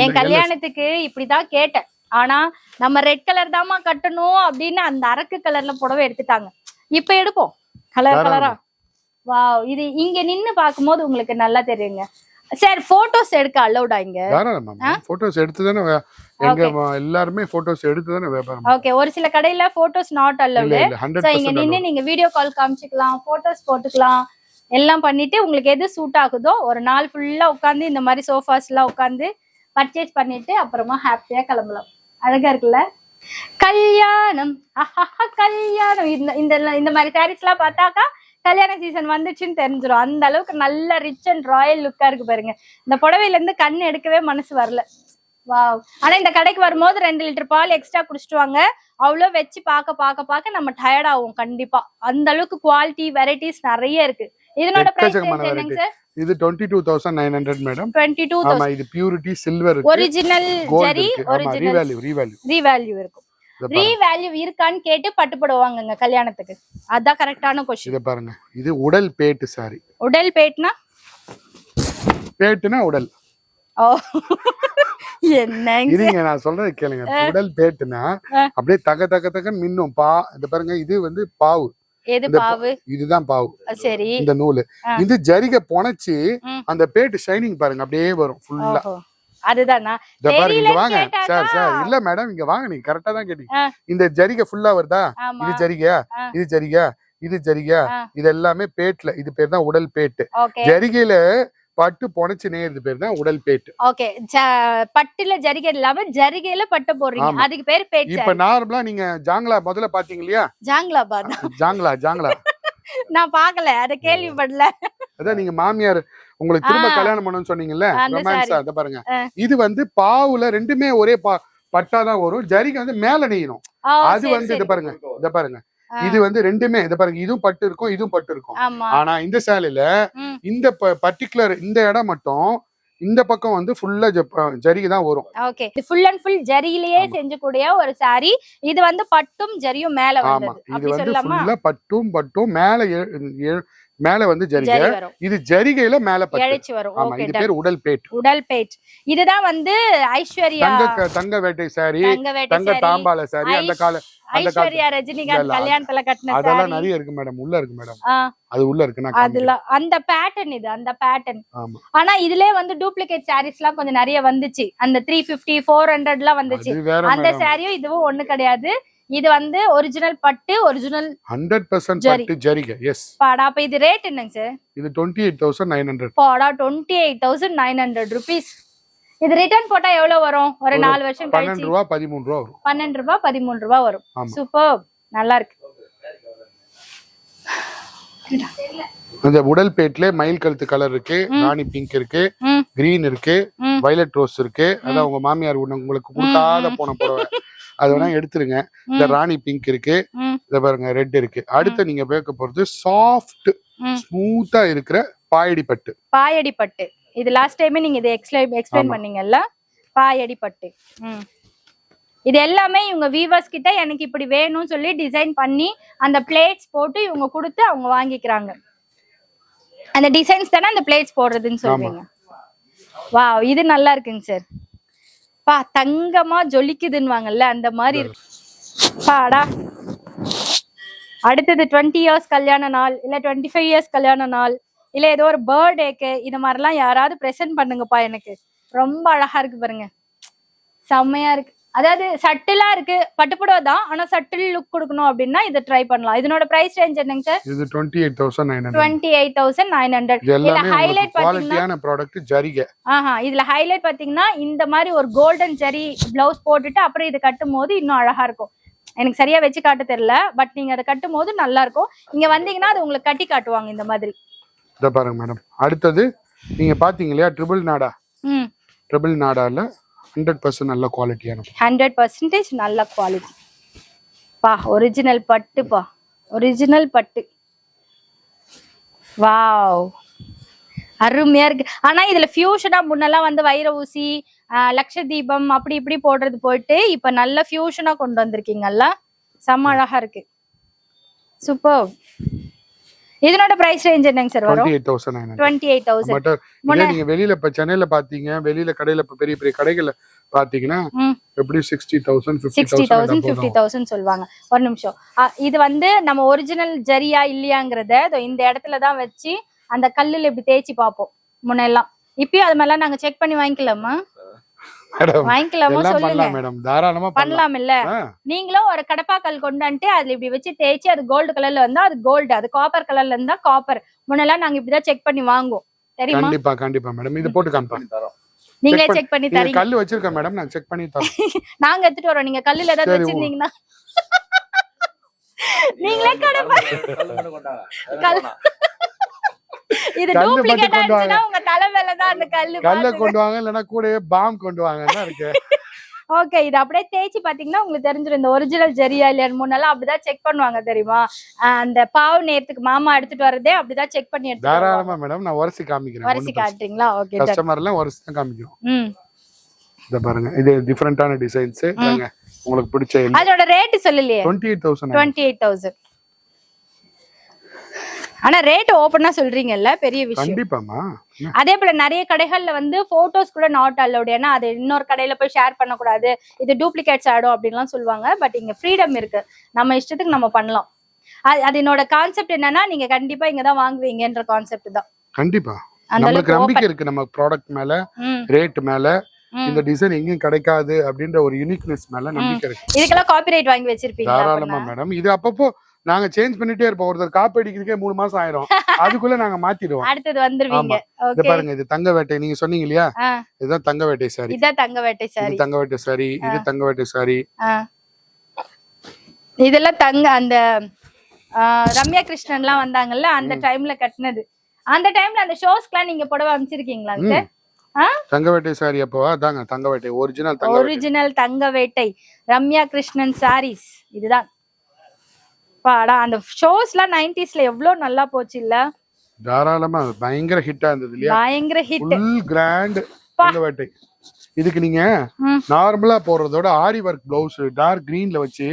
என் கல்யாணத்துக்கு இப்படிதான் கேட்டேன். ஆனா நம்ம ரெட் கலர் தாமா கட்டணும் அப்படின்னு அந்த அரக்கு கலர்ல புடவை எடுத்துட்டாங்க. இப்ப எடுப்போம் கலர் கலரா. வாவ், இது இங்க நின்னு பாக்கும்போது உங்களுக்கு நல்லா தெரியுங்க. சார் போட்டோஸ் எடுக்க அலௌடா இங்க? தாராளமா போட்டோஸ் எடுத்து தானே எங்க எல்லாரும் போட்டோஸ் எடுத்து தானே வியாபாரம். ஓகே, ஒரு சில கடையில போட்டோஸ் நாட் அலௌட். சோ இங்க நின்னு நீங்க வீடியோ கால் காமிச்சிக்கலாம், போட்டோஸ் போட்டுக்கலாம், எல்லாம் பண்ணிட்டு உங்களுக்கு எது சூட் ஆகுதோ ஒரு நாள் ஃபுல்லா உட்கார்ந்து இந்த மாதிரி சோஃபாஸ்லாம் உட்கார்ந்து பர்ச்சேஸ் பண்ணிட்டு அப்புறமா ஹாப்பியா கிளம்பலாம். அழகா இருக்குல்ல? கல்யாணம் கல்யாணம். இந்த மாதிரி சாரீஸ் எல்லாம் பார்த்தாக்கா கல்யாண சீசன் வந்துச்சுன்னு தெரிஞ்சிடும். அந்த அளவுக்கு நல்ல ரிச் அண்ட் ராயல் லுக்கா இருக்கு பாருங்க. இந்த புடவையில இருந்து கண் எடுக்கவே மனசு வரல. வாவ். ஆனா இந்த கடைக்கு வரும்போது 2 லிட்டர் பால் எக்ஸ்ட்ரா குடிச்சிட்டு வாங்க. அவ்வளோ வச்சு பார்க்க நம்ம டயர்ட் ஆகும் கண்டிப்பா. அந்த அளவுக்கு குவாலிட்டி வெரைட்டிஸ் நிறைய இருக்கு. இதனோட பிரைஸ் என்னங்க சார்? இது 22,900 மேடம். 22,000. ஆமா, இது பியூரிட்டி சில்வர் இருக்கு. ஒரிஜினல் ஜரி, ஒரிஜினல் ரீவேல்யூ இருக்கும். ரீவேல்யூ இருக்கான்னு கேட்டு பட்டு போடுவாங்கங்க கல்யாணத்துக்கு. அதான் கரெக்டான क्वेश्चन. இத பாருங்க, இது உடல் பேட் சாரி. உடல் பேட்னா? பேட்னா உடல். ஓ, என்னங்க இருங்க நான் சொல்றத கேளுங்க. உடல் பேட்னா அப்படியே தக தக தகன்னு மின்னும். இத பாருங்க, இது வந்து பாவு. எது பாவு? இதுதான் பாவு. சரி, இந்த நூல் இது ஜரிகை பொணச்சு அந்த பேட் ஷைனிங் பாருங்க அப்படியே வரும் ஃபுல்லா. அதுதானா? தெரியல வாங்க சார். இல்ல மேடம், இங்க வாங்க, நீங்க கரெக்டா தான் கேட்டீங்க. இந்த ஜரிகை ஃபுல்லா வருதா? இது ஜரிகையா, இது ஜரிகையா, இது ஜரிகையா, இது எல்லாமே பேட்ல. இது பேர் தான் உடல் பேட். ஜரிகையில பட்டு பொணச்சு நேர்றது பேர் தான் உடல் பேட். ஓகே, பட்டுல ஜரிகை இல்லாம ஜரிகையில பட்டு போடுறீங்க, அதுக்கு பேர் பேட். இப்ப நார்மலா நீங்க ஜாங்லா முதல்ல பாத்தீங்க இல்லையா? ஜாங்லா பாத்தா? ஜாங்லா நான் பாக்கல, அத கேள்விப்படல. அதான் நீங்க மாமியார் உங்களுக்கு திரும்ப கல்யாணம் பண்ணணும்னு சொன்னீங்கல்ல, ரொமான்ஸா. அத பாருங்க, இது வந்து பாவுல ரெண்டுமே ஒரே பட்டாதான் வரும். ஜரிகை வந்து மேல நெய்யணும். அது வந்து இத பாருங்க, இது வந்து ரெண்டுமே இத பாருங்க, இதுவும் பட்டு இருக்கும், இதுவும் பட்டு இருக்கும். ஆனா இந்த சேலையில இந்த பர்టిక్యులர் இந்த இடம் மட்டும் இந்த பக்கம் வந்து ஃபுல்லா ஜரிகை தான் வரும். ஓகே, இது ஃபுல் அண்ட் ஃபுல் ஜரியிலேயே செஞ்சக்கூடிய ஒரு saree. இது வந்து பட்டும் ஜரியும் மேல வந்தது. இது வந்து ஃபுல்லா பட்டும் மேல மேல வந்து ஜரிகை. ஜரி வரும், இது ஜரிகையில மேல பட்டு. இழைச்சி வரும். ஆமா, ஓகே, இது பேர் உடல் பேட். உடல் பேட். இதுதான் வந்து ஐஸ்வர்யா தங்க வேட்டை சாரி, தங்க வேட்டை தங்க saree, தாம்பால சாரி, அந்த கால ஐஸ்வர்யா ரஜினிகாந்த் கல்யாணத்துல கட்டின அதெல்லாம் saree. நிறைய இருக்கு மேடம். உள்ள இருக்கு மேடம், ஆ, அது உள்ள இருக்கு. நான் அதுல அந்த பேட்டர்ன் இது, அந்த பேட்டர்ன். ஆமா, ஆனா இதுலயே வந்து டூப்ளிகேட் சாரீஸ் எல்லாம் கொஞ்சம் நிறைய வந்துச்சு. அந்த 350 400 எல்லாம் வந்துச்சு. அது வேற அந்த மேடம். சாரியும் இதுவும் ஒண்ணு கிடையாது. இது வந்து ஒரிஜினல் பட்டு, ஒரிஜினல் 100% ஜரி. பட்டு ஜரிகை. எஸ். பாடா. அப்ப இது ரேட் என்னங்க சார்? இது 28,900. பாடா 28,900 rupees. இது ரிட்டர்ன் போட்டா எவ்வளவு வரும்? ஒரு 4 வருஷம் 12 கழிச்சு ரூபா 13 ரூபா வரும். 12 ரூபாய் 13 ரூபாய் வரும். ஆமா. சூப்பர், நல்லா இருக்கு. இந்த உடல் பேட்ல மயில் கழுத்து கலர் இருக்கு, ராணி பிங்க் இருக்கு, ம், கிரீன் இருக்கு, ம். வயலட் ரோஸ் இருக்கு. அதான் உங்க மாமியார் உங்களுக்கு கொடுக்காத போன புடவை, அது வேணா எடுத்துருங்க. இந்த ராணி பிங்க் இருக்கு, ம், இத பாருங்க ரெட் இருக்கு. அடுத்து நீங்க பார்க்க போறது சாஃப்ட் ம். ஸ்மூத்தா இருக்கிற பாயடி பட்டு. பாயடி பட்டு. இது லாஸ்ட் டைமே நீங்க இதை எக்ஸ்பிளைன் பண்ணீங்கல்ல, பாயடி பட்டு. ம். இது எல்லாமே இவங்க வீவர்ஸ் கிட்ட எனக்கு இப்படி வேணும்னு சொல்லி டிசைன் பண்ணி அந்த பிளேட்ஸ் போட்டு இவங்க கொடுத்து அவங்க வாங்கிக்கிறாங்க. அந்த டிசைன்ஸ் தானே அந்த பிளேட்ஸ் போடுறதுன்னு சொல்றீங்க. வாவ், இது நல்லா இருக்குங்க சார். பா, தங்கமா ஜொலிக்குதுன்னு அந்த மாதிரி இருக்கு. பாடா. அடுத்தது 20 இயர்ஸ் கல்யாண நாள், இல்ல 25 இயர்ஸ் கல்யாண நாள், இல்ல ஏதோ ஒரு பர்த்டேக்கு இது மாதிரிலாம் யாராவது பிரசன்ட் பண்ணுங்கப்பா. எனக்கு ரொம்ப அழகா இருக்கு பாருங்க, செம்மையா இருக்கு. அதாவது சட்டிலா இருக்கு, பட்டுப்புடவை தான், ஆனா சட்டில் லுக் கொடுக்கணும் அப்படின்னா இதை ட்ரை பண்ணலாம். இதனோட பிரைஸ் ரேஞ்ச் என்னங்க சார்? இது 28,900. 28,900. இதுல எல்லாமே ஹைலைட் பாத்தீங்கன்னா குவாலிட்டியான ப்ராடக்ட் ஜரிகை. இதுல ஹைலைட் பாத்தீங்கன்னா இந்த மாதிரி ஒரு கோல்டன் ஜரி பிளவுஸ் போட்டுட்டு அப்புறம் இது கட்டும் போது இன்னும் அழகா இருக்கும். எனக்கு சரியா வச்சு காட்ட தெரியல, பட் நீங்க அதை கட்டும் போது நல்லா இருக்கும். இங்க வந்தீங்கன்னா அது உங்களுக்கு கட்டி காட்டுவாங்க இந்த மாதிரி. இத பாருங்க மேடம். அடுத்தது நீங்க பாத்தீங்க இல்லையா, ட்ரிபிள் நாடா. ம், ட்ரிபிள் நாடால 100% நல்ல குவாலிட்டியான 100% நல்ல குவாலிட்டி. பா, ஒரிஜினல் பட்டுப்பா, ஒரிஜினல் பட்டு. வாவ், அருமையா இருக்கு. ஆனா இதுல ஃபியூஷனா முன்னெல்லாம் வந்து வைர ஊசி, லட்சதீபம் அப்படி இப்படி போடுறது போயிட்டு இப்ப நல்ல ஃபியூஷனா கொண்டு வந்திருக்கீங்கல்ல, செம்ம அழகா இருக்கு. சூப்பர். இதனோட பிரைஸ் ரேஞ்ச் என்னங்க சார் வரும்? 28,900. 28,000. பட் இதே நீங்க வெளியில இப்ப சென்னையில பாத்தீங்க, வெளியில கடையில இப்ப பெரிய பெரிய கடைகள்ல பாத்தீங்கன்னா எப்படி 60,000 60,000 50,000 சொல்லுவாங்க. ஒரு நிமிஷம். இது வந்து நம்ம ஒரிஜினல் ஜரியா இல்லையாங்கிறத இந்த இடத்துல தான் வச்சு அந்த கல்லுல இப்படி தேய்ச்சி பார்ப்போம் முன்னெல்லாம். இப்பயும் அது மாதிரிலாம் நாங்க செக் பண்ணி வாங்கிக்கலாமா? வாங்கிக்கலாமா சொல்லுங்க. மேடம் தாராளமா பண்ணலாம் இல்ல? நீங்களும் ஒரு கடப்பா கல் கொண்டான்ட்டு அதுல இப்படி வச்சு தேய்ச்சி அது கோல்டு கலர்ல வந்தா அது கோல்டு, அது காப்பர் கலர்ல இருந்தா காப்பர். முன்னெல்லாம் நாங்க இப்படிதான் செக் பண்ணி வாங்குவோம், தெரியுமா? கண்டிப்பா கண்டிப்பா மேடம். இது போட்டு காமிப்பேன். நீங்களே செக் பண்ணி தரீங்க. கல்லு வச்சிருக்கேன் மேடம், நான் செக் பண்ணி தரேன். நாங்க எடுத்துட்டு வரோம், நீங்க கல்லுல ஏதாவது வச்சிருந்தீங்கன்னா நீங்களே கடப்பா இது டூப்ளிகேட் ஆச்சுனா உங்க தலை மேல தான் அந்த கல்ல கொண்டு வாங்க, இல்லனா கூடவே பாம் கொண்டு வாங்கன்னு இருக்கு. ஓகே, இது அப்படியே தேய்ச்சி பாத்தீங்கன்னா உங்களுக்கு தெரிஞ்சிரும் இந்த ஒரிஜினல் ஜரியா இல்லையான்னு. முன்னெல்லாம் அப்படிதான் செக் பண்ணுவாங்க தெரியுமா? அந்த பாவு நேரத்துக்கு மாமா எடுத்துட்டு வரதே அப்படிதான் செக் பண்ணி எடுத்து தாராளமா மேடம். நான் வரிசை காமிக்கிறேன். வரிசை காட்டுறீங்களா? ஓகே, கஸ்டமர் எல்லாம் வரிசை காமிக்கிறோம். ம், இத பாருங்க, இது டிஃபரண்டான டிசைன்ஸ். உங்களுக்கு பிடிச்ச அதோட ரேட் சொல்லலையே? 28,000. 28,000. ஆனா ரேட் ஓபனா சொல்றீங்கல்ல, பெரிய விஷயம். கண்டிப்பாமா. அதே போல நிறைய கடைகள்ல வந்து போட்டோஸ் கூட நாட் அலௌட். ஏன்னா அது இன்னொரு கடையில போய் ஷேர் பண்ணக்கூடாது, இது டூப்ளிகேட்ஸ் ஆடும் அப்படின்லாம் சொல்லுவாங்க. பட் இங்க ஃப்ரீடம் இருக்கு, நம்ம இஷ்டத்துக்கு நம்ம பண்ணலாம். அது என்னோட கான்செப்ட் என்னன்னா, நீங்க கண்டிப்பா இங்கதான் வாங்குவீங்கன்ற கான்செப்ட் தான். கண்டிப்பா நமக்கு நம்பிக்கை இருக்கு நம்ம ப்ராடக்ட் மேல, ரேட் மேல, இந்த டிசைன் எங்கேயும் கிடைக்காது அப்படின்ற ஒரு யூனிக்னஸ் மேல நம்பிக்கை இருக்கு. இதுக்கெல்லாம் காப்பிரைட் வாங்கி வச்சிருப்பீங்க? தாராளமா மேடம். இது அப்பப்போ நாங்க சேஞ்ச் பண்ணிட்டே இருப்போம். ஒருத்தர் காப்பி அடிக்கிறதுக்கே 3 மாசம் ஆயிரும், அதுக்குள்ள நாங்க மாத்திடுவோம். அடுத்தது வந்துருவீங்க. இது பாருங்க, இது தங்க வேட்டை நீங்க சொன்னீங்க இல்லையா, இதுதான் தங்க வேட்டை சாரி. இதான் தங்க வேட்டை சாரி. இது தங்க வேட்டை சாரி, இது தங்க வேட்டை சாரி. இதெல்லாம் தங்க அந்த ரம்யா கிருஷ்ணன்லாம் வந்தாங்கல்ல அந்த டைம்ல கட்டினது. அந்த டைம்ல அந்த ஷோஸ்க்குலாம் நீங்க புடவை அமைச்சிருக்கீங்களா சார்? தங்க வேட்டை சாரி. அப்போ அதாங்க தங்க வேட்டை, ஒரிஜினல் தங்க வேட்டை ரம்யா கிருஷ்ணன் சாரீஸ். இதுதான் பாடா. அந்த ஷோஸ்லாம் 90ஸ்ல எவ்வளவு நல்லா போச்சு இல்ல? தாராளமா பயங்கர ஹிட்டா இருந்தது இல்லையா? பயங்கர ஹிட். ஃபுல் கிராண்ட் தங்க வேட்டை. இதுக்கு நீங்க நார்மலா போடுறதோட ஆரி வர்க் பிளவுஸ் டார்க் கிரீன்ல வச்சு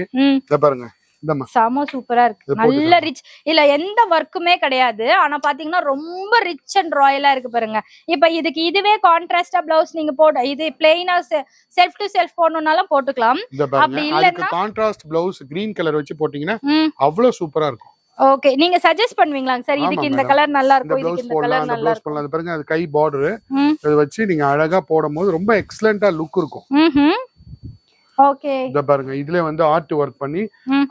இத பாருங்க, இந்தம்மா செம சூப்பரா இருக்கு. இது நல்ல ரிச், இல்ல எந்த ஒர்க்குமே கிடையாது. ஆனா பாத்தீங்கன்னா ரொம்ப ரிச் அண்ட் ராயலா இருக்கு பாருங்க. இப்ப இதுக்கு இதுவே கான்ட்ராஸ்டா பிளவுஸ் நீங்க போட, இது பிளெயினா செல்ஃப் டு செல்ஃப் போடணும்னாலும் போட்டுக்கலாம். இந்த பாருங்க, அதுக்கு கான்ட்ராஸ்ட் பிளவுஸ் கிரீன் கலர் வச்சு போட்டீங்கன்னா அவ்வளவு சூப்பரா இருக்கும். ஓகே, நீங்க சஜஸ்ட் பண்ணுவீங்களாங்க சார்? இதுக்கு இந்த கலர் நல்லா இருக்கும், இதுக்கு இந்த கலர் நல்லா இருக்கும். அது பாருங்க, அது கை பார்டர் இத வச்சு நீங்க அழகா போடும்போது ரொம்ப எக்ஸலென்ட்டா லுக் இருக்கும். ஓகே, இத பாருங்க, இதுல வந்து ஆர்ட் வர்க் பண்ணி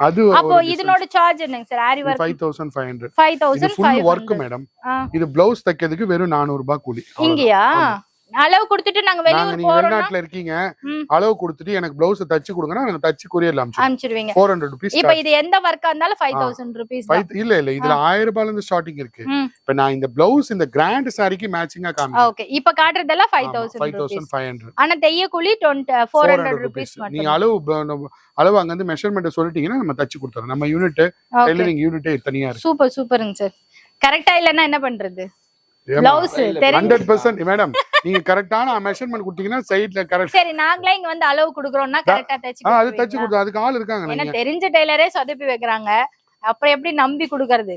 அது அப்போ இதனோட சார்ஜ் என்னங்க சார்? ஆரி வர்க் 5500. 5500 full work madam. இது ப்ளவுஸ் தைக்கிறதுக்கு வெறும் 400 ரூபாய் கூலி. இங்கயா அளவு கொடுத்துட்டு நாங்க வெளியூர் நீங்க வெளிநாட்டுல இருக்கீங்க, அளவு கொடுத்துட்டு எனக்கு பிளவுஸ் தச்சு கொடுங்கனா நான் தச்சு கொரியர்ல அனுப்பிச்சிடுவீங்க. 400 rupees. இப்போ இது எந்த வர்க்கா இருந்தாலும் 5000 rupees தான். இல்ல இதுல 1000 ரூபாயில இருந்து ஸ்டார்டிங் இருக்கு. இப்போ நான் இந்த பிளவுஸ் இந்த கிராண்ட் சாரிக்கு மேட்சிங்கா காமிக்கிறேன். ஓகே, இப்போ காட்றதெல்லாம் 5500. ஆனா தைய கூலி 400 rupees மட்டும். நீங்க அளவு அங்க இருந்து மெஷர்மென்ட் சொல்லிட்டீங்கன்னா நம்ம தச்சு கொடுத்துறோம். நம்ம யூனிட் டெய்லரிங் யூனிட்டே தனியா இருக்கு. சூப்பர் சூப்பர்ங்க சார். கரெக்ட்டா இல்லனா என்ன பண்றது? பிளவுஸ் 100% மேடம், நீங்க கரெக்ட்டான மெஷர்மென்ட் கொடுத்தீங்கன்னா சைடுல கரெக்ட். சரி, நாங்களே இங்க வந்து அளவு குடுக்குறோம்னா கரெக்ட்டா தச்சு அது தச்சு கொடுத்து அதுக்கு ஆள் இருக்காங்க. எனக்கு தெரிஞ்ச டெய்லரே சொதப்பி வைக்கறாங்க. அப்புறம் எப்படி நம்பி குடுக்குறது?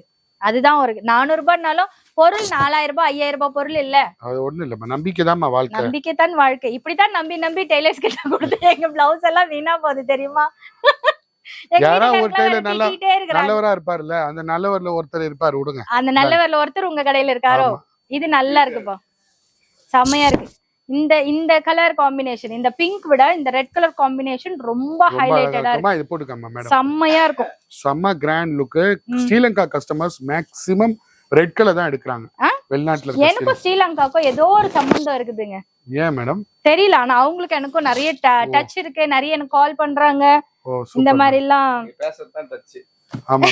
அதுதான் ஒரு 400 ரூபாய்னாலும் பொருள் 4000 ரூபாய் 5000 ரூபாய் பொருள் இல்ல. அது ஒண்ணு இல்ல, நம்பிக்கை தான் வாழ்க்கை. நம்பிக்கை தான் வாழ்க்கை. இப்படிதான் நம்பி டெய்லர்ஸ் கிட்ட கொடுத்து எங்க பிளவுஸ் எல்லாம் வீணா போகுது தெரியுமா? யாரா ஒரு டெய்லர் நல்லவரா இருப்பாருல்ல, அந்த நல்லவர்ல ஒருத்தர் இருப்பாரு, விடுங்க. அந்த நல்லவர்ல ஒருத்தர் உங்க கடையில இருக்காரோ? இது நல்லா இருக்குப்பா, செமையா இருக்கு. இந்த கலர் காம்பினேஷன், இந்த பிங்க் விட இந்த ரெட் கலர் காம்பினேஷன் ரொம்ப ஹைலைட்டடா இருக்கு. இது போட்டுக்கம்மா மேடம், செமையா இருக்கும். செம்ம grand look. Sri Lanka customers maximum red colour தான் எடுக்கறாங்க வெளிநாட்டுல இருந்து. எனக்கும் ஸ்ரீலங்காக்கும் ஏதோ ஒரு சம்பந்தம் இருக்குதுங்க. ஏன் மேடம் தெரியல, ஆனா அவங்களுக்கு எனக்கும் நிறைய டச் இருக்கு. நிறைய எனக்கு கால் பண்றாங்க இந்த மாதிரி எல்லாம் பேசத்தான் டச். ஆமா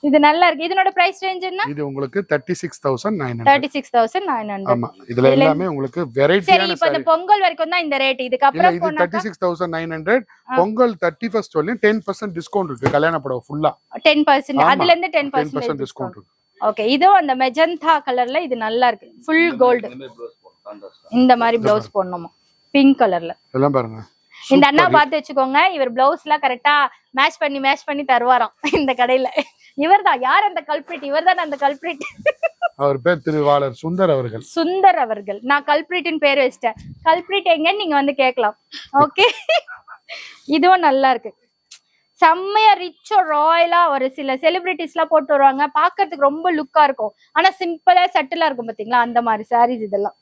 இது நல்லா இருக்கு. இதனோட பிரைஸ் ரேஞ்ச் என்ன? இது உங்களுக்கு 36900. 36900. ஆமா, இதுல எல்லாமே உங்களுக்கு வெரைட்டியான. சரி, இப்போ இந்த பொங்கல் வரைக்கும் தான் இந்த ரேட். இதுக்கு அப்புறம் இது 36900. பொங்கல் 31st வரையும் 10% டிஸ்கவுண்ட் இருக்கு. கல்யாண புடவை ஃபுல்லா 10%, அதுல இருந்து 10% டிஸ்கவுண்ட் இருக்கு. ஓகே, இதோ அந்த மெஜந்தா கலர்ல இது நல்லா இருக்கு. Full gold. இந்த மாதிரி பிளவுஸ் போடணுமா? பிங்க் கலர்ல எல்லாம் பாருங்க. இந்த அண்ணா பார்த்து வச்சுக்கோங்க, இவர் பிளவுஸ்லாம் கரெக்டா மேட்ச் பண்ணி தருவாராம் இந்த கடையில. இவர்தான் யார் அந்த கல்பிரிட்? இவர்தான் அந்த கல்பிரிட். அவர் பேர் திருவாளர் சுந்தர் அவர்கள். நான் கல்பிரிட்னு பேர் வச்சிட்டேன். கல்பிரிட் எங்கன்னு நீங்க வந்து கேட்கலாம். ஓகே, இதுவும் நல்லா இருக்கு. செம்மையா ரிச்சோ ராயலா ஒரு சில செலிபிரிட்டிஸ் எல்லாம் போட்டு வருவாங்க, பாக்குறதுக்கு ரொம்ப லுக்கா இருக்கும். ஆனா சிம்பிளா சட்டிலா இருக்கும் பாத்தீங்களா, அந்த மாதிரி சாரீஸ் இதெல்லாம்.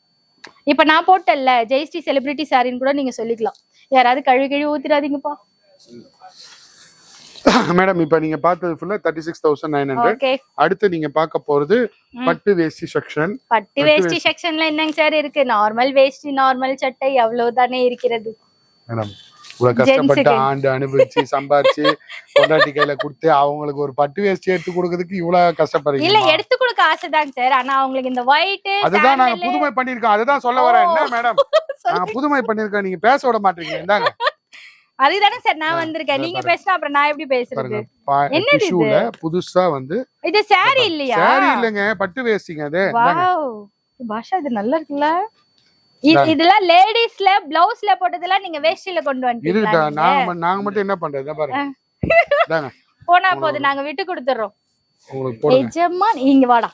இப்ப நான் போட்டேன்ல ஜெயஸ்ரீ செலிபிரிட்டி சாரின்னு கூட நீங்க சொல்லிக்கலாம். யாராவது கழுவி ஊத்திராதீங்கப்பா மேடம். இப்ப நீங்க பார்த்தது ஃபுல்லா 36900. அடுத்து நீங்க பார்க்க போறது பட்டு வேஷ்டி செக்ஷன். பட்டு வேஷ்டி செக்ஷன்ல என்னங்க சார் இருக்கு? நார்மல் வேஷ்டி, நார்மல் சட்டை அவ்வளவுதானே இருக்கிறது மேடம். இவ்வளவு கஷ்டப்பட்டு ஆண்டு அனுபவிச்சு சம்பாரிச்சு பொண்டாட்டி கையில கொடுத்து அவங்களுக்கு ஒரு பட்டு வேஷ்டி எடுத்து கொடுக்கறதுக்கு இவ்வளவு கஷ்டப்படுறீங்க. இல்ல, எடுத்து கொடுக்க ஆசைதாங்க சார். ஆனா அவங்களுக்கு இந்த ஒயிட் அதுதான் நாங்க புதுமை பண்ணிருக்கோம். அதுதான் சொல்ல வரேன். என்ன மேடம், நாங்க புதுமை பண்ணிருக்கோம், நீங்க பேச விட மாட்டீங்க. இந்தாங்க, அதுதானே சார் நான் வந்திருக்கேன். நீங்க பேசினா அப்புறம் நான் எப்படி பேசுறது? என்னது இது? புதுசா வந்து இது சாரி இல்லையா? சாரி இல்லங்க, பட்டு வேஷ்டிங்க. அது வாவ், பாஷா இது நல்லா இருக்குல்ல. இதெல்லாம் லேடிஸ்ல பிளவுஸ்ல போட்டதெல்லாம் நீங்க வேஷ்டில கொண்டு வந்துட்டீங்க. நாங்க மட்டும் என்ன பண்றது பாருங்க. இந்தாங்க, போனா போது நாங்க விட்டு கொடுத்துறோம். உங்களுக்கு போடுங்க. எஜமான் இங்க வாடா.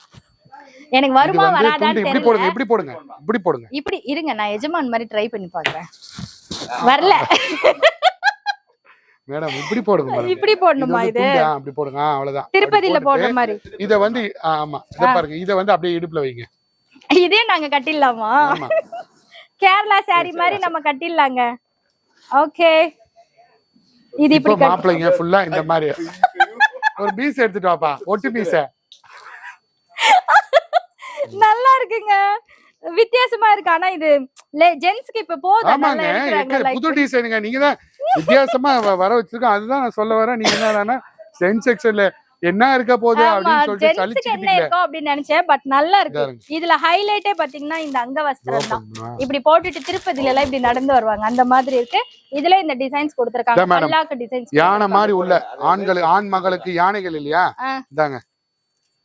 எனக்கு வருமா வராதான்னு தெரியல. இப்படி போடுங்க. இப்படி இருங்க, நான் எஜமான் மாதிரி ட்ரை பண்ணி பாக்குறேன். வரல மேடம், இப்படி போடுங்க மேடம். இப்படி போடணுமா? இது அப்படி போடுங்க, அவ்வளவுதான். திருப்பதியில போடுற மாதிரி. இத வந்து ஆமா, இத பாருங்க. இத வந்து அப்படியே இடுப்புல வைங்க. இதே நாங்க கட்டிடலாமா? கேரளா சாரி மாதிரி நம்ம கட்டிடலாங்க. ஓகே, இது இப்படி மாப்பிளைங்க ஃபுல்லா இந்த மாதிரி ஒரு பீஸ் எடுத்துட்டு வாப்பா, ஒட்டு பீஸ. நல்லா இருக்குங்க, வித்தியாசமா இருக்கு. ஆனா இது ஜென்ஸ்க்கு இப்ப போதும். ஆமாங்க, புது டிசைனுங்க. நீங்க தான் வித்தியாசமா வர வச்சிருக்கோம். அதுதான் நான் சொல்ல வரேன். நீங்க என்னன்னா சென் செக்ஷன்ல என்ன இருக்க போகுது அப்படின்னு சொல்லிட்டு என்ன இருக்கும் அப்படின்னு நினைச்சேன். பட் நல்லா இருக்கு. இதுல ஹைலைட்டே பாத்தீங்கன்னா இந்த அங்க வஸ்திரம் தான். இப்படி போட்டுட்டு திருப்பதியில எல்லாம் இப்படி நடந்து வருவாங்க, அந்த மாதிரி இருக்கு. இதுல இந்த டிசைன்ஸ் கொடுத்திருக்காங்க. பல்லாக்கு டிசைன்ஸ், யானை மாதிரி உள்ள ஆண் மகளுக்கு யானைகள் இல்லையா? இதாங்க,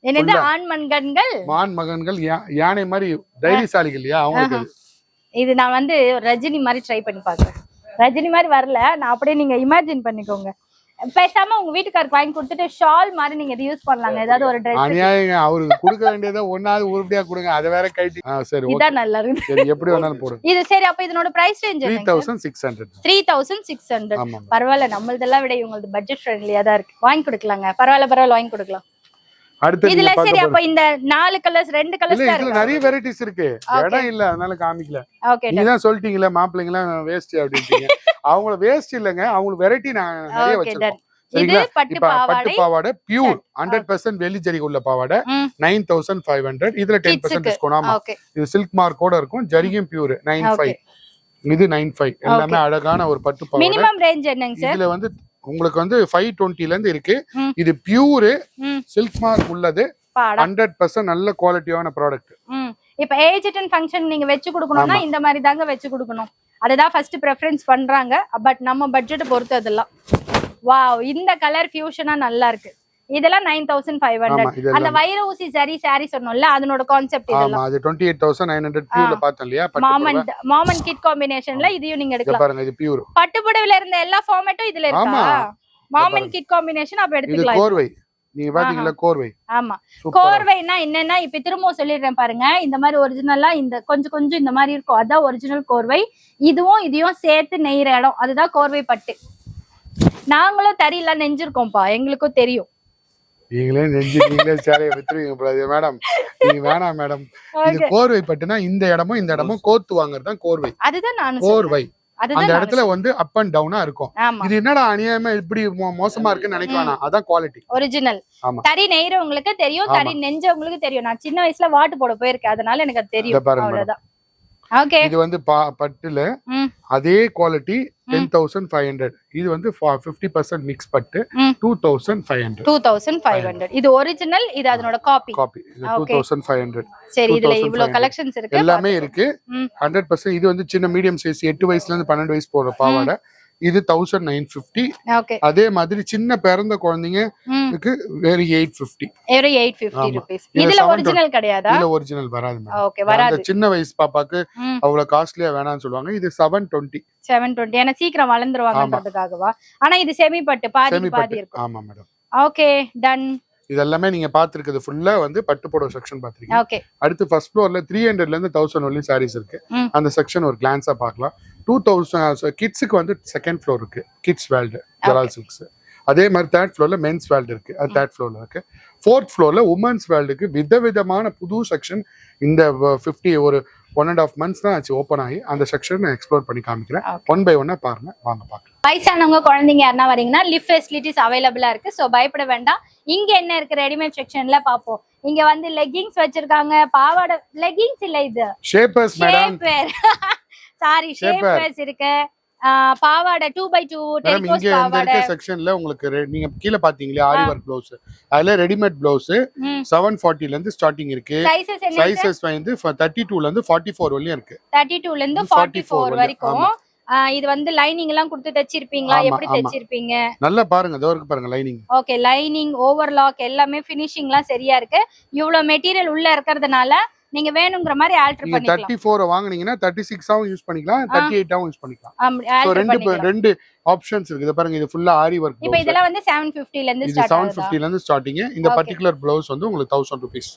என்னது ஆண் மகன்கள் யானை மாதிரி தைரியசாலிகள் இல்லையா அவங்களுக்கு. இது நான் வந்து ரஜினி மாதிரி ட்ரை பண்ணி பாக்குறேன். ரஜினி மாதிரி வரல, நான் அப்படியே நீங்க இமேஜின் பண்ணிக்கோங்க. பேசாம உங்க வீட்டுக்காருக்கு வாங்கி கொடுத்துட்டு ஷால் மாதிரி நீங்க யூஸ் பண்ணலாங்க ஏதாவது ஒரு Dress அநியாயங்க அவருக்கு கொடுக்க வேண்டியதை ஒன்னாவது உருப்படியா கொடுங்க அதை வேற கைட்டி சரி okay. இதான் நல்லா இருக்கு சரி எப்படி வேணாலும் போடுங்க இது சரி அப்ப இதனோட பிரைஸ் ரேஞ்ச் 3600 3600 ஆமா பரவாயில்ல நம்மளதெல்லாம் விட இவங்களது பட்ஜெட் ஃப்ரெண்ட்லியா தான் இருக்கு வாங்கி கொடுக்கலாங்க பரவாயில்ல வாங்கி கொடுக்கலாம் அடுத்து இதுல சரி அப்ப இந்த 4 கலர்ஸ் 2 கலர்ஸ் இல்ல தான் இதுல இருக்கு நிறைய வெரைட்டிஸ் இருக்கு இடம் இல்ல அதனால காமிக்கல ஓகே நீங்க தான் சொல்லிட்டீங்களா மாப்பிள்ளைங்களா வேஸ்ட் அப்படின்றீங்க அவங்கள வேஸ்ட் இல்லங்க அவங்க வெரைட்டி நான் நிறைய ஓகே வச்சிருக்கோம் இது சரிங்களா பட்டு இப்ப பாவாடை பட்டு பாவாடை பியூர் 100% வெள்ளி ஜரிகை உள்ள பாவாடை 9500 இதுல 10% டிஸ்கவுண்ட் ஆமா ஓகே இது சில்க் மார்க்கோட இருக்கும் ஜரிகையும் பியூர் 95 இது 95 எல்லாமே அழகான ஒரு பட்டு பாவாடை மினிமம் ரேஞ்ச் என்னங்க சார் இதுல வந்து உங்களுக்கு வந்து 520 ல இருந்து இருக்கு இது பியூர் சில்க் மார்க் உள்ளது 100% நல்ல குவாலிட்டியான ப்ராடக்ட் இப்ப ஏஜ் அட்டன் ஃபங்க்ஷன் நீங்க வெச்சு கொடுக்கணும்னா இந்த மாதிரி தாங்க வெச்சு கொடுக்கணும் அதுதான் ஃபர்ஸ்ட் பிரெஃபரன்ஸ் பண்றாங்க பட் நம்ம பட்ஜெட் பொறுத்து அதெல்லாம் வாவ் இந்த கலர் ஃபியூஷனா நல்லா இருக்கு இதெல்லாம் 9500 அந்த வைர ஊசி சரி சாரி சொன்னோம்ல அதனோட கான்செப்ட் இதெல்லாம் ஆமா அது 28900 பியூர்ல பார்த்தோம் இல்லையா மாமன் கிட் காம்பினேஷன்ல இதையும் நீங்க எடுக்கலாம் பாருங்க இது பியூர் பட்டு புடவைல இருந்த எல்லா ஃபார்மேட்டும் இதுல இருக்கா மாமன் கிட் காம்பினேஷன் அப்ப இது எடுத்துக்கலாம் கோர்வை நீங்க பாத்தீங்களா கோர்வை ஆமா கோர்வைனா என்னன்னா இப்ப திரும்ப சொல்லிடுறேன் பாருங்க இந்த மாதிரி ஒரிஜினலா இந்த கொஞ்சம் இந்த மாதிரி இருக்கும் அதான் ஒரிஜினல் கோர்வை இதையும் சேர்த்து நெய்ற இடம் அதுதான் கோர்வை பட்டு நாங்களும் தறியில நெஞ்சிருக்கோம்ப்பா எங்களுக்கும் தெரியும் நீங்களே சேலையை வித்துருவீங்க மேடம் நீங்க வேணாம் மேடம் இது கோர்வை பட்டுனா இந்த இடமும் கோத்து வாங்குறதுதான் கோர்வை அதுதான் நான் கோர்வை அந்த இடத்துல வந்து அப் அண்ட் டவுனா இருக்கும் இது என்னடா அநியாயமா இப்படி மோசமா இருக்குன்னு நினைக்க வேணாம் அதான் குவாலிட்டி ஒரிஜினல் தறி நெய்றவங்களுக்கு தெரியும் தறி நெஞ்சவங்களுக்கு தெரியும் நான் சின்ன வயசுல வாட்டு போட போயிருக்கேன் அதனால எனக்கு அது தெரியும் அவ்வளவுதான் ஓகே இது வந்து பட்டுல அதே குவாலிட்டி 10500 இது வந்து 50% மிக்ஸ் பட்டு 2500 இது ஒரிஜினல் இது அதனோட காப்பி 2500 சரி இதுல இவ்ளோ கலெக்ஷன்ஸ் இருக்கு எல்லாமே இருக்கு 100% இது வந்து சின்ன மீடியம் சைஸ் 8 வயசுல இருந்து 12 வயசு போற பாவாடை இது 1950 அதே மாதிரி சின்ன பிறந்த குழந்தைங்களுக்கு வெறும் 850 rupees இதுல ஒரிஜினல் கிடையாதா இதுல ஒரிஜினல் வராது மேம் ஓகே வராது சின்ன வயசு பாப்பாக்கு அவ்வளவு காஸ்ட்லியா வேணாம்னு சொல்லுவாங்க இது 720 ஏன்னா சீக்கிரம் வளர்ந்துருவாங்கன்றதுக்காகவா ஆனா இது செமி பட்டு பாதி இருக்கும் ஆமா மேடம் ஓகே டன் இதெல்லாமே நீங்க பாத்துருக்குது ஃபுல்லா வந்து பட்டு புடவை செக்ஷன் பாத்துருக்கீங்க ஓகே அடுத்து ஃபர்ஸ்ட் ஃப்ளோர்ல 300 ல இருந்து 1000 வரலையும் சாரீஸ் இருக்கு அந்த செக்ஷன் ஒரு கிளான்ஸா பார்க்கலாம் 2000 கிட்ஸுக்கு வந்து செகண்ட் ஃப்ளோர் இருக்கு கிட்ஸ் வேர்ல்டு ஜலால் சில்க்ஸ் அதே மாதிரி தேர்ட் ஃப்ளோர்ல மென்ஸ் வேர்ல்டு இருக்கு அது தேர்ட் ஃப்ளோர்ல இருக்கு ஃபோர்த் ஃப்ளோர்ல உமன்ஸ் வேர்ல்டுக்கு விதவிதமான புது செக்ஷன் இந்த 50 ஒரு 1.5 months தான் ஆச்சு ஓப்பன் ஆகி அந்த செக்ஷன் நான் எக்ஸ்ப்ளோர் பண்ணி காமிக்கிறேன் ஒன் பை ஒன்னா பாருங்க வாங்க பார்க்கலாம் வயசானவங்க குழந்தைங்க யாருன்னா வரீங்கன்னா லிஃப்ட் ஃபெசிலிட்டிஸ் அவைலபிளா இருக்கு சோ பயப்பட வேண்டாம் இங்க என்ன இருக்கு ரெடிமேட் செக்ஷன்ல பாப்போம் இங்க வந்து லெகிங்ஸ் வச்சிருக்காங்க பாவாடை லெகிங்ஸ் இல்ல இது ஷேப்பர்ஸ் மேடம் சாரி ஷேப்பர்ஸ் இருக்கு பாவாடை 2x2 டெலிகோஸ் பாவாடை இந்த செக்ஷன்ல உங்களுக்கு நீங்க கீழ பாத்தீங்களா ஆரி வர்க் ப்ளவுஸ் அதுல ரெடிமேட் ப்ளவுஸ் 740 ல இருந்து ஸ்டார்டிங் இருக்கு சைஸஸ் வந்து 32 ல இருந்து 44 வரையும் இருக்கு 32 ல இருந்து 44 வரைக்கும் இது வந்து லைனிங் எல்லாம் கொடுத்து தச்சிருப்பீங்களா எப்படி தச்சிருப்பீங்க நல்லா பாருங்க இதோ இருக்கு பாருங்க லைனிங் ஓகே லைனிங் ஓவர்லாக் எல்லாமே ஃபினிஷிங்லாம் சரியா இருக்கு இவ்ளோ மெட்டீரியல் உள்ள இருக்கறதுனால நீங்க வேணும்ங்கற மாதிரி ஆல்டர் பண்ணிக்கலாம் 34 வாங்குனீங்கன்னா 36 ஆவும் யூஸ் பண்ணிக்கலாம் 38 ஆவும் யூஸ் பண்ணிக்கலாம் சோ ரெண்டு ஆப்ஷன்ஸ் இருக்கு இத பாருங்க இது ஃபுல்லா ஆரி வர்க் இப்போ இதெல்லாம் வந்து 750 ல இருந்து ஸ்டார்ட் ஆகுது 750 ல இருந்து ஸ்டார்டிங் இந்த பர்టిక్యులர் ப்ளவுஸ் வந்து உங்களுக்கு 1000 rupees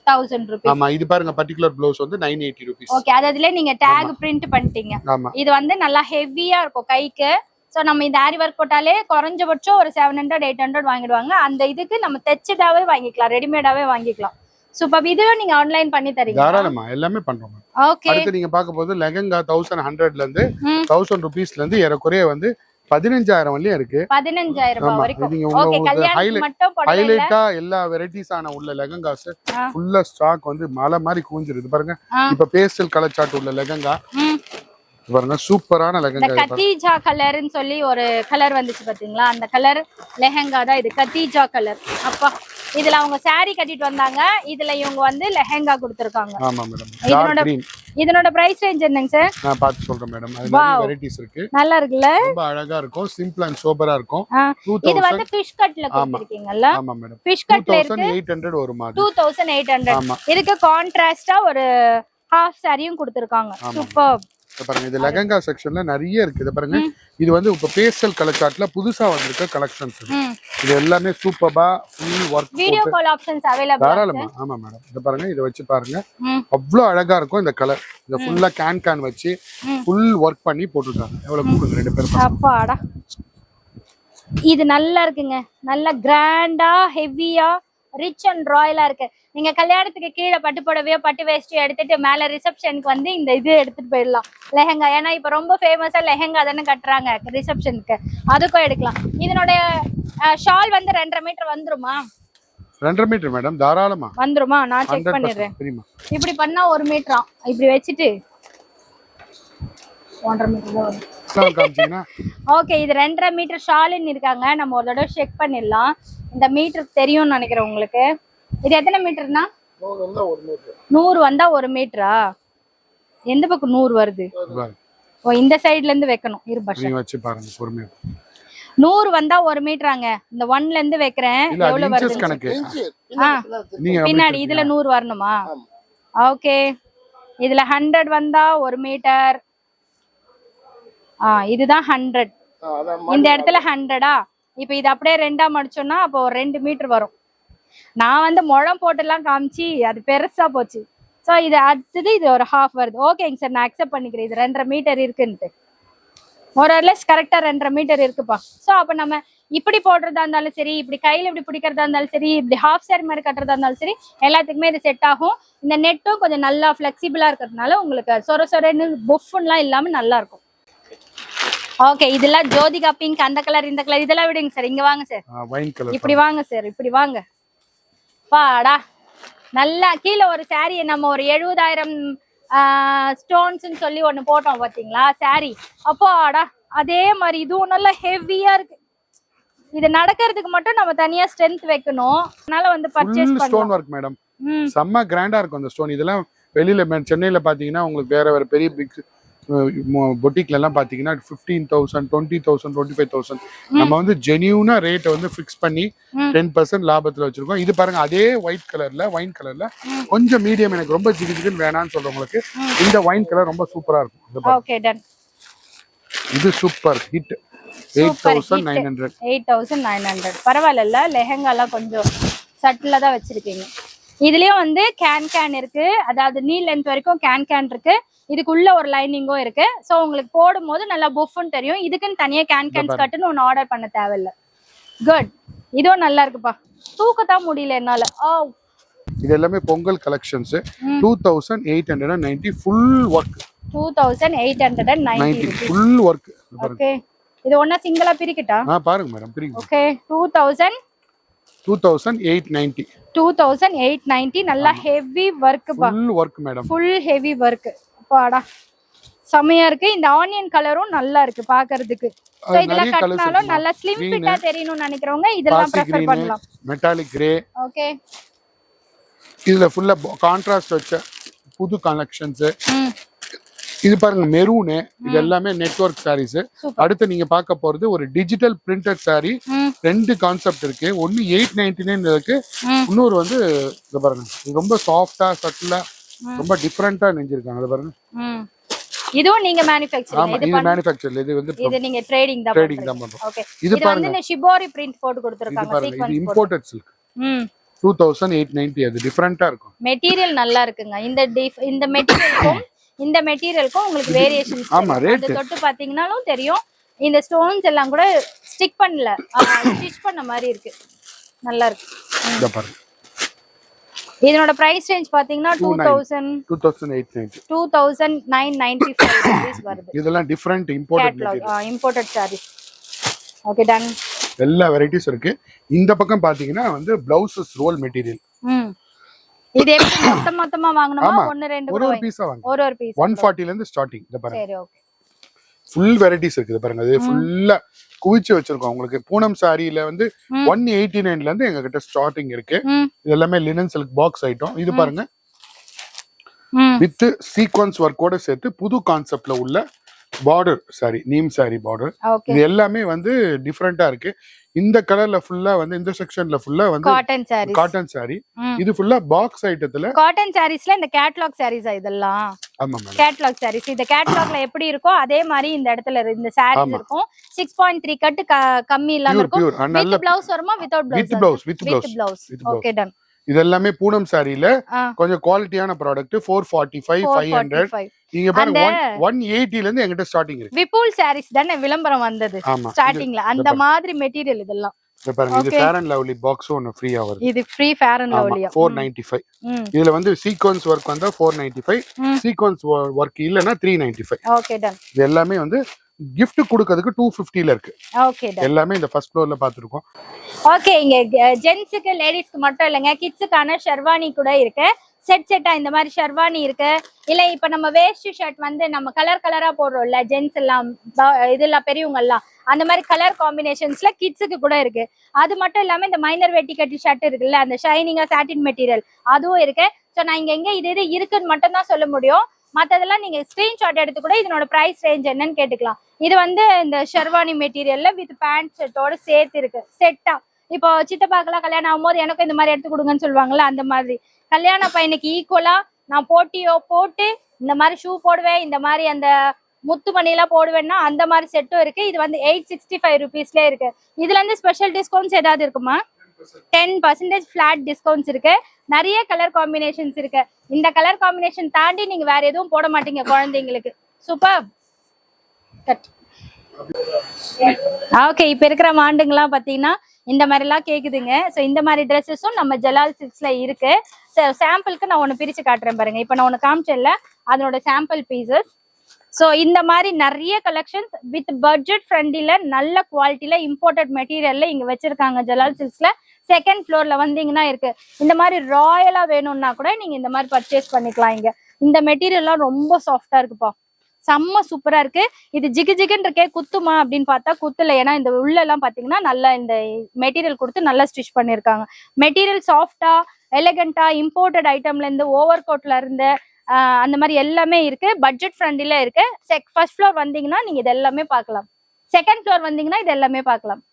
ஆமா இது பாருங்க பர்టిక్యులர் ப்ளவுஸ் வந்து 980 rupees ஓகே அதுல நீங்க டாக் பிரிண்ட் பண்ணிட்டீங்க இது வந்து நல்லா ஹெவியா இருக்கும் கைக்கு சோ நம்ம இந்த ஆரி வர்க் போட்டாலே குறைஞ்சபட்சம் ஒரு 700 800 வாங்கிடுவாங்க அந்த இதுக்கு நம்ம தச்சதாவே வாங்கிக்கலாம் ரெடிமேடாவே வாங்கிக்கலாம் சூப்பர் இதுவும் நீங்க ஆன்லைன் பண்ணி தரீங்க தாராளமா எல்லாமே பண்றோம் ஓகே அடுத்து நீங்க பார்க்க போது லெஹங்கா 1100 ல இருந்து 1000 rupees ல இருந்து ஏறக்குறைய வந்து 15000 வரையும் இருக்கு 15000 ரூபாய் வரைக்கும் ஓகே கல்யாணம் மட்டும் போடல ஹைலைட்டா எல்லா வெரைட்டிஸ் ஆன உள்ள லெஹங்காஸ் ஃபுல்லா ஸ்டாக் வந்து மலை மாதிரி கூஞ்சிருது பாருங்க இப்ப பேஸ்டல் கலர் சார்ட் உள்ள லெஹங்கா பாருங்க சூப்பரான லெஹங்கா கத்தீஜா கலர்னு சொல்லி ஒரு கலர் வந்துச்சு பாத்தீங்களா அந்த கலர் லெஹங்கா தான் இது கத்தீஜா கலர் அப்பா இதுல அவங்க saree கட்டிட்டு வந்தாங்க இதுல இவங்க வந்து லெஹங்கா கொடுத்திருக்காங்க ஆமா மேடம் இதனோட பிரைஸ் ரேஞ்ச் என்னங்க சார் நான் பார்த்து சொல்றேன் மேடம் அது நிறைய வெரைட்டிஸ் இருக்கு நல்லா இருக்குல ரொம்ப அழகா இருக்கும் சிம்பிள் அண்ட் சோபரா இருக்கும் இது வந்து ஃபிஷ் கட்ல கொடுத்திருக்கீங்கல்ல ஆமா மேடம் ஃபிஷ் கட்ல இருக்கு 2800 ஒரு மாதிரி 2800 இதுக்கு கான்ட்ராஸ்டா ஒரு ஹாஃப் சாரியும் கொடுத்திருக்காங்க சூப்பர் பாருங்க இது லெஹங்கா செக்ஷன்ல நிறைய இருக்கு. இத பாருங்க இது வந்து இப்ப பேஸ்டல் கலர் சார்ட்ல புதுசா வந்திருக்க கலெக்ஷன்ஸ். இது எல்லாமே சூப்பர்பா full work. Video call options available. தாராளமா. ஆமா மேடம். இத பாருங்க இத வச்சு பாருங்க அவ்வளவு அழகா இருக்கும் இந்த கலர். இத ஃபுல்லா கேன் வச்சு ஃபுல் ஒர்க் பண்ணி போட்டுட்டாங்க. எவ்வளவு கூடுங்க ரெண்டு பேரும். அப்பாடா இது நல்லா இருக்குங்க. நல்ல கிராண்டா ஹெவியா ரிச் அண்ட் ராயலா இருக்கு. நீங்க கல்யாணத்துக்கு கீழே பட்டு புடவையோ பட்டு வேஷ்டியோ எடுத்துட்டு மேல ரிசப்ஷனுக்கு வந்து இந்த இது எடுத்துட்டு போயிடலாம் லெஹங்கா. ஏன்னா இப்ப ரொம்ப ஃபேமஸா லெஹங்கா தானே கட்டுறாங்க ரிசப்ஷனுக்கு, அதுக்கும் எடுக்கலாம். இதனோட ஷால் வந்து 2.5 மீட்டர் வந்துருமா? 2.5 மீட்டர் மேடம் தாராளமா வந்துருமா? நான் செக் பண்ணிடுறேன். இப்படி பண்ணா 1 மீட்டரா, இப்படி வச்சுட்டு 1.5 மீட்டர் தான் வரும். ஓகே இது 2.5 மீட்டர் ஷாலுன்னு இருக்காங்க. நம்ம ஒரு தடவை செக் பண்ணிடலாம். இந்த மீட்டர் தெரியும்னு நினைக்கிறேன் உங்களுக்கு. இது எத்தனை மீட்டர்னா? 100 வந்தா 1 மீட்டரா? எந்த பக்கம் 100 வருது? ஓ இந்த சைடுல இருந்து வைக்கணும். நீங்க வச்சு பாருங்க பொறுமையா. 100 வந்தா 1 மீட்டராங்க. இந்த 1ல இருந்து வைக்கிறேன். எவ்வளவு வருது கணக்கு? பின்னாடி இதுல 100 வரணுமா? ஓகே இதுல 100 வந்தா 1 மீட்டர். இதுதான் 100. இந்த இடத்துல 100ஆ? இப்ப இது அப்படியே 2ஆ மடிச்சோம்னா அப்போ 2 மீட்டர் வரும். நான் வந்து முழம் போட்டுலாம் காமிச்சு அது பெருசா போச்சு. ஸோ இது அடுத்தது இது ஒரு ஹாஃப் வருது. ஓகேங்க சார் நான் அக்செப்ட் பண்ணிக்கிறேன். இது 2.5 மீட்டர் இருக்குன்ட்டு மோரலெஸ் கரெக்டா 2.5 மீட்டர் இருக்குப்பா. ஸோ அப்ப நம்ம இப்படி போடுறதா இருந்தாலும் சரி, இப்படி கையில இப்படி பிடிக்கிறதா இருந்தாலும் சரி, இப்படி ஹாஃப் சாரி மாதிரி கட்டுறதா இருந்தாலும் சரி, எல்லாத்துக்குமே இது செட் ஆகும். இந்த நெட்டும் கொஞ்சம் நல்லா ஃபிளெக்சிபிளா இருக்கிறதுனால உங்களுக்கு சொரன்னு புஃப்லாம் இல்லாம நல்லா இருக்கும். ஓகே இதெல்லாம் ஜோதிகா பிங்க், அந்த கலர் இந்த கலர் இதெல்லாம் விடுங்க சார். இங்க வாங்க சார். இப்படி வாங்க சார், இப்படி வாங்க. பாடா நல்லா கீழே ஒரு சாரியை நம்ம ஒரு 70,000 ஸ்டோன்ஸ்ன்னு சொல்லி ஒண்ணு போட்டோம் பாத்தீங்களா சாரி. அப்போ ஆடா அதே மாதிரி இதுவும் நல்லா ஹெவியா இருக்கு. இது நடக்கிறதுக்கு மட்டும் நம்ம தனியா ஸ்ட்ரென்த் வைக்கணும். அதனால வந்து பர்ச்சேஸ் பண்ணலாம். ஸ்டோன் வர்க் மேடம் செம்ம கிராண்டா இருக்கும் அந்த ஸ்டோன். இதெல்லாம் வெளியில சென்னையில பாத்தீங்கன்னா உங்களுக்கு வேற பெரிய பிக் பொட்டிக்ல எல்லாம் பாத்தீங்கன்னா 15,000 20,000 25,000. நம்ம வந்து ஜெனியூனா ரேட்டை வந்து ஃபிக்ஸ் பண்ணி 10% லாபத்துல வச்சிருக்கோம். இது பாருங்க அதே ஒயிட் கலர்ல வைன் கலர்ல கொஞ்சம் மீடியம் எனக்கு ரொம்ப ஜிகிஜின்னு வேணாம்னு சொல்றவங்களுக்கு இந்த வைன் கலர் ரொம்ப சூப்பரா இருக்கும். Okay done. இது சூப்பர் ஹிட். 8,900. 8,900 பரவாயில்ல. லெஹங்காலாம் கொஞ்சம் சட்டிலா தான் வச்சிருக்கீங்க. இதுலயும் வந்து கேன் இருக்கு. அதாவது நீ லென்த் வரைக்கும் கேன் இருக்கு. இதுக்குள்ள ஒரு லைனிங்கும் இருக்கு. சோ உங்களுக்கு போடும் போது நல்லா புஃப்னு தெரியும். இதுக்குன்னு தனியா கேன்ஸ் கட்டுன்னு ஒன்னு ஆர்டர் பண்ண தேவையில்ல. குட். இதுவும் நல்லா இருக்குப்பா. தூக்கத்தான் முடியல என்னால. இது எல்லாமே Pongal collections. 2,890 full work. 2,890 full work. Okay இது ஒண்ணா சிங்கிளா பிரிக்கட்டா? பாருங்க மேடம் பிரிங்க. ஓகே 2,890. 2,890 நல்லா ஹெவி வர்க் பா. Full work madam. Full heavy work. பாடா செமையா இருக்கு. இந்த ஆனியன் கலரும் நல்லா இருக்கு பாக்குறதுக்கு. சோ இதெல்லாம் கட்டினாலும் நல்லா ஸ்லிம் ஃபிட்டா தெரியணும்னு நினைக்கிறவங்க இதெல்லாம் பிரெஃபர் பண்ணலாம். Metallic grey. ஓகே இதுல ஃபுல்லா கான்ட்ராஸ்ட் வச்ச புது கலெக்ஷன்ஸ். இது பாருங்க மெரூன். இது எல்லாமே நெட்வொர்க் சாரீஸ். அடுத்து நீங்க பார்க்க போறது ஒரு டிஜிட்டல் பிரிண்டட் சாரி. 2 கான்செப்ட் இருக்கு. ஒன்னு 899 இருக்கு. இன்னொரு வந்து இத பாருங்க இது ரொம்ப சாஃப்ட்டா சட்டிலா ரொம்ப டிஃபரண்டா நெஞ்சிருக்காங்க. இத பாருங்க. இதுவும் நீங்க மேனுஃபேக்சரிங். இது மேனுஃபேக்சர். இது வந்து இது நீங்க ட்ரேடிங் தான் பண்றோம். ஓகே இது வந்து இந்த ஷிபோரி பிரிண்ட் போட்டு கொடுத்திருக்காங்க. இது இம்போர்ட்டட் சில்க். 2,890. அது டிஃபரண்டா இருக்கும். மெட்டீரியல் நல்லா இருக்குங்க. இந்த மெட்டீரியலுக்கும் உங்களுக்கு வேரியேஷன்ஸ். ஆமா ரேட் தொட்டு பாத்தீங்கன்னாலும் தெரியும். இந்த ஸ்டோன்ஸ் எல்லாம் கூட ஸ்டிக் பண்ணல, ஸ்டிட்ச் பண்ண மாதிரி இருக்கு. நல்லா இருக்கு. இத பாருங்க. இதனோட பிரைஸ் ரேஞ்ச் பாத்தீங்கன்னா 2,890 2,995 rupees வருது. இதெல்லாம் different imported sarees. Okay done. எல்லா வெரைட்டிஸ் இருக்கு. இந்த பக்கம் பாத்தீங்கன்னா வந்து பிளவுசஸ் ரோல் மெட்டீரியல். இது எப்படி மொத்தமா வாங்கணுமா? ஒன்னு ரெண்டு ஒரு பீஸா வாங்க. ஒரு பீஸ் 140 ல இருந்து ஸ்டார்டிங். இத பாருங்க. சரி ஓகே. ஃபுல் வெரைட்டிஸ் இருக்குது பாருங்க. அது ஃபுல்லா குவிச்சு வச்சிருக்கோம். உங்களுக்கு பூனம் சாரியில வந்து 189ல இருந்து எங்க கிட்ட ஸ்டார்டிங் இருக்கு. இது எல்லாமே லினன் சில்க் பாக்ஸ் ஐட்டம். இது பாருங்க வித் சீக்வென்ஸ் ஒர்க்கோட சேர்த்து புது கான்செப்ட்ல உள்ள border sorry, neem sorry border. Okay இது எல்லாமே வந்து டிஃபரெண்டா இருக்கு. இந்த கலர்ல ஃபுல்லா வந்து இந்த செக்ஷன்ல ஃபுல்லா வந்து காட்டன் சாரீஸ். Cotton sorry. இது ஃபுல்லா பாக்ஸ் ஐட்டத்துல காட்டன் சாரீஸ்ல இந்த கேட்லாக் சாரீஸ் இதெல்லாம். ஆமா மேம். கேட்லாக் சாரீஸ். இந்த கேட்லாக்ல எப்படி இருக்கோ அதே மாதிரி இந்த இடத்துல இந்த சாரீஸ் இருக்கும். 6.3 கட் கம்மி இல்லாம இருக்கும். வித் ப்ளவுஸ் வருமா without blouse? With blouse. Okay done. இது எல்லாமே பூனம் சாரில கொஞ்சம் குவாலிட்டியான ப்ராடக்ட். 445 500. நீங்க பாருங்க 180 ல இருந்து என்கிட்ட ஸ்டார்டிங் இருக்கு. விபுல் சாரீஸ் தானே விளம்பரம் வந்தது ஸ்டார்டிங்ல. அந்த மாதிரி மெட்டீரியல் இதெல்லாம். இத பாருங்க, இது ஃபேர் அண்ட் லவ்லி பாக்ஸ் ஒன்னு ஃப்ரீயா வருது. இது ஃப்ரீ ஃபேர் அண்ட் லவ்லியா 495. இதுல வந்து சீக்வென்ஸ் வர்க் வந்தா 495, சீக்வென்ஸ் வர்க் இல்லனா 395. Okay done. இது எல்லாமே வந்து gift கொடுக்கிறதுக்கு 250 ல இருக்கு. Okay done. எல்லாமே இந்த ஃபர்ஸ்ட் ஃப்ளோர்ல பாத்துறோம். ஓகே, இங்க ஜென்ட்ஸ்க்கு லேடிஸ்க்கு மட்டும் இல்லங்க, கிட்ஸ்க்கான ஷெர்வானி கூட இருக்கு. செட்டா இந்த மாதிரி ஷெர்வானி இருக்கு. இல்ல இப்ப நம்ம வேஸ்ட் ஷர்ட் வந்து நம்ம கலர் கலரா போடுறோம்ல, ஜென்ட்ஸ் எல்லாம் இதெல்லாம் பெரியவங்க எல்லாம், அந்த மாதிரி கலர் காம்பினேஷன்ஸ்ல கிட்ஸுக்கு கூட இருக்கு. அது மட்டும் இல்லாம இந்த மைனர் வெட்டி கட்டி ஷர்ட் இருக்குல்ல, அந்த ஷைனிங்கா சாட்டின் மெட்டீரியல் அதுவும் இருக்கு. சோ நான் இங்க இது இருக்குன்னு மட்டும் தான் சொல்ல முடியும். மத்ததெல்லாம் நீங்க ஸ்கிரீன்ஷாட் எடுத்து கூட இதனோட பிரைஸ் ரேஞ்ச் என்னன்னு கேட்டுக்கலாம். இது வந்து இந்த ஷெர்வானி மெட்டீரியல்ல வித் பேண்ட் செட்டோட சேர்த்து இருக்கு. செட்டா இப்போ சித்தப்பாக்கெல்லாம் கல்யாணம் ஆகும்போது எனக்கும் இந்த மாதிரி எடுத்து கொடுங்கன்னு சொல்லுவாங்கல்ல, அந்த மாதிரி கல்யாண பையனுக்கு ஈக்குவலா நான் போட்டு இந்த மாதிரி ஷூ போடுவேன், இந்த மாதிரி அந்த முத்து மணிலாம் போடுவேன்னா அந்த மாதிரி செட்டும் இருக்கு. இது வந்து 865 ருபீஸ்ல இருக்கு. இதுல இருந்து ஸ்பெஷல் டிஸ்கவுண்ட்ஸ் ஏதாவது இருக்குமா? 10% ஃபிளாட் டிஸ்கவுண்ட்ஸ் இருக்கு. நிறைய கலர் காம்பினேஷன்ஸ் இருக்கு. இந்த கலர் காம்பினேஷன் தாண்டி நீங்க வேற எதுவும் போட மாட்டீங்க குழந்தைங்களுக்கு. சூப்பர். ஓகே, இப்ப இருக்கிற மாண்டுங்கெல்லாம் பாத்தீங்கன்னா இந்த மாதிரி எல்லாம் கேக்குதுங்க. சோ இந்த மாதிரி ட்ரெஸ்ஸஸும் நம்ம ஜலால் சில்க்ஸ்ல இருக்கு. சாம்பிளுக்கு நான் ஒண்ணு பிரிச்சு காட்டுறேன் பாருங்க. இப்ப நான் ஒண்ணு காமிச்சேன்ல, அதனோட சாம்பிள் பீசஸ். சோ இந்த மாதிரி நிறைய கலெக்ஷன்ஸ் வித் பட்ஜெட் ஃப்ரெண்ட்லில நல்ல குவாலிட்டியில இம்போர்ட்டட் மெட்டீரியல்ல இங்க வச்சிருக்காங்க ஜலால் சில்க்ஸ்ல. செகண்ட் ஃப்ளோர்ல வந்தீங்கன்னா இருக்கு. இந்த மாதிரி ராயலா வேணும்னா கூட நீங்க இந்த மாதிரி பர்ச்சேஸ் பண்ணிக்கலாம். இங்க இந்த மெட்டீரியல்லாம் ரொம்ப சாஃப்டா இருக்குப்பா, செம்ம சூப்பரா இருக்கு. இது ஜிகு ஜிகுன்னு இருக்கே, குத்துமா அப்படின்னு பார்த்தா குத்துல. ஏன்னா இந்த உள்ள எல்லாம் பாத்தீங்கன்னா நல்லா இந்த மெட்டீரியல் கொடுத்து நல்லா ஸ்டிச் பண்ணிருக்காங்க. மெட்டீரியல் சாஃப்டா எலகண்டா இம்போர்ட்டட் ஐட்டம்ல இருந்து ஓவர் கோட்ல இருந்து அந்த மாதிரி எல்லாமே இருக்கு. பட்ஜெட் ஃப்ரெண்ட்லில இருக்கு. ஃபர்ஸ்ட் ஃப்ளோர் வந்தீங்கன்னா நீங்க இது எல்லாமே பார்க்கலாம். செகண்ட் ஃப்ளோர் வந்தீங்கன்னா இது எல்லாமே பார்க்கலாம்.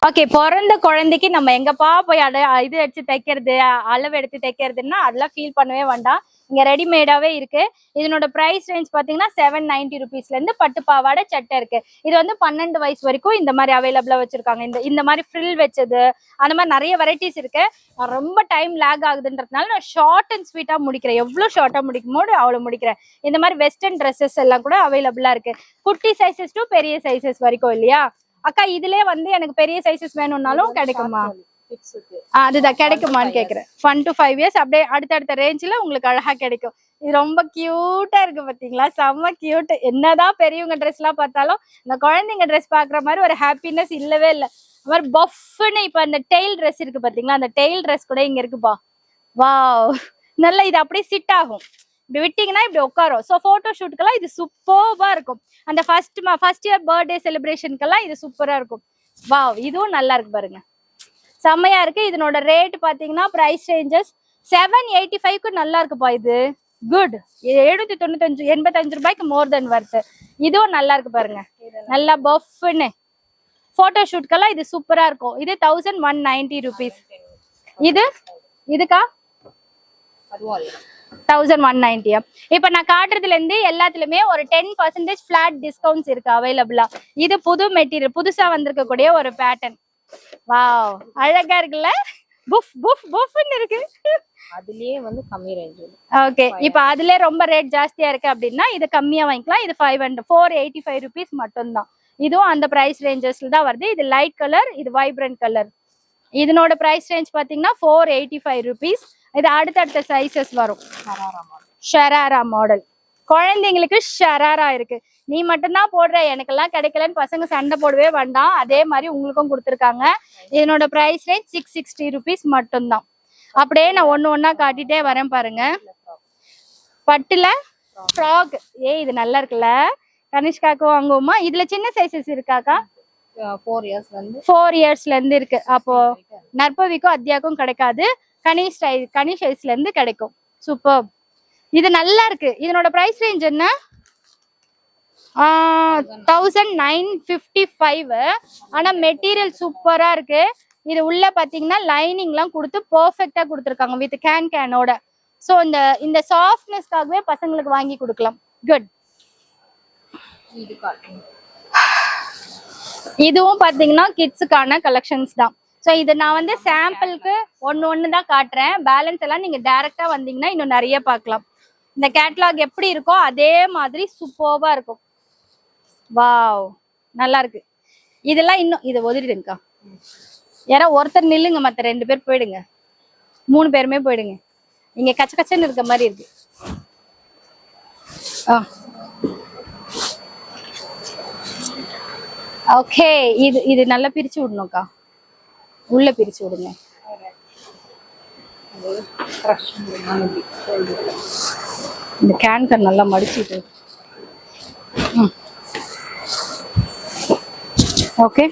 ஓகே, பிறந்த குழந்தைக்கு நம்ம எங்கப்பா போய் இது எடுத்து தைக்கிறது, அளவு எடுத்து தைக்கிறதுன்னா அதெல்லாம் ஃபீல் பண்ணவே வேண்டாம். இங்க ரெடிமேடாவே இருக்கு. இதனோட பிரைஸ் ரேஞ்ச் பாத்தீங்கன்னா 790 ருபீஸ்ல இருந்து பட்டு பாவாடை சட்டை இருக்கு. இது வந்து 12 வயசு வரைக்கும் இந்த மாதிரி அவைலபிளா வச்சிருக்காங்க. இந்த மாதிரி ஃப்ரில் வச்சது, அந்த மாதிரி நிறைய வெரைட்டிஸ் இருக்கு. ரொம்ப டைம் லேக் ஆகுதுன்றதுனால நான் ஷார்ட் அண்ட் ஸ்வீட்டா முடிக்கிறேன். எவ்வளவு ஷார்ட்டா முடிக்குமோ அவ்வளவு முடிக்கிறேன். இந்த மாதிரி வெஸ்டர்ன் ட்ரெஸ்ஸஸ் எல்லாம் கூட அவைலபிளா இருக்கு. குட்டி சைசஸ் டு பெரிய சைசஸ் வரைக்கும் இல்லையா அக்கா? இதுலயே வந்து எனக்கு பெரிய சைசஸ் வேணும்னாலும் கிடைக்குமா? அதுதான் கிடைக்குமான்னு கேக்குறேன். 1 to 5 years அப்படியே அடுத்தடுத்த ரேஞ்சில உங்களுக்கு அழகா கிடைக்கும். இது ரொம்ப கியூட்டா இருக்கு பாத்தீங்களா? செம்ம கியூட். என்னதான் பெரியவங்க ட்ரெஸ் எல்லாம் பார்த்தாலும் இந்த குழந்தைங்க ட்ரெஸ் பாக்குற மாதிரி ஒரு ஹாப்பினஸ் இல்லவே இல்லை. அது மாதிரி பஃப்னு இப்ப அந்த டெய்ல் ட்ரெஸ் இருக்கு பாத்தீங்களா, அந்த டெய்ல் ட்ரெஸ் கூட இங்க இருக்குப்பா. வாவ், நல்லா இது அப்படியே சிட் ஆகும். இப்படி விட்டீங்கன்னா இப்படி உட்காரும். ஸோ போட்டோ ஷூட்டுக்கெல்லாம் இது சூப்பர்வா இருக்கும். அந்த ஃபர்ஸ்ட் இயர் பர்த்டே செலிப்ரேஷனுக்கெல்லாம் இது சூப்பரா இருக்கும். வாவ், இதுவும் நல்லா இருக்கு பாருங்க, செம்மையா இருக்கு. இதனோட ரேட் பாத்தீங்கன்னா பிரைஸ் ரேஞ்சஸ் 785க்கு நல்லா இருக்குப்பா. இது குட். 795 ரூபாய்க்கு மோர் தென் வர்த். இதுவும் நல்லா இருக்கு பாருங்க, நல்லா பஃப்னு போட்டோ ஷூட்கெல்லாம் இது சூப்பரா இருக்கும். இது 1190 ருபீஸ். இதுக்கா 1190. இப்ப நான் காட்டுறதுல இருந்து எல்லாத்துலயுமே ஒரு 10% ஃபிளாட் டிஸ்கவுண்ட்ஸ் இருக்கு அவைலபிளா. இது புது மெட்டீரியல், புதுசா வந்திருக்கக்கூடிய ஒரு பேட்டர்ன். வாவ், அழகா இருக்குல்ல? புஃப் புஃப் புஃப்னு இருக்கு. அதுலயே வந்து கம்மி ரேஞ்ச். ஓகே, இப்போ அதுல ரொம்ப ரேட் ஜாஸ்தியா இருக்கு அப்படின்னா இது கம்மியா வாங்கிக்கலாம். இது 485 ருபீஸ் மட்டும் தான். இதுவும் அந்த பிரைஸ் ரேஞ்சஸ்ல தான் வருது. இது லைட் கலர், இது வைப்ரண்ட் கலர். இதனோட பிரைஸ் ரேஞ்ச் பாத்தீங்கன்னா 485 ருபீஸ். இது அடுத்தடுத்த சைசஸ் வரும். ஷராரா மாடல். குழந்தைங்களுக்கு ஷராரா இருக்கு. நீ மட்டும்தான் போடுற, எனக்கெல்லாம் கிடைக்கலன்னு பசங்க சண்டை போடவே வேண்டாம். அதே மாதிரி உங்களுக்கும் கொடுத்துருக்காங்க. இதனோட பிரைஸ் ரேஞ்ச் 660 ருபீஸ் மட்டும்தான். அப்படியே நான் ஒண்ணா காட்டிட்டே வரேன் பாருங்க. பட்டுல ஃப்ராக். இது நல்லா இருக்குல்ல? கனிஷ்காக்கு வாங்குவோமா? இதுல சின்ன சைசஸ் இருக்காக்கா? 4 இயர்ஸ்ல இருந்து இருக்கு. அப்போ நற்பவிக்கும் அத்தியாக்கும் கிடைக்காது, கனிஷ் சைஸ்ல இருந்து கிடைக்கும். சூப்பர். இது நல்லா இருக்கு. இதனோட பிரைஸ் ரேஞ்ச் என்ன? 1955. ஆனா மெட்டீரியல் சூப்பரா இருக்கு. இது உள்ள பாத்தீங்கன்னா லைனிங்லாம் கொடுத்து பெர்ஃபெக்ட்டா கொடுத்துருக்காங்க வித் கேனோட. ஸோ இந்த சாஃப்ட்னஸ்க்காகவே பசங்களுக்கு வாங்கி கொடுக்கலாம். குட். இதுவும் பாத்தீங்கன்னா கிட்ஸுக்கான கலெக்ஷன்ஸ் தான். ஸோ இது நான் வந்து சாம்பிளுக்கு ஒன்று தான் காட்டுறேன். பேலன்ஸ் எல்லாம் நீங்க டைரக்டா வந்தீங்கன்னா இன்னும் நிறைய பார்க்கலாம். இந்த கேட்லாக் எப்படி இருக்கோ அதே மாதிரி சூப்பர்வா இருக்கும். வாவ், நல்லா இருக்கு. இதெல்லாம் இன்னும் இதை ஒதுடிடுங்கக்கா. யாரா ஒருத்தர் நில்லுங்க, மற்ற 2 பேர் போயிடுங்க, 3 பேருமே போயிடுங்க. இங்க கச்ச கச்சன்னு இருக்க மாதிரி இருக்கு. ஓகே, இது நல்லா பிரிச்சு விடணும்க்கா. உள்ள பிரிச்சு விடுங்க. இந்த கேன் நல்லா மடிச்சிட்டு. ஓகே,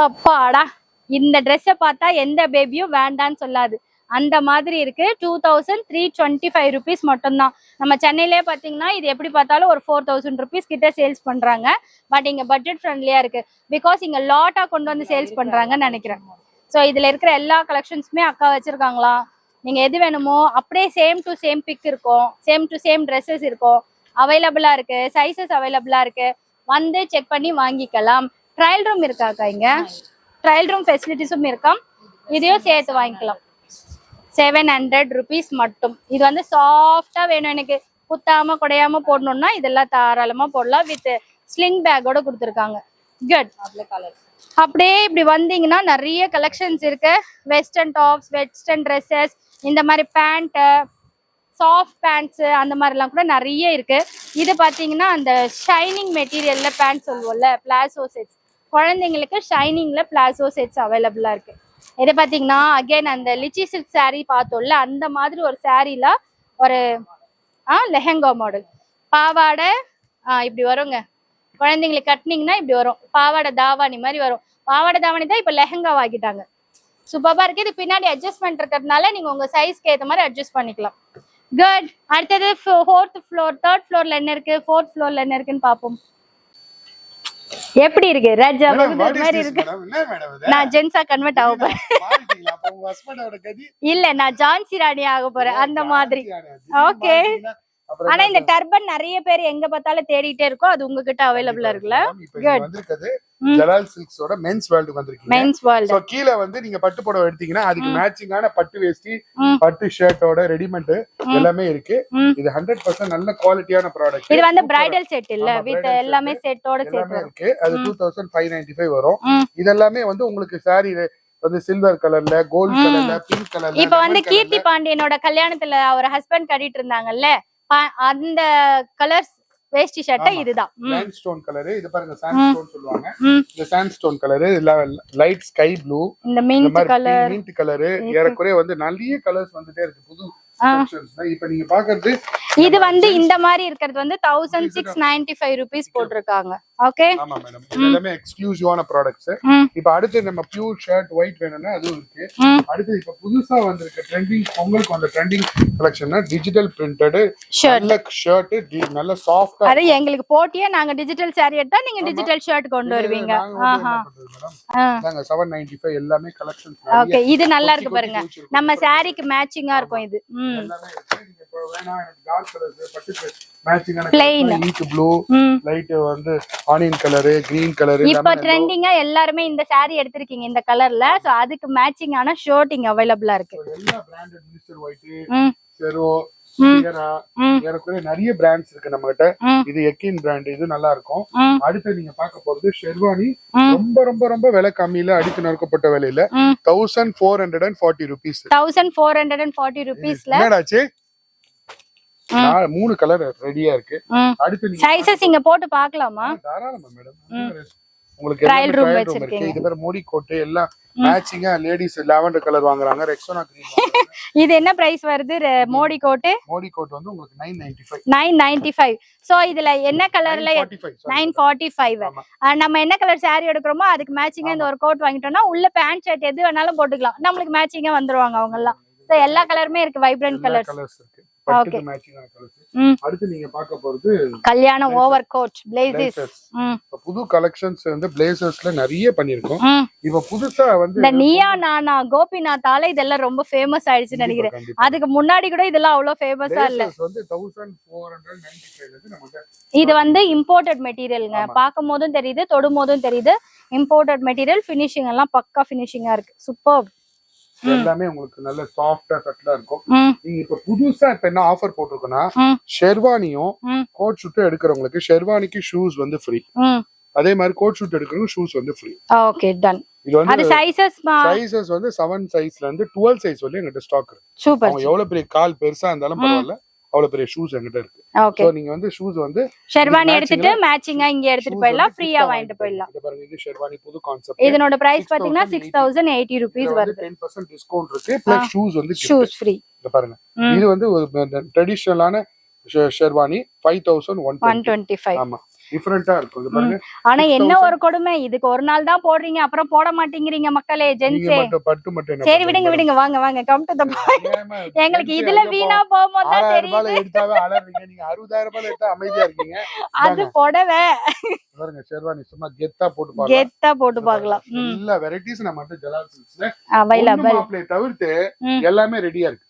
அப்பாடா, இந்த ட்ரெஸ்ஸை பார்த்தா எந்த பேபியும் வேண்டான்னு சொல்லாது, அந்த மாதிரி இருக்கு. 2325 rupees மட்டும்தான். நம்ம சென்னையிலே பார்த்தீங்கன்னா இது எப்படி பார்த்தாலும் ஒரு 4000 rupees கிட்ட சேல்ஸ் பண்றாங்க. பட் இங்க பட்ஜெட் ஃப்ரெண்ட்லியா இருக்கு. பிகாஸ் இங்க லாட்டா கொண்டு வந்து சேல்ஸ் பண்றாங்கன்னு நினைக்கிறேன். ஸோ இதுல இருக்கிற எல்லா கலெக்ஷன்ஸுமே அக்கா வச்சிருக்காங்களா. நீங்க எது வேணுமோ அப்படியே சேம் டு சேம் பிக் இருக்கும், சேம் டு சேம் ட்ரெஸ்ஸஸ் இருக்கும், அவைலபிளா இருக்கு, சைசஸ் அவைலபிளா இருக்கு. வந்து செக் பண்ணி வாங்கிக்கலாம். ட்ரையல் ரூம் இருக்காக்கா? இங்க ட்ரையல் ரூம் ஃபெசிலிட்டிஸும் இருக்கா. இதையும் சேர்த்து வாங்கிக்கலாம். 700 rupees மட்டும். இது வந்து சாஃப்டா வேணும் எனக்கு, குத்தாம குடையாம போடணும்னா இதெல்லாம் தாராளமா போடலாம். வித் ஸ்லிங் பேக்கோட கொடுத்துருக்காங்க. குட். அப்படியே இப்படி வந்தீங்கன்னா நிறைய கலெக்ஷன்ஸ் இருக்கு. வெஸ்டர்ன் டாப்ஸ், வெஸ்டர்ன் ட்ரெஸ்ஸஸ், இந்த மாதிரி பேண்ட்டு, சாஃப்ட் பேண்ட்ஸு, அந்த மாதிரிலாம் கூட நிறைய இருக்கு. இது பார்த்தீங்கன்னா அந்த ஷைனிங் மெட்டீரியல்ல பேண்ட் சொல்லுவோம்ல, பிளாசோ செட்ஸ். குழந்தைங்களுக்கு ஷைனிங்ல பிளாசோ செட்ஸ் அவைலபிளா இருக்கு. இதை பார்த்தீங்கன்னா அகைன் அந்த லிச்சி சில்க் சாரீ பார்த்தோம்ல, அந்த மாதிரி ஒரு சாரீல ஒரு லெஹங்கா மாடல் பாவாடை இப்படி வருங்க. குழந்தைங்களுக்கு கட்டினீங்கன்னா இப்படி வரும். பாவாடை தாவாணி மாதிரி வரும். பாவாடை தாவாணி தான் இப்போ லெஹங்கா ஆகிட்டாங்க. சூப்பரா இருக்கு. இது பின்னாடி அட்ஜஸ்ட்மெண்ட் இருக்கிறதுனால நீங்க உங்க சைஸ்க்கு ஏற்ற மாதிரி அட்ஜஸ்ட் பண்ணிக்கலாம். குட். அடுத்தது 4th floor, 3rd floorல என்ன இருக்கு, 4th floorல என்ன இருக்குன்னு பாப்போம். எப்படி இருக்கு ராஜா மாதிரி இருக்கு. நான் ஜென்ஸா கன்வெர்ட் ஆக போறேன். இல்ல, நான் ஜான்சி ராணி ஆக போறேன் அந்த மாதிரி. ஓகே. ஆனா இந்த டர்பன் நிறைய பேர் எங்க பார்த்தாலும் தேடிட்டே இருக்கோம். அது உங்ககிட்ட அவைலபிளா இருக்குல்ல? குட். வந்திருக்குது ஜலால் சில்க்ஸோட மென்ஸ் வேர்ல்ட் வந்திருக்கீங்க. Men's world. சோ கீழ வந்து நீங்க பட்டு புடவை எடுத்தீங்கன்னா அதுக்கு மேட்சிங்கான பட்டு வேஷ்டி, பட்டு ஷர்ட்டோட ரெடிமேட் எல்லாமே இருக்கு. இது 100% நல்ல குவாலிட்டியான ப்ராடக்ட். இது வந்து பிரைடல் செட் இல்ல, வித் எல்லாமே செட்டோட சேர்த்து இருக்கு. அது 2595 வரும். இதெல்லாமே வந்து உங்களுக்கு சாரி வந்து சில்வர் கலர்ல, கோல்ட் கலர்ல, பிங்க் கலர்ல. இப்ப வந்து கீர்த்தி பாண்டியனோட கல்யாணத்துல அவர் ஹஸ்பண்ட் கட்டிட்டு இருந்தாங்கல்ல, அந்த கலர்ஸ் வேஷ்டி ஷர்ட் இதுதான். Sandstone colour. இது பாருங்க, சாண்ட்ஸ்டோன் சொல்லுவாங்க. இந்த sandstone colour, light sky blue, இந்த மின்ட் கலர், மின்ட் கலர், ஏறக்குறைய வந்து நிறைய கலர்ஸ் வந்துட்டே இருக்கு. புது கலெக்ஷன்ஸ் தான் இப்ப நீங்க பாக்குறது. இது வந்து இந்த மாதிரி இருக்கிறது வந்து 1695 rupees போட்டுருக்காங்க. ஓகே. ஆமா மேடம், இது எல்லாமே எக்ஸ்க்ளூசிவான ப்ராடக்ட்ஸ். இப்ப அடுத்து நம்ம பியூர் ஷர்ட் ஒயிட் வேணும்னா அதுவும் இருக்கு. அடுத்து இப்ப புதுசா வந்திருக்க ட்ரெண்டிங், உங்களுக்கு வந்த ட்ரெண்டிங் கலெக்ஷன்னா டிஜிட்டல் பிரிண்டட் நல்ல ஷர்ட், நல்ல சாஃப்ட்டா. அது எங்களுக்கு போட்டியே, நாங்க டிஜிட்டல் சாரி எடுத்தா நீங்க டிஜிட்டல் ஷர்ட் கொண்டு வருவீங்க. நாங்க 795 எல்லாமே கலெக்ஷன்ஸ். ஓகே, இது நல்லா இருக்கு பாருங்க. நம்ம சாரிக்கு மேட்சிங்கா இருக்கும் இது. எல்லாமே இருக்கு. நீங்க இப்போ வேணா எனக்கு டார்க் கலர்ஸ், பட்டு மேட்சிங்கான plain ஈக் ப்ளூ, லைட் வந்து ஆனியன் கலர், கிரீன் கலர். இப்போ ட்ரெண்டிங்கா எல்லாரும் இந்த சாரி எடுத்திருக்கீங்க இந்த கலர்ல. சோ அதுக்கு மேட்சிங்கான ஷர்ட் இங்க அவைலபிளா இருக்கு. எல்லா branded mister white, zero, Sierra, ஏறக்குறைய நிறைய பிராண்ட்ஸ் இருக்கு நம்ம கிட்ட. இது எக்கின் பிராண்ட், இது நல்லா இருக்கும். அடுத்து நீங்க பார்க்க போறது ஷெர்வானி. ரொம்ப ரொம்ப ரொம்ப விலை கம்மியில அடித்து நறுக்கப்பட்ட விலையில 1440 rupees. 1440 rupeesல என்னடாச்சு? 3 கலர் ரெடியா இருக்கு. அடுத்து நீங்க சைஸஸ் இங்க போட்டு பார்க்கலாமா? தாராளமா மேடம். உங்களுக்கு ட்ரையல் ரூம் வச்சிருக்கீங்க. இது பேர் மோடி கோட், எல்லாம் மேட்சிங்கா. லேடிஸ் லாவெண்டர் கலர் வாங்குறாங்க, ரெக்ஸோனா கிரீன். இது என்ன பிரைஸ் வருது மோடி கோட்? மோடி கோட் வந்து உங்களுக்கு 995. 995. சோ இதுல என்ன கலர்ல? 945. நம்ம என்ன கலர் சாரி எடுக்கிறோமோ அதுக்கு மேட்சிங்கா இந்த ஒரு கோட் வாங்கிட்டோம்னா உள்ள பேண்ட் ஷர்ட் எது வேணாலும் போட்டுக்கலாம். நம்மளுக்கு மேட்சிங்கா வந்துருவாங்க அவங்க எல்லாம். சோ எல்லா கலருமே இருக்கு, வைப்ரண்ட் கலர்ஸ் இருக்கு. பட்டுக்கு மேட்சிங்கான கலெக்ஷன். அடுத்து நீங்க பார்க்க போறது கல்யாண ஓவர் கோட் பிளேசஸ். புது கலெக்ஷன்ஸ் வந்து பிளேசர்ஸ்ல நிறைய பண்ணிருக்கோம். இப்ப புதுசா வந்து இந்த நியா நானா கோபிநாத்தால இதெல்லாம் ரொம்ப ஃபேமஸ் ஆயிடுச்சுன்னு நினைக்கிறேன். அதுக்கு முன்னாடி கூட இதெல்லாம் அவ்வளவு ஃபேமஸா இல்ல. வந்து 1495 வந்து நமக்கு இது வந்து இம்போர்ட்டட் மெட்டீரியல்ங்க. பார்க்கும் போதும் தெரியுது, தொடும் போதும் தெரியுது. இம்போர்ட்டட் மெட்டீரியல், ஃபினிஷிங் எல்லாம் பக்கா ஃபினிஷிங்கா இருக்கு. சூப்பர். எல்லாமே உங்களுக்கு நல்ல சாஃப்டா சட்டிலா இருக்கும். நீங்க இப்ப புதுசா இப்ப என்ன ஆஃபர் போட்டிருக்கோம்னா ஷெர்வானியும் கோட் ஷூட்டும் எடுக்கிறவங்களுக்கு ஷெர்வானிக்கு ஷூஸ் வந்து ஃப்ரீ. அதே மாதிரி கோட் ஷூட் எடுக்கிறவங்க ஷூஸ் வந்து ஃப்ரீ. Okay done. இது வந்து அது சைஸஸ் வந்து 7 சைஸ்ல இருந்து 12 சைஸ் வரையும் எங்கிட்ட ஸ்டாக் இருக்கு. சூப்பர். அவங்க எவ்வளவு பெரிய கால் பெருசா இருந்தாலும் பரவாயில்ல, அவ்வளவு பெரிய ஷூஸ் எங்கிட்ட இருக்கு. ஓகே. சோ நீங்க வந்து ஷூஸ் வந்து ஷெர்வானி எடுத்துட்டு மேட்சிங்கா இங்க எடுத்துட்டு போயிடலாம், ஃப்ரீயா வாங்கிட்டு போயிடலாம். இது பாருங்க, இது ஷெர்வானி புது கான்செப்ட். இதனோட பிரைஸ் பாத்தீங்கன்னா 6080 ரூபீஸ் வருது. 10% டிஸ்கவுண்ட் இருக்கு. பிளஸ் ஷூஸ் வந்து ஷூஸ் ஃப்ரீ. இது பாருங்க, இது வந்து ஒரு ட்ரெடிஷனலான ஷெர்வானி 5125. ஆமா, டிஃபரெண்டா இருக்கும். இது பாருங்க. ஆனா என்ன ஒரு கொடுமை, இதுக்கு ஒரு நாள் தான் போடுறீங்க, அப்புறம் போட மாட்டேங்கிறீங்க மக்களே. ஜென்ஸே பட்டு மட்டும் சரி விடுங்க வாங்க வாங்க கம் டு தி பாயிண்ட். எங்களுக்கு இதுல வீணா போகும்போது தான் தெரியுது. 6000 எடுத்தாவே அலறீங்க. நீங்க 60000 எடுத்தா அமைதியா இருக்கீங்க. அது புடவை பாருங்க, ஷெர்வானி சும்மா கெத்தா போட்டு பார்க்கலாம். எல்லா வெரைட்டிஸ் நம்ம வந்து ஜலால் சில்க்ஸ்ல அவைலபிள். மாப்ளே தவிர்த்து எல்லாமே ரெடியா இருக்கு.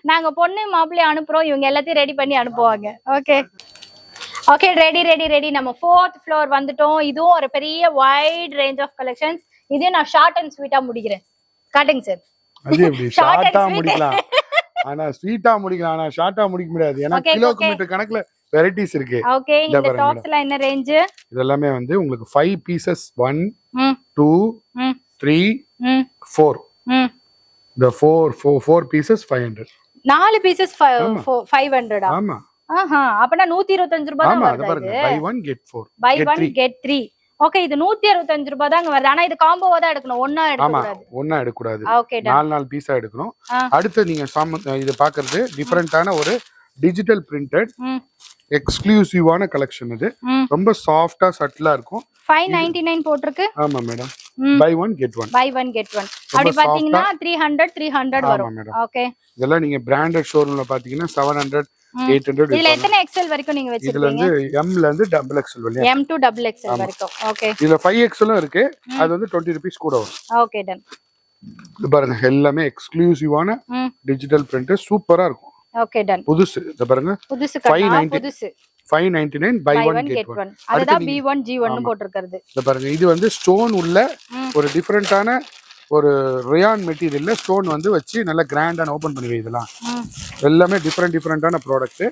நாங்க பொண்ணு மாப்பிள்ளை அனுப்புறோம், இவங்க எல்லாத்தையும் ரெடி பண்ணி அனுப்புவாங்க. Okay okay, ready. நம்ம 4th floor வந்துட்டோம். இதுவும் ஒரு பெரிய வைட் ரேஞ்ச் ஆஃப் கலெக்ஷன்ஸ். இதே நான் ஷார்ட் அண்ட் ஸ்வீட்டா முடிக்கிறேன். காட்டுங்க சார். அது எப்படி ஷார்ட்டா முடிக்கலாம், ஆனா ஸ்வீட்டா முடிக்கலாம், ஆனா ஷார்ட்டா முடிக்க முடியாது. ஏன்னா கிலோமீட்டர் கணக்குல வெரைட்டிஸ் இருக்கு. ஓகே, இந்த டாப்ஸ்ல என்ன ரேஞ்ச்? இதெல்லாம் வந்து உங்களுக்கு 5 பீசஸ் 1 2 3 4. the 4 pieces 500. 4 பீசஸ் 500. ஆமா. அப்பனா 125 ரூபாய் தான் வருது. பாருங்க, buy 1 get 4. buy 1 get 3. Okay, இது 165 ரூபாய் தாங்க வருது. ஆனா இது காம்போவா தான் எடுக்கணும், ஒண்ணா எடுக்க கூடாது. ஒண்ணா எடுக்க கூடாது. ஓகே, 4 பீஸா எடுக்கணும். அடுத்து நீங்க இது பாக்குறது டிஃபரண்டான ஒரு டிஜிட்டல் பிரிண்டட் எக்ஸ்க்ளூசிவான கலெக்ஷன். இது ரொம்ப சாஃப்ட்டா சட்டிலா இருக்கும். 599 போட்டுருக்கு. ஆமா madam, buy 1 get 1. buy 1 get 1 அப்படி பாத்தீங்கன்னா 300 வரும். ஓகே, இதெல்லாம் நீங்க பிராண்டட் ஷோரூம்ல பாத்தீங்கன்னா 700 800. இதுல எத்தனை எக்ஸ்எல் வரைக்கும் நீங்க வச்சிருக்கீங்க? இதுல வந்து M ல இருந்து double XL வரைக்கும். M to double XL வரைக்கும். ஓகே, இதுல 5XL இருக்கு. அது வந்து 20 ரூபீஸ் கூட வரும். Okay done. இது பாருங்க, எல்லாமே எக்ஸ்க்ளூசிவான டிஜிட்டல் பிரிண்ட், சூப்பரா இருக்கும். Okay done. புதுசு. இது பாருங்க, புதுசு 599 buy 1 get 1. அதுதான் B1 G1 னு போட்டுருக்கிறது. இது பாருங்க, இது வந்து ஸ்டோன் உள்ள ஒரு டிஃபரெண்டான ஒரு ரயான் மெட்டீரியல்ல ஸ்டோன் வந்து வச்சு நல்லா கிராண்டா ஓபன் பண்ணுவீங்க. இதெல்லாம் எல்லாமே டிஃபரெண்டான ப்ராடக்ட்.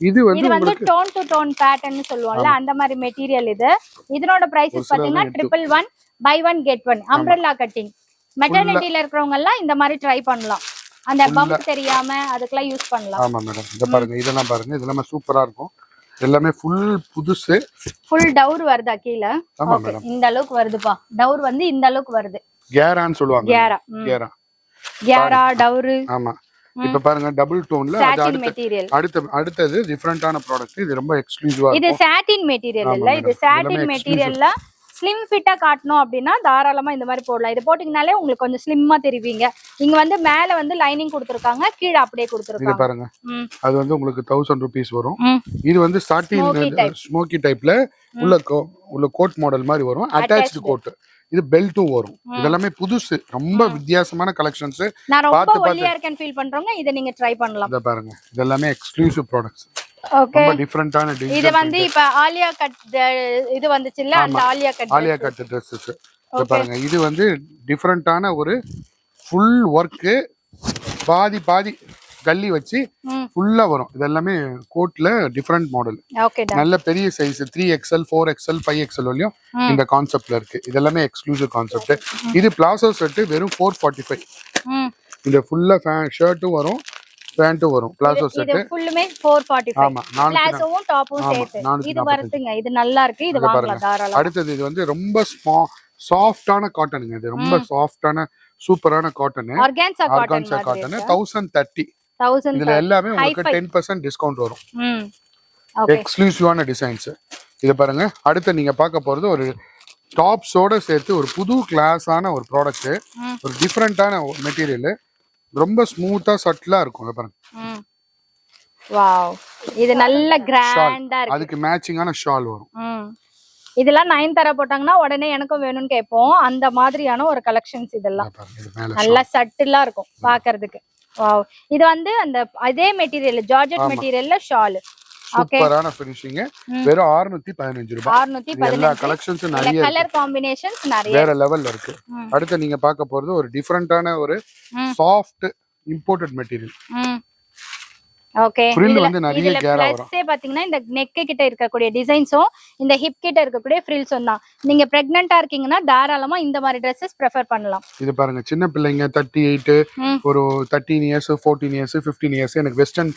இது வந்து டோன் டு டோன் பேட்டர்ன் னு சொல்லுவாங்கல, அந்த மாதிரி மெட்டீரியல் இது. இதனோட பிரைஸ் பாத்தீங்கன்னா 111 buy 1 get 1. அம்ப்ரெல்லா கட்டிங் மெட்டர்னிட்டில இருக்கறவங்க எல்லாம் இந்த மாதிரி ட்ரை பண்ணலாம். அந்த பம்ப் தெரியாம அதுக்கெல்லாம் யூஸ் பண்ணலாம். ஆமா மேடம், இத பாருங்க, இதெல்லாம் பாருங்க, இதெல்லாம் சூப்பரா இருக்கும். எல்லாமே ஃபுல் புதுசு. ஃபுல் டவுர் வருதா கீழ? ஓகே, இந்த அளவுக்கு வருதுப்பா. டவுர் வந்து இந்த அளவுக்கு வருது. கேரான்னு சொல்லுவாங்க. கேரா டவுர். ஆமா. இப்ப பாருங்க, டபுள் டோன்ல அடுத்தது டிஃபரெண்டான ப்ராடக்ட். இது ரொம்ப எக்ஸ்க்ளூசிவா இது சாட்டின் மெட்டீரியல் இல்ல, இது சாட்டின் மெட்டீரியல்ல ஸ்லிம் ஃபிட்டா காட்டணும் அப்படின்னா தாராளமா இந்த மாதிரி போடலாம். இது போட்டீங்கனாலே உங்களுக்கு கொஞ்சம் ஸ்லிம்மா தெரிவிங்க. இங்க வந்து மேல வந்து லைனிங் கொடுத்திருக்காங்க, கீழ அப்படியே கொடுத்திருக்காங்க. இது பாருங்க, அது வந்து உங்களுக்கு 1000 ரூபீஸ் வரும். இது வந்து சாட்டின் ஸ்மோக்கி டைப்ல உள்ள கோட் மாடல் மாதிரி வரும். Attached coat. இது பெல்ட்டும் வரும். இதெல்லாமே புதுசு, ரொம்ப வித்தியாசமான கலெக்ஷன்ஸ். நான் ரொம்ப ஒல்லியா இருக்கேன் ஃபீல் பண்றவங்க இத நீங்க ட்ரை பண்ணலாம். இத பாருங்க, இதெல்லாம் எக்ஸ்க்ளூசிவ் ப்ராடக்ட்ஸ். ஓகே, ரொம்ப டிஃபரெண்டான டிசைன். இது வந்து இப்ப ஆலியா கட் இது வந்துச்சுல, அந்த ஆலியா கட் Dresses. இத பாருங்க, இது வந்து டிஃபரெண்டான ஒரு ஃபுல் வர்க். பாதி கல்லி வச்சு ஃபுல்லா வரும். இதெல்லாமே கோட்ல டிஃபரெண்ட் மாடல். நல்ல பெரிய சைஸ் 3XL 4XL 5XL வரையும் இந்த கான்செப்ட்ல இருக்கு. இதெல்லாமே எக்ஸ்க்ளூசிவ் கான்செப்ட். இது பிளாசோ செட் வெறும் 445. இந்த ஃபுல்லா ஷர்ட்டும் வரும், பேண்ட்டும் வரும். பிளாசோ செட் ஃபுல்லுமே 445. ஆமா, பிளாசோவும் டாப்பும் சேர்த்து இது வருதுங்க. இது நல்லா இருக்கு, இது வாங்கலாம் தாராளமா. அடுத்து இது வந்து ரொம்ப சாஃப்ட்டான காட்டனுங்க. இது ரொம்ப சாஃப்ட்டான சூப்பரான காட்டன். Organza cotton 1030. இதுல எல்லாமே உங்களுக்கு 10% டிஸ்கவுண்ட் வரும். எக்ஸ்க்ளூசிவான டிசைன்ஸ். இத பாருங்க. அடுத்து நீங்க பார்க்க போறது ஒரு டாப்ஸோட சேர்த்து ஒரு புது கிளாஸான ஒரு ப்ராடக்ட். ஒரு டிஃபரெண்டான மெட்டீரியல், ரொம்ப ஸ்மூத்தா சட்டிலா இருக்கும். இத பாருங்க, வாவ், இது நல்ல கிராண்டா இருக்கு. அதுக்கு மேட்சிங்கான ஷால் வரும். இதெல்லாம் 9 தர போட்டாங்கன்னா உடனே எனக்கும் வேணும்னு கேட்போம். அந்த மாதிரியான ஒரு கலெக்ஷன்ஸ் இதெல்லாம். நல்லா சட்டிலா இருக்கும் பாக்குறதுக்கு. வாவ், இது வந்து அந்த அதே மெட்டீரியல் ஜார்ஜெட் மெட்டீரியல்ல ஷால். சூப்பரான ஃபினிஷிங். வெறும் 615 ரூபாய். 615. எல்லா கலெக்ஷன்ஸும் நிறைய கலர் காம்பினேஷன்ஸ் நிறைய வேற லெவல்ல இருக்கு. அடுத்து நீங்க பார்க்க போறது ஒரு டிஃபரண்டான ஒரு soft imported material. Okay, frill வந்து நிறைய கேரா வரும். பிளஸ்ஸே பாத்தீங்கன்னா இந்த நெக் கிட்ட இருக்கக்கூடிய டிசைன்ஸும் இந்த ஹிப் கிட்ட இருக்கக்கூடிய ஃப்ரில்ஸும் தான். நீங்க பிரெக்னன்ட்டா இருக்கீங்கன்னா தாராளமா இந்த மாதிரி Dresses prefer பண்ணலாம். இது பாருங்க, சின்ன பிள்ளைங்க 38 ஒரு 13 இயர்ஸ் 14 இயர்ஸ் 15 இயர்ஸ் எனக்கு வெஸ்டர்ன்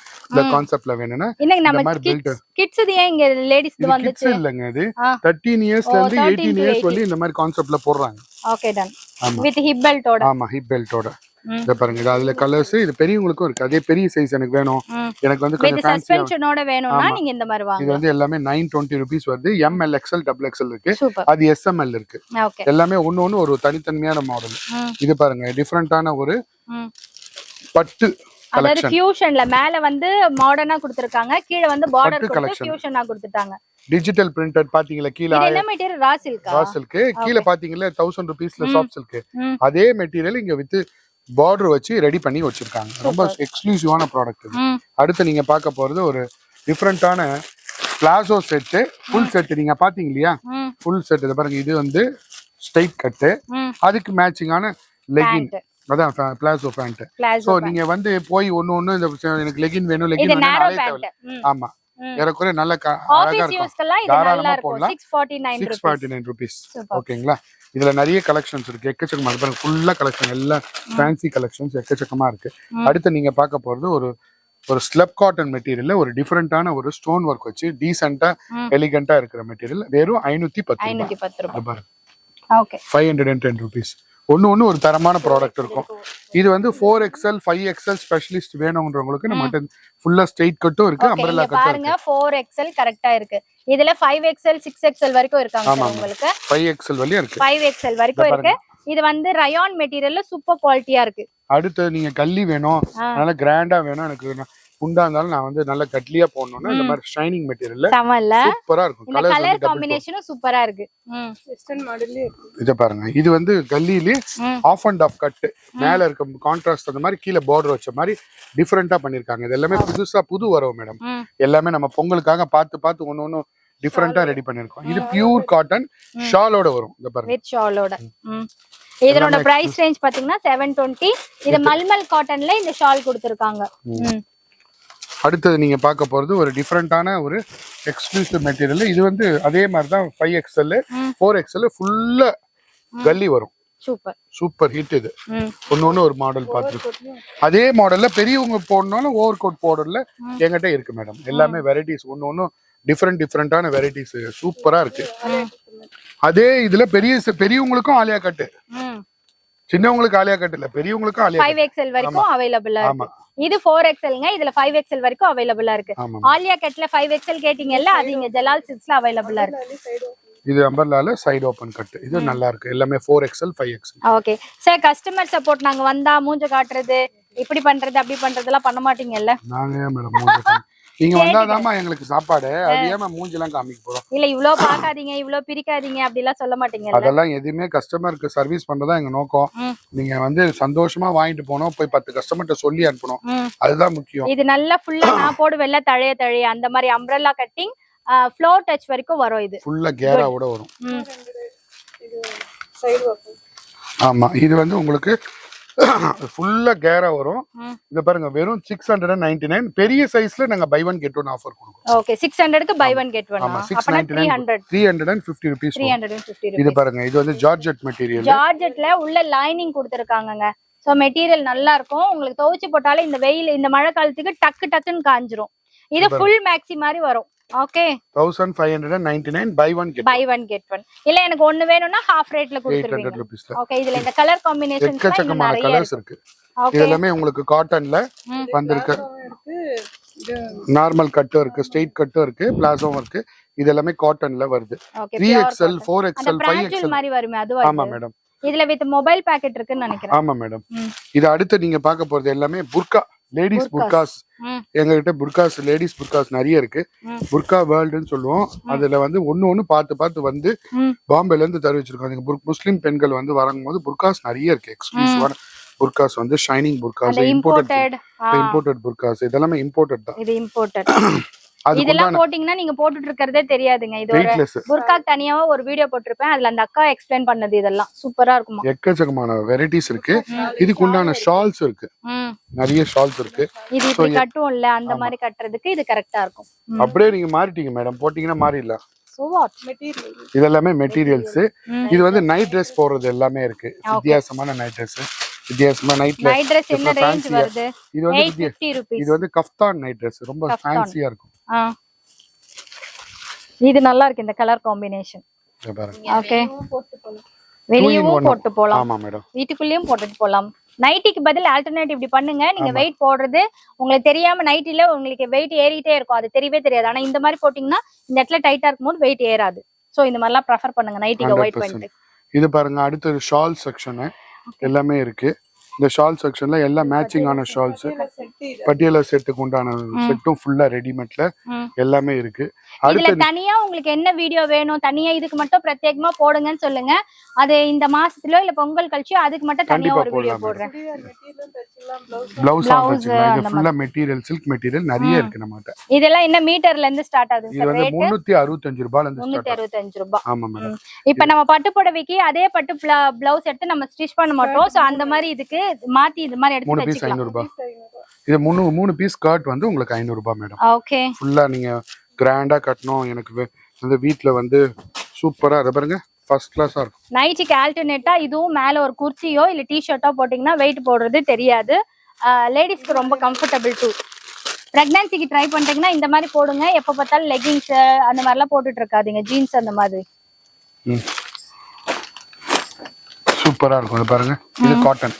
கான்செப்ட்ல வேணும்னா இன்னைக்கு இந்த நம்ம மாதிரி பெல்ட். கிட்ஸ் இது ஏன் இங்க லேடிஸ் இது வந்துச்சு கிட்ஸ் இல்லங்க, இது 13 இயர்ஸ்ல இருந்து 18 இயர்ஸ் வரை இந்த மாதிரி கான்செப்ட்ல போடுறாங்க. ஓகே டன், வித் ஹிப் பெல்ட்டோட. ஆமா, ஹிப் பெல்ட்டோட. இத பாருங்க, இது அதுல கலர்ஸ், இது பெரியவங்களுக்கும் இருக்கு. அதே பெரிய சைஸ் எனக்கு வேணும், எனக்கு வந்து கொஞ்சம் வித் சஸ்பென்ஷனோட வேணும்னா நீங்க இந்த மாதிரி வாங்க. இது வந்து எல்லாமே 920 ரூபீஸ் வருது. ML XL XXL இருக்கு, சூப்பர். அது SML இருக்கு. ஓகே, எல்லாமே ஒன்னு ஒரு தனித்தன்மையான மாடல். இது பாருங்க, டிஃபரண்டான ஒரு பட்டு அதாவது கலெக்ஷன். ஃபியூஷன்ல மேல வந்து மாடர்னா கொடுத்திருக்காங்க, கீழ வந்து பார்டர் கொடுத்து ஃபியூஷனா கொடுத்துட்டாங்க. டிஜிட்டல் பிரிண்டட் பாத்தீங்களா? கீழ இது என்ன மெட்டீரியல்? ரா சில்கா? ரா சில்க். கீழ பாத்தீங்களா 1000 ரூபீஸ்ல சாஃப்ட் சில்க். அதே மெட்டீரியல் இங்க வித் பார்டர் வச்சு ரெடி பண்ணி வச்சிருக்காங்க. ரொம்ப எக்ஸ்க்ளூசிவான ப்ராடக்ட் இது. அடுத்து நீங்க பார்க்க போறது ஒரு டிஃபரண்டான பிளாசோ செட், ஃபுல் செட். நீங்க பாத்தீங்க இல்லையா, ஃபுல் செட். இத பாருங்க, இது வந்து ஸ்ட்ரைட் கட், அதுக்கு மேட்சிங்கான லெகின், அதான் பிளாசோ பேண்ட். சோ நீங்க வந்து போய் ஒன்னு இந்த எனக்கு லெகின் வேணும், லெகின் வேணும். ஆமா, ஏறக்குறைய நல்ல அழகா இருக்கும். தாராளமா போடலாம். 649 ரூபீஸ். ஓகேங்களா? இதுல நிறைய கலெக்ஷன்ஸ் இருக்கு, எக்கச்சக்கமா இருக்கு. ஃபுல்லா கலெக்ஷன், எல்லாம் ஃபேன்சி கலெக்ஷன்ஸ் எக்கச்சக்கமா இருக்கு. அடுத்து நீங்க பார்க்க போறது ஒரு ஸ்லப் காட்டன் மெட்டீரியல்ல ஒரு டிஃபரெண்டான ஒரு ஸ்டோன் ஒர்க் வச்சு டீசென்ட்டா எலிகண்டா இருக்கிற மெட்டீரியல். வெறும் 510 ரூபாய். Okay, 510 rupees. ஒன்னு ஒரு தரமான ப்ராடக்ட் இருக்கும். இது வந்து 4XL 5XL ஸ்பெஷலிஸ்ட் வேணும்ன்றவங்களுக்கு நம்ம ஃபுல்லா ஸ்ட்ரைட் கட்டும் இருக்கு, அம்பரலா கட்டும் பாருங்க. 4XL கரெக்ட்டா இருக்கு. இதுல 5XL 6XL வரைக்கும் இருக்காங்க உங்களுக்கு. 5XL வரையும் இருக்கு. 5XL வரைக்கும் இருக்கு. இது வந்து ரயான் மெட்டீரியல்ல சூப்பர் குவாலிட்டியா இருக்கு. அடுத்து நீங்க கல்லி வேணும், நல்ல கிராண்டா வேணும், எனக்கு குண்டா இருந்தாலும் நான் வந்து நல்ல கட்லியா போடணும்னா இந்த மாதிரி ஷைனிங் மெட்டீரியல்ல சூப்பரா இருக்கும். இந்த கலர் காம்பினேஷனும் சூப்பரா இருக்கு. வெஸ்டர்ன் மாடல்லே இருக்கு. இத பாருங்க, இது வந்து கல்லிலே ஆஃப் அண்ட் ஆஃப் கட், மேல இருக்க கான்ட்ராஸ்ட் அந்த மாதிரி கீழ பார்டர் வச்ச மாதிரி டிஃபரெண்டா பண்ணிருக்காங்க. இது எல்லாமே புதுசா புது வரவு மேடம். எல்லாமே நம்ம பொங்கலுக்காக பார்த்து ஒன்னு டிஃபரெண்டா ரெடி பண்ணிருக்கோம். இது பியூர் காட்டன் ஷாலோட வரும். இத பாருங்க, வித் ஷாலோட. இதனோட பிரைஸ் ரேஞ்ச் பாத்தீங்கன்னா 720. இது மல்மல் காட்டன்ல இந்த ஷால் கொடுத்திருக்காங்க. அடுத்தது நீங்க பார்க்க போறது ஒரு டிஃபரெண்டான ஒரு எக்ஸ்க்ளூசிவ் மெட்டீரியல். இது வந்து அதே மாதிரி தான் 5XL 4XL ஃபுல்லா கல்லி வரும். Super hit. இது ஒன்னு ஒரு மாடல் பார்த்து அதே மாடல்ல பெரியவங்க போடணும்னாலும் ஓவர் கோட் போடல என்கிட்ட இருக்கு மேடம். எல்லாமே வெரைட்டிஸ் ஒன்னு டிஃபரெண்டான வெரைட்டிஸ் சூப்பரா இருக்கு. அதே இதுல பெரியவங்களுக்கும் ஆலியா கட்டு, சின்னவங்களுக்கு ஆலியா கட்டு இல்ல, பெரியவங்களுக்கும் ஆலியா 5XL வரைக்கும் அவைலபிளா இருக்கு. இது 4XLங்க, இதுல 5XL வரைக்கும் அவைலபிளா இருக்கு. ஆலியா கட்ல 5XL கேட்டிங்கல்ல, அது இங்க ஜலால் சில்க்ஸ்ல அவைலபிளா இருக்கு. இது அம்பர்லால சைடு ஓபன் கட். இது நல்லா இருக்கு. எல்லாமே 4XL 5XL. Okay sir, customer support நாங்க வந்தா மூஞ்ச காட்டுறது, இப்படி பண்றது அப்படி பண்றதெல்லாம் பண்ண மாட்டீங்கல்ல? நாங்க மேடம் மூஞ்ச நீங்க வந்தாதாமா எங்களுக்கு சாப்பாடு, அது ஏமா மூஞ்சிலாம் காமிக்க போறோம்? இல்ல இவ்ளோ பாக்காதீங்க, இவ்ளோ பிரிக்காதீங்க அப்படி எல்லாம் சொல்ல மாட்டீங்கல்ல? அதெல்லாம் எதுவுமே கஸ்டமருக்கு சர்வீஸ் பண்றதா எங்க நோக்கம். நீங்க வந்து சந்தோஷமா வாங்கிட்டு போனோம், போய் 10 கஸ்டமர்ட்ட சொல்லி அனுப்பணும், அதுதான் முக்கியம். இது நல்லா ஃபுல்லா நான் போடுவேல்ல தழைய அந்த மாதிரி அம்ப்ரெல்லா கட்டிங், ஃப்ளோர் டச் வரைக்கும் வரும். இது ஃபுல்லா கேராவோட வரும். ஆமா, இது வந்து உங்களுக்கு ஃபுல்லா கேரா வரும். இத பாருங்க, வெறும் 699. பெரிய சைஸ்ல நாங்க buy one get one offer கொடுக்கிறோம். ஓகே, 600க்கு பை ஒன் கெட் ஒன். ஆமா, 699 350 ரூபீஸ். 350. இது பாருங்க, இது வந்து ஜார்ஜெட் மெட்டீரியல். ஜார்ஜெட்ல உள்ள லைனிங் கொடுத்திருக்காங்கங்க. சோ மெட்டீரியல் நல்லா இருக்கும். உங்களுக்கு துவைச்சு போட்டாலே இந்த வெயில் இந்த மழை காலத்துக்கு டக்குன்னு காஞ்சிரும். இது ஃபுல் மேக்ஸி மாதிரி வரும். Okay, 1599 buy one get one. இல்ல எனக்கு ஒன்னு வேணும்னா ஹாஃப் ரேட்ல கொடுத்துருவீங்க. ஓகே, இதுல இந்த கலர் காம்பினேஷன்ஸ் எக்கச்சக்கமான கலர்ஸ் இருக்கு. இது எல்லாமே உங்களுக்கு காட்டன்ல வந்திருக்கு. நார்மல் கட்டும் இருக்கு, ஸ்ட்ரைட் கட்டும் இருக்கு, பிளாசோவும் இருக்கு. இது எல்லாமே காட்டன்ல வருது. 3XL 4XL 5XL மாதிரி வருமே அதுவா? ஆமா மேடம். இதுல வித் மொபைல் பாக்கெட் இருக்குன்னு நினைக்கிறேன். ஆமா மேடம். இது அடுத்து நீங்க பார்க்க போறது எல்லாமே புர்கா. லேடிஸ் புர்காஸ் எங்ககிட்ட புர்காஸ் லேடிஸ் புர்காஸ் நிறைய இருக்கு. புர்கா வேர்ல்டுன்னு சொல்லுவோம். அதுல வந்து ஒண்ணு பார்த்து வந்து பாம்பேல இருந்து தெரிவிச்சிருக்கோம். முஸ்லிம் பெண்கள் வந்து வரும்போது புர்காஸ் நிறைய இருக்கு. எக்ஸ்க்ளூசிவான புர்காஸ் வந்து ஷைனிங் புர்காஸ், இம்போர்ட்டட் புர்காஸ், இதெல்லாமே இம்போர்ட்டட் தான். இது இம்போர்ட்டட். இதெல்லாம் போட்டீங்கன்னா நீங்க போட்டுட்டு இருக்கிறதே தெரியாதுங்க. இது புர்கா தனியாவா ஒரு வீடியோ போட்டிருப்பேன். அதுல அந்த அக்கா எக்ஸ்பிளைன் பண்ணது இதெல்லாம் சூப்பரா இருக்குமா. எக்கச்சக்கமான வெரைட்டிஸ் இருக்கு. இதுக்கு உண்டான ஷால்ஸ் இருக்கு. நிறைய ஷால்ஸ் இருக்கு. இது இப்படி கட்டுவோம்ல அந்த மாதிரி கட்டுறதுக்கு இது கரெக்டா இருக்கும். அப்படியே நீங்க மாறிட்டீங்க மேடம். போட்டீங்கன்னா மாறிடலாம். So what? இதெல்லாமே மெட்டீரியல்ஸ். இது வந்து நைட் ட்ரெஸ் போடுறது எல்லாமே இருக்கு. வித்தியாசமான நைட் ட்ரெஸ். வித்தியாசமா நைட் ட்ரெஸ் என்ன ரேஞ்ச் வருது? இது வந்து 850 rupees. இது வந்து கஃப்தான் நைட் ட்ரெஸ். ரொம்ப ஃபேன்சியா இருக்கும். இது நல்லா இருக்கு இந்த கலர் காம்பினேஷன். ஓகே. வெளியவும் போட்டு போலாம். ஆமா மேடம். வீட்டுக்குள்ளேயும் போட்டுட்டு போலாம். நைட்டிக்கு பதில் ஆல்டர்னேட்டிவ் இப்படி பண்ணுங்க. நீங்க வெயிட் போடுறது உங்களுக்கு தெரியாம நைட்டில உங்களுக்கு வெயிட் ஏறிட்டே இருக்கும். அது தெரியவே தெரியாது. ஆனா இந்த மாதிரி போட்டீங்கன்னா இந்த இடத்துல டைட்டா இருக்கும்போது வெயிட் ஏறாது. சோ இந்த மாதிரி எல்லாம் ப்ரெஃபர் பண்ணுங்க நைட்டிக்கு அவாய்ட் பண்ணிட்டு. இது பாருங்க அடுத்து ஷால் செக்ஷன் எல்லாமே இருக்கு. இந்த ஷால் செக்ஷன்ல எல்லாம் மேட்சிங் ஆன ஷால்ஸ், பட்டியல செட்டுக்கு உண்டான செட்டும் ஃபுல்லா ரெடிமேட்ல எல்லாமே இருக்கு. இதுல தனியா உங்களுக்கு என்ன வீடியோ வேணும், தனியா இதுக்கு மட்டும் பிரத்யேகமா போடுங்கன்னு சொல்லுங்க. அது இந்த மாசத்துல இல்ல பொங்கல் கழிச்சு அதுக்கு மட்டும் தனியா ஒரு வீடியோ போடுறேன். பிளவுஸ் இது ஃபுல்லா மெட்டீரியல், சில்க் மெட்டீரியல் நிறைய இருக்கு நம்மட்ட. இதெல்லாம் என்ன மீட்டர்ல இருந்து ஸ்டார்ட் ஆகுது சார்? இது வந்து 365 ரூபாயில இருந்து 365 ரூபாய். ஆமா மேடம். இப்போ நம்ம பட்டு புடவைக்கு அதே பட்டு பிளவுஸ் எடுத்து நம்ம ஸ்டிச் பண்ண மாட்டோம். சோ அந்த மாதிரி இதுக்கு மாத்தி இது மாதிரி எடுத்து 3 பீஸ் 500 ரூபாய். இது 3 பீஸ் ஸ்கர்ட் வந்து உங்களுக்கு 500 ரூபாய் மேடம். ஓகே. ஃபுல்லா நீங்க கிராண்டா கட்டணும். எனக்கு வந்து வீட்ல வந்து சூப்பரா இத பாருங்க, ஃபர்ஸ்ட் கிளாஸா இருக்கும். நைட்டிக்கு ஆல்டர்னேட்டா இதுவும் மேல ஒரு குர்த்தியோ இல்ல டி-ஷர்ட்டோ போட்டீங்கன்னா வெயிட் போடுறது தெரியாது. லேடிஸ்க்கு ரொம்ப கம்ஃபர்டபிள் டூ. பிரெக்னன்சிக்கு ட்ரை பண்ணிட்டீங்கன்னா இந்த மாதிரி போடுங்க. எப்ப பார்த்தாலும் லெகிங்ஸ் அந்த மாதிரிலாம் போட்டுட்டு இருக்காதீங்க. ஜீன்ஸ் அந்த மாதிரி சூப்பரா இருக்கும். இது பாருங்க, இது காட்டன்.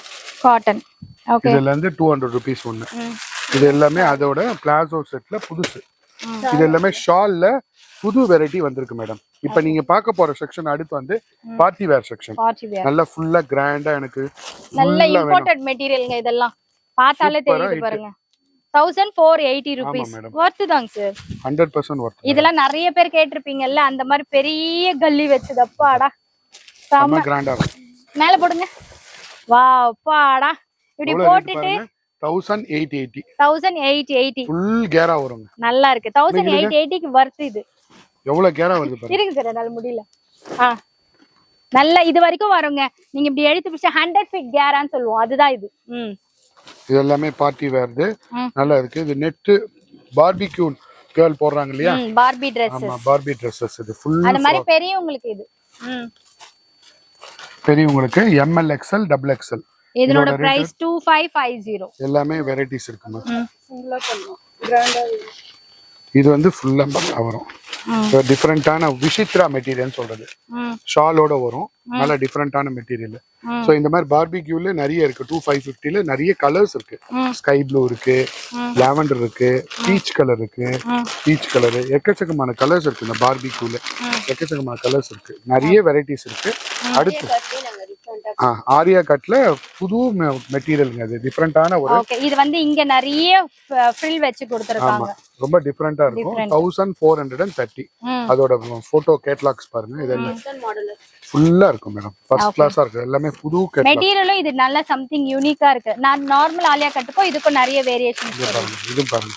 ஓகே. இதுல இருந்து 200 rupees ஒன்னு. இது எல்லாமே அதோட பிளாசோ செட்ல புதுசு. இது எல்லாமே ஷால்ல புது வெரைட்டி வந்திருக்கு மேடம். இப்ப நீங்க பார்க்க போற செக்ஷன் அடுத்து வந்து பார்ட்டி வேர் செக்ஷன். நல்ல ஃபுல்லா கிராண்டா எனக்கு நல்ல இம்போர்ட்டட் மெட்டீரியல்ங்க. இதெல்லாம் பார்த்தாலே தெரியுது பாருங்க. 1480 rupees. வர்த் தாங்க சார். 100% வர்த். இதெல்லாம் நிறைய பேர் கேட்டிருப்பீங்கல்ல, அந்த மாதிரி பெரிய கல்லி வச்சதப்பாடா செம கிராண்டா இருக்கு. மேல போடுங்க. வாவ் பாடா. இப்படி போட்டுட்டு 1880 ஃபுல் கேரா வருங்க. நல்லா இருக்கு. 1880 க்கு வர்த் இது. எவ்வளவு கேரா வருது பாருங்க. இருங்க சார், என்னால முடியல. நல்ல இது வரைக்கும் வருங்க. நீங்க இப்படி எடுத்து பிடிச்சா 100 feet கேரான்னு சொல்லுவோம். அதுதான் இது. இது எல்லாமே பார்ட்டி வேர்து. நல்லா இருக்கு. இது நெட் பார்பிக்யூ கேர்ள் போடுறாங்க இல்லையா, பார்பி Dresses. ஆமா பார்பி Dresses. இது ஃபுல் அந்த மாதிரி பெரியவங்களுக்கு இது. பெரியவங்களுக்கு ML XL double XL. இதனோட பிரைஸ் 2550. எல்லாமே வெரைட்டிஸ் இருக்குமா. சிங்கிளா பண்ணலாம் கிராண்டா. இது வந்து ஃபுல்லா வரும். டிஃபரெண்டான விசித்ரா மெட்டீரியல் சொல்றது. ஷாலோட வரும். நல்ல டிஃபரெண்டான மெட்டீரியல். சோ இந்த மாதிரி பார்பிக்யூல நிறைய இருக்கு. 2550ல நிறைய கலர்ஸ் இருக்கு. ஸ்கை ப்ளூ இருக்கு, லாவெண்டர் இருக்கு, பீச் கலர் இருக்கு, பீச் கலர், எக்கச்சக்கமான கலர்ஸ் இருக்கு. இந்த பார்பிக்யூல எக்கச்சக்கமான கலர்ஸ் இருக்கு. நிறைய வெரைட்டிஸ் இருக்கு. அடுத்து ஆரியா கட்ல புது மெட்டீரியல்ங்க. அது டிஃபரெண்டான ஒரு. ஓகே. இது வந்து இங்க நிறைய ஃப்ரில் வெச்சு கொடுத்திருக்காங்க. ரொம்ப டிஃபரெண்டா இருக்கும். 1430. அதோட போட்டோ கேட்டலாக்ஸ் பாருங்க. இதெல்லாம் ஃபுல்லா இருக்கும் மேடம். ஃபர்ஸ்ட் கிளாஸா இருக்கு. எல்லாமே புது கேட்டலாக். மெட்டீரியலும் இது நல்ல சம்திங் யூனிக்கா இருக்கு. நான் நார்மல் ஆலியா கட்டுக்கும் இதுக்கும் நிறைய வேரியேஷன்ஸ் இருக்கு. இது பாருங்க.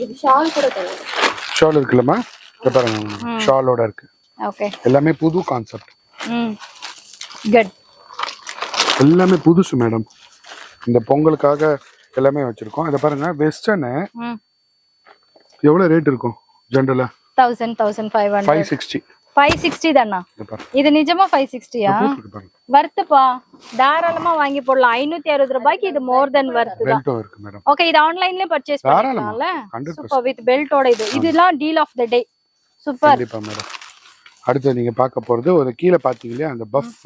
இது ஷால் கூட தரலாம். ஷால் இருக்குலமா? இது பாருங்க, ஷாலோட இருக்கு. ஓகே. எல்லாமே புது கான்செப்ட். குட். எல்லாமே புதுசு மேடம். இந்த பொங்கலுக்காக எல்லாமே வச்சிருக்கோம். இத பாருங்க, வெஸ்டர்ன் எவ்வளவு ரேட் இருக்கும் ஜெனரலா? 1000 1500 560 தானா? இது நிஜமா 560யா? வர்த்துப்பா. தாராளமா வாங்கி போடலாம். 560 ரூபாய்க்கு இது மோர் தென் வர்த் தான். பெல்ட் இருக்கு மேடம். ஓகே. இது ஆன்லைன்லயே பர்ச்சேஸ் பண்ணலாம்ல. சூப்பர். வித் பெல்ட்டோட இது. இதெல்லாம் deal of the day. Super. கண்டிப்பா மேடம். அடுத்து நீங்க பார்க்க போறது ஒரு கீழே பாத்தீங்களா அந்த பஃப்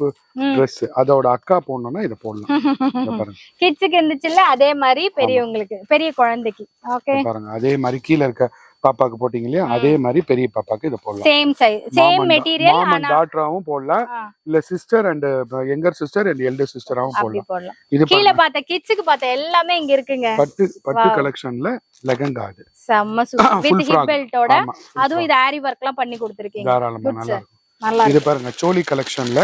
Dress. அதோட அக்கா போடணும்னா இத போடலாம். கிட்ஸ்க்கு இருந்துச்சுல்ல அதே மாதிரி பெரியவங்களுக்கு, பெரிய குழந்தைக்கு. ஓகே. பாருங்க அதே மாதிரி கீழ இருக்க பாப்பாக்கு போட்டீங்க இல்லையா அதே மாதிரி பெரிய பாப்பாக்கு இதை போடலாம். சேம் சைஸ் சேம் மெட்டீரியல் மாமன் டாட்டராவும் போடலாம், இல்ல sister and younger sister and elder சிஸ்டராவும் அப்படி போடலாம். போடலாம். இது கீழ பார்த்த கிட்ஸ்க்கு பார்த்த எல்லாமே இங்க இருக்குங்க. பட்டு கலெக்ஷன்ல லெஹங்கா அது செம்ம super with full hip frock. பெல்ட்டோட. ஆமா, அதுவும் இது ஆரி வர்க்லாம் பண்ணி கொடுத்திருக்கீங்க. தாராளமா Good நல்லா sir. இருக்கும். நல்லா இது பாருங்க சோலி கலெக்ஷன்ல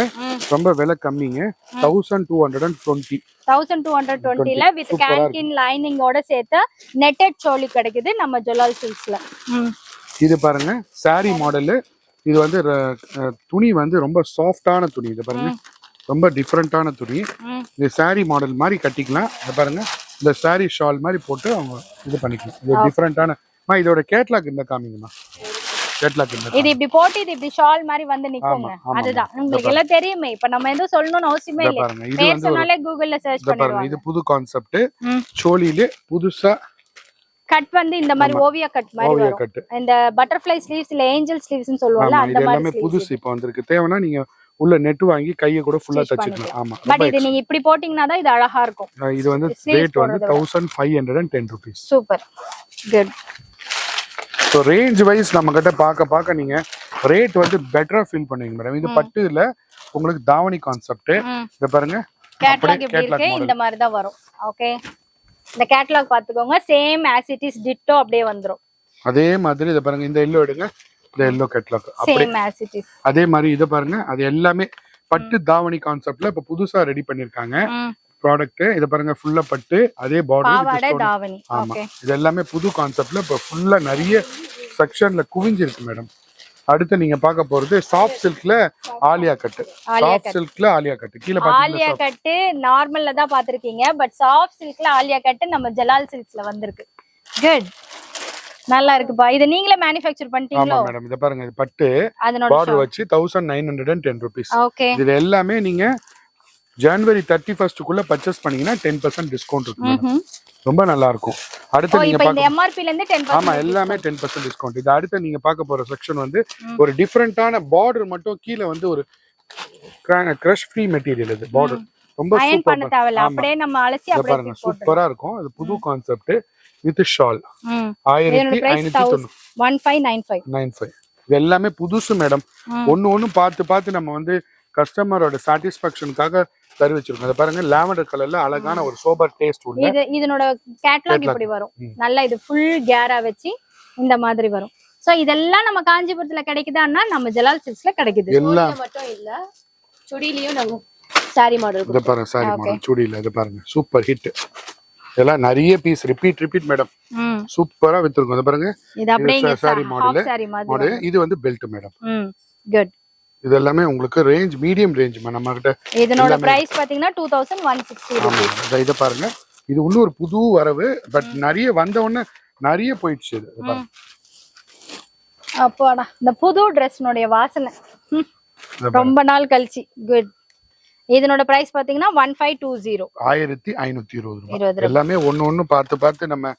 ரொம்ப விலை கம்மிங்க, 1220. 1220ல வித் கேன்கின் லைனிங்கோட சேர்த்து நெட்டட் சோலி கிடைக்குது நம்ம ஜொலால் சில்க்ஸ்ல. இது பாருங்க saree மாடல். இது வந்து துணி வந்து ரொம்ப சாஃப்டான துணி. இது பாருங்க ரொம்ப டிஃப்ரெண்டான துணி. இது saree மாடல் மாதிரி கட்டிக்கலாம். இது பாருங்க இந்த saree ஷால் மாதிரி போட்டு அவங்க இது பண்ணிக்கலாம். இது டிஃப்ரெண்டான இதோட கேட்லாக் இந்த காமிங்கம்மா. கேட்லாக் இந்த இது இப்படி போட்டு இது இப்படி ஷால் மாதிரி வந்து நிக்குங்க. அதுதான் உங்களுக்கு எல்லாம் தெரியுமே. இப்ப நம்ம எதுவும் சொல்லணும்னு அவசியமே இல்ல. பாருங்க இது பேர் வந்து சொன்னாலே கூகுள்ல சர்ச் பாருங்க பண்ணிடுவாங்க. இது புது கான்செப்ட். சோலியிலே புதுசா கட் வந்து இந்த மாதிரி ஓவியா கட் மாதிரி ஓவியா வரும். கட். இந்த பட்டர்ஃப்ளை ஸ்லீவ்ஸ் இல்ல ஏஞ்சல் ஸ்லீவ்ஸ்னு சொல்லுவாங்கல அந்த இது மாதிரி எல்லாமே புதுசு இப்போ வந்திருக்கு. தேவனா நீங்க உள்ள நெட் வாங்கி கையை கூட ஃபுல்லா தச்சிக்கலாம். ஆமா பட் இது நீங்க இப்படி போடிங்கனா தான் இது அழகா இருக்கும். இது வந்து ரேட் வந்து 1510 rupees. Super good. So range wise நம்ம கிட்ட பார்க்க நீங்க ரேட் வந்து பெட்டரா ஃபீல் பண்ணுவீங்க மேடம். இது பட்டு இல்ல உங்களுக்கு தாவணி கான்செப்ட். இத பாருங்க கேட்லாக் எப்படி இருக்கு இந்த மாதிரி தான் வரும். ஓகே இந்த கேட்லாக் பாத்துக்கோங்க. Same as it is ditto அப்படியே வந்துரும். அதே மாதிரி இத பாருங்க இந்த எல்லோ எடுங்க. இந்த yellow catalogue same as it is. அதே மாதிரி இத பாருங்க அது எல்லாமே பட்டு தாவணி கான்செப்ட்ல இப்ப புதுசா ரெடி பண்ணிருக்காங்க ப்ராடக்ட். இத பாருங்க ஃபுல்லா பட்டு அதே பார்டர் பாவாடை தாவணி. ஓகே இது எல்லாமே புது கான்செப்ட்ல இப்ப ஃபுல்லா நிறைய செக்ஷன்ல குவிஞ்சிருக்கு மேடம். அடுத்து நீங்க பார்க்க போறது சாஃப்ட் சில்க்ல ஆலியா கட். சாஃப்ட் சில்க்ல ஆலியா கட் கீழ பாத்தீங்கன்னா ஆலியா கட் நார்மல்ல தான் பாத்திருக்கீங்க. பட் சாஃப்ட் சில்க்ல ஆலியா கட் நம்ம ஜலால் சில்க்ஸ்ல வந்திருக்கு. குட் நல்லா இருக்குப்பா. இது நீங்களே மேனுஃபேக்சர் பண்ணிட்டீங்களோ? ஆமா மேடம். இத பாருங்க இது பட்டு அதனோட பார்டர் வச்சு 1910 rupees. ஓகே இது எல்லாமே நீங்க ஜனவரி 31st குள்ள பர்ச்சேஸ் பண்ணீங்கன்னா 10% டிஸ்கவுண்ட் இருக்கு மேடம். ரொம்ப நல்லா இருக்கும். அடுத்து நீங்க இப்போ இந்த எம்ஆர்பி ல இருந்து 10% ஆமா எல்லாமே 10% டிஸ்கவுண்ட். இது அடுத்து நீங்க பார்க்க போற செக்ஷன் வந்து ஒரு டிஃபரெண்டான பார்டர் மட்டும் கீழ வந்து ஒரு கிரஷ் ஃப்ரீ மெட்டீரியல். இது பார்டர் ரொம்ப அயன் பண்ண தேவையில்ல. அப்படியே நம்ம அலசி அப்படியே பாருங்க சூப்பரா இருக்கும். இது புது கான்செப்ட் வித் ஷால் 1595. 1595 இது எல்லாமே புதுசு மேடம். ஒன்னு பார்த்து நம்ம வந்து கஸ்டமரோட சாட்டிஸ்பாக்சனுக்காக தரு வச்சிருக்கோம். அத பாருங்க லாவெண்டர் கலர்ல அழகான ஒரு சோபர் டேஸ்ட் உள்ள. இது இதனோட கேட்லாக் இப்படி வரும். நல்லா இது ஃபுல் கேரா வச்சு இந்த மாதிரி வரும். சோ இதெல்லாம் நம்ம காஞ்சிபுரத்துல கிடைக்குதான்னா நம்ம ஜலால் சில்க்ஸ்ல கிடைக்குது. எல்லாம் மட்டும் இல்ல சுடிலயும் நம்ம சாரி மாடல். இத பாருங்க சாரி மாடல் சுடில. இத பாருங்க சூப்பர் ஹிட். இதெல்லாம் நிறைய பீஸ் ரிப்பீட் மேடம். சூப்பரா வித்துருக்கும். இத பாருங்க இது அப்படியே சாரி மாடல். சாரி மாதிரி. இது வந்து பெல்ட் மேடம். குட். இது எல்லாமே உங்களுக்கு ரேஞ்ச் மீடியம் ரேஞ்ச் நம்ம கிட்ட. இதனோட பிரைஸ் பாத்தீங்கன்னா 2160 rupees. இத பாருங்க இது இன்னும் ஒரு புது வரவு. பட் நிறைய வந்த உடனே நிறைய போயிடுச்சு. இது பாருங்க அப்பாடா இந்த புது Dressனுடைய வாசனை ரொம்ப நாள் கழிச்சு. குட். இதனோட பிரைஸ் பாத்தீங்கன்னா 1520. 1520 எல்லாமே ஒன்னு பார்த்து நம்ம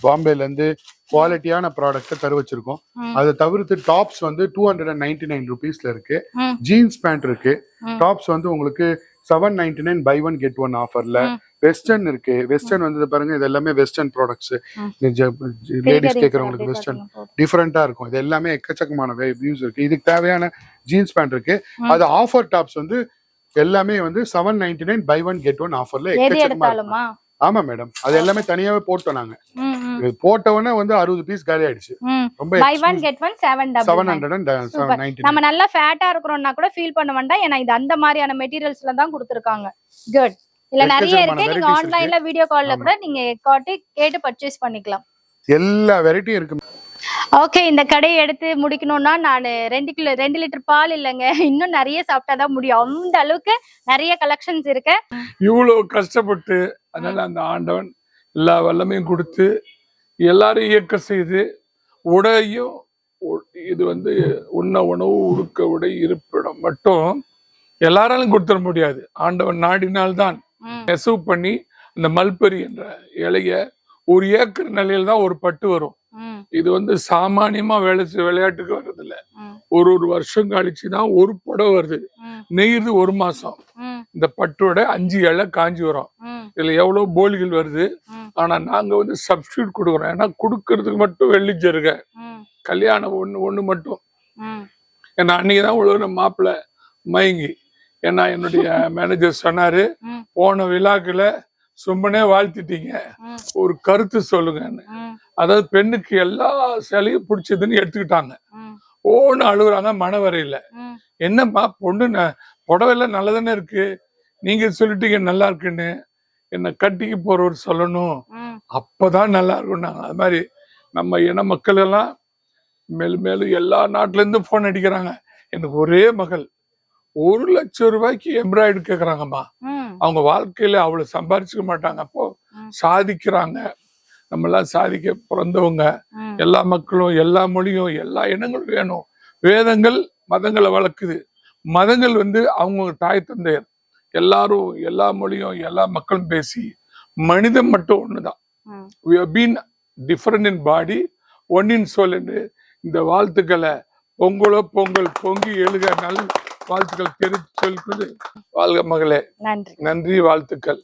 பாம்பேல இருந்து குவாலிட்டியான ப்ராடக்ட் தரு வச்சிருக்கோம். அதை தவிர்த்து டாப்ஸ் வந்து 299 rupeesல இருக்கு. ஜீன்ஸ் பேண்ட் இருக்கு. டாப்ஸ் வந்து உங்களுக்கு 799 buy one get one ஆஃபர்ல. வெஸ்டர்ன் இருக்கு. வெஸ்டர்ன் வந்து பாருங்க இது எல்லாமே வெஸ்டர்ன் ப்ராடக்ட்ஸ். லேடிஸ் கேக்குறவங்களுக்கு வெஸ்டர்ன் டிஃபரெண்டா இருக்கும். இது எல்லாமே எக்கச்சக்கமான வியூஸ் இருக்கு. இதுக்கு தேவையான ஜீன்ஸ் பேண்ட் இருக்கு. அது ஆஃபர் டாப்ஸ் வந்து எல்லாமே வந்து 799 buy one get one ஆஃபர்ல எக்கச்சக்கமா. ஆமா மேடம் அது எல்லாமே தனியாவே போட்டோம் நாங்க. போட்டவனே வந்து 60 பீஸ் காலி ஆயிடுச்சு. ரொம்ப buy one get one 799. நம்ம நல்லா ஃபேட்டா இருக்கறோம்னா கூட ஃபீல் பண்ண வேண்டாம். ஏன்னா இது அந்த மாதிரியான மெட்டீரியல்ஸ்ல தான் கொடுத்திருக்காங்க. குட். இல்ல நிறைய இருக்கு. நீங்க ஆன்லைன்ல வீடியோ கால்ல கூட நீங்க கேட்டு பர்ச்சேஸ் பண்ணிக்கலாம். எல்லா வெரைட்டியும் இருக்கு. ஓகே இந்த கடையை எடுத்து முடிக்கணும்னா நான் 2 லிட்டர் பால் இல்லைங்க இன்னும் நிறைய சாப்பிட்டாதான் முடியும். அந்த அளவுக்கு நிறைய கலெக்ஷன்ஸ் இருக்கு. இவ்வளவு கஷ்டப்பட்டு அதனால அந்த ஆண்டவன் எல்லா வல்லமையும் கொடுத்து எல்லாரும் இயக்க செய்து உடையும் இது வந்து உண்ண உணவு உடுக்க உடை இருப்பிடம் மட்டும் எல்லாராலும் கொடுத்துட முடியாது. ஆண்டவன் நாடினால்தான் நெசவு பண்ணி அந்த மல்பரி என்ற இலைய 1 ஏக்கர் நிலையில தான் ஒரு பட்டு வரும். இது வந்து சாமானியமா விளையாட்டுக்கு வர்றது இல்ல. ஒரு வருஷம் கழிச்சுதான் ஒரு புடவை வருது. நெய்யுது 1 மாசம். இந்த பட்டோட 5 இலை காஞ்சி வரும். இதுல எவ்வளவு போலிகள் வருது. ஆனா நாங்க வந்து சப்ஸ்டியூட் கொடுக்குறோம். ஏன்னா கொடுக்கறதுக்கு மட்டும் வெள்ளி ஜருக கல்யாணம் ஒண்ணு மட்டும். ம் ஏன்னா அன்னைக்குதான் உழவு மாப்பிள்ளை மயங்கி. ஏன்னா என்னுடைய மேனேஜர் சொன்னாரு, ம். போன விழாக்குல சும்மனே வாழ்த்திட்டீங்க, ம். ஒரு கருத்து சொல்லுங்கன்னு. ம் அதாவது பெண்ணுக்கு எல்லா சேலையும் பிடிச்சதுன்னு எடுத்துக்கிட்டாங்க. ம் ஓன்னு அழுகுறாங்க மனவரையில. ம் என்னம்மா பொண்ணு புடவைலாம் நல்லதானே இருக்கு, நீங்க சொல்லிட்டீங்க நல்லா இருக்குன்னு, என்ன கட்டிக்கு போறவர் சொல்லணும், ம் அப்பதான் நல்லா இருக்கும்னாங்க. அது மாதிரி நம்ம இன மக்கள் எல்லாம் மேலும் மேலும் எல்லா நாட்டுல இருந்தும் போன் அடிக்கிறாங்க. எனக்கு ஒரே மகள் 1 லட்சம் ரூபாய்க்கு எம்ப்ராய்டரி கேக்குறாங்கம்மா. ம் அவங்க வாழ்க்கையில அவ்வளவு சம்பாரிச்சுக்க மாட்டாங்க, அப்போ ம். சாதிக்கிறாங்க. நம்ம எல்லாம் சாதிக்க பிறந்தவங்க. ம். எல்லா மக்களும் எல்லா மொழியும் எல்லா இனங்களும் வேணும். வேதங்கள் மதங்களை வளர்க்குது, மதங்கள் அவங்க தாய் தந்தையர். எல்லாரும் எல்லா மொழியும் எல்லா மக்களும் பேசி மனிதன் மட்டும் ஒண்ணுதான். ம். We have been different in body, one in soul என்று இந்த வாழ்த்துக்களை பொங்கல் பொங்கி எழுக நல் வாழ்த்துக்கள் தெரிவித்து வாழ்க மகளே. நன்றி. நன்றி, வாழ்த்துக்கள்.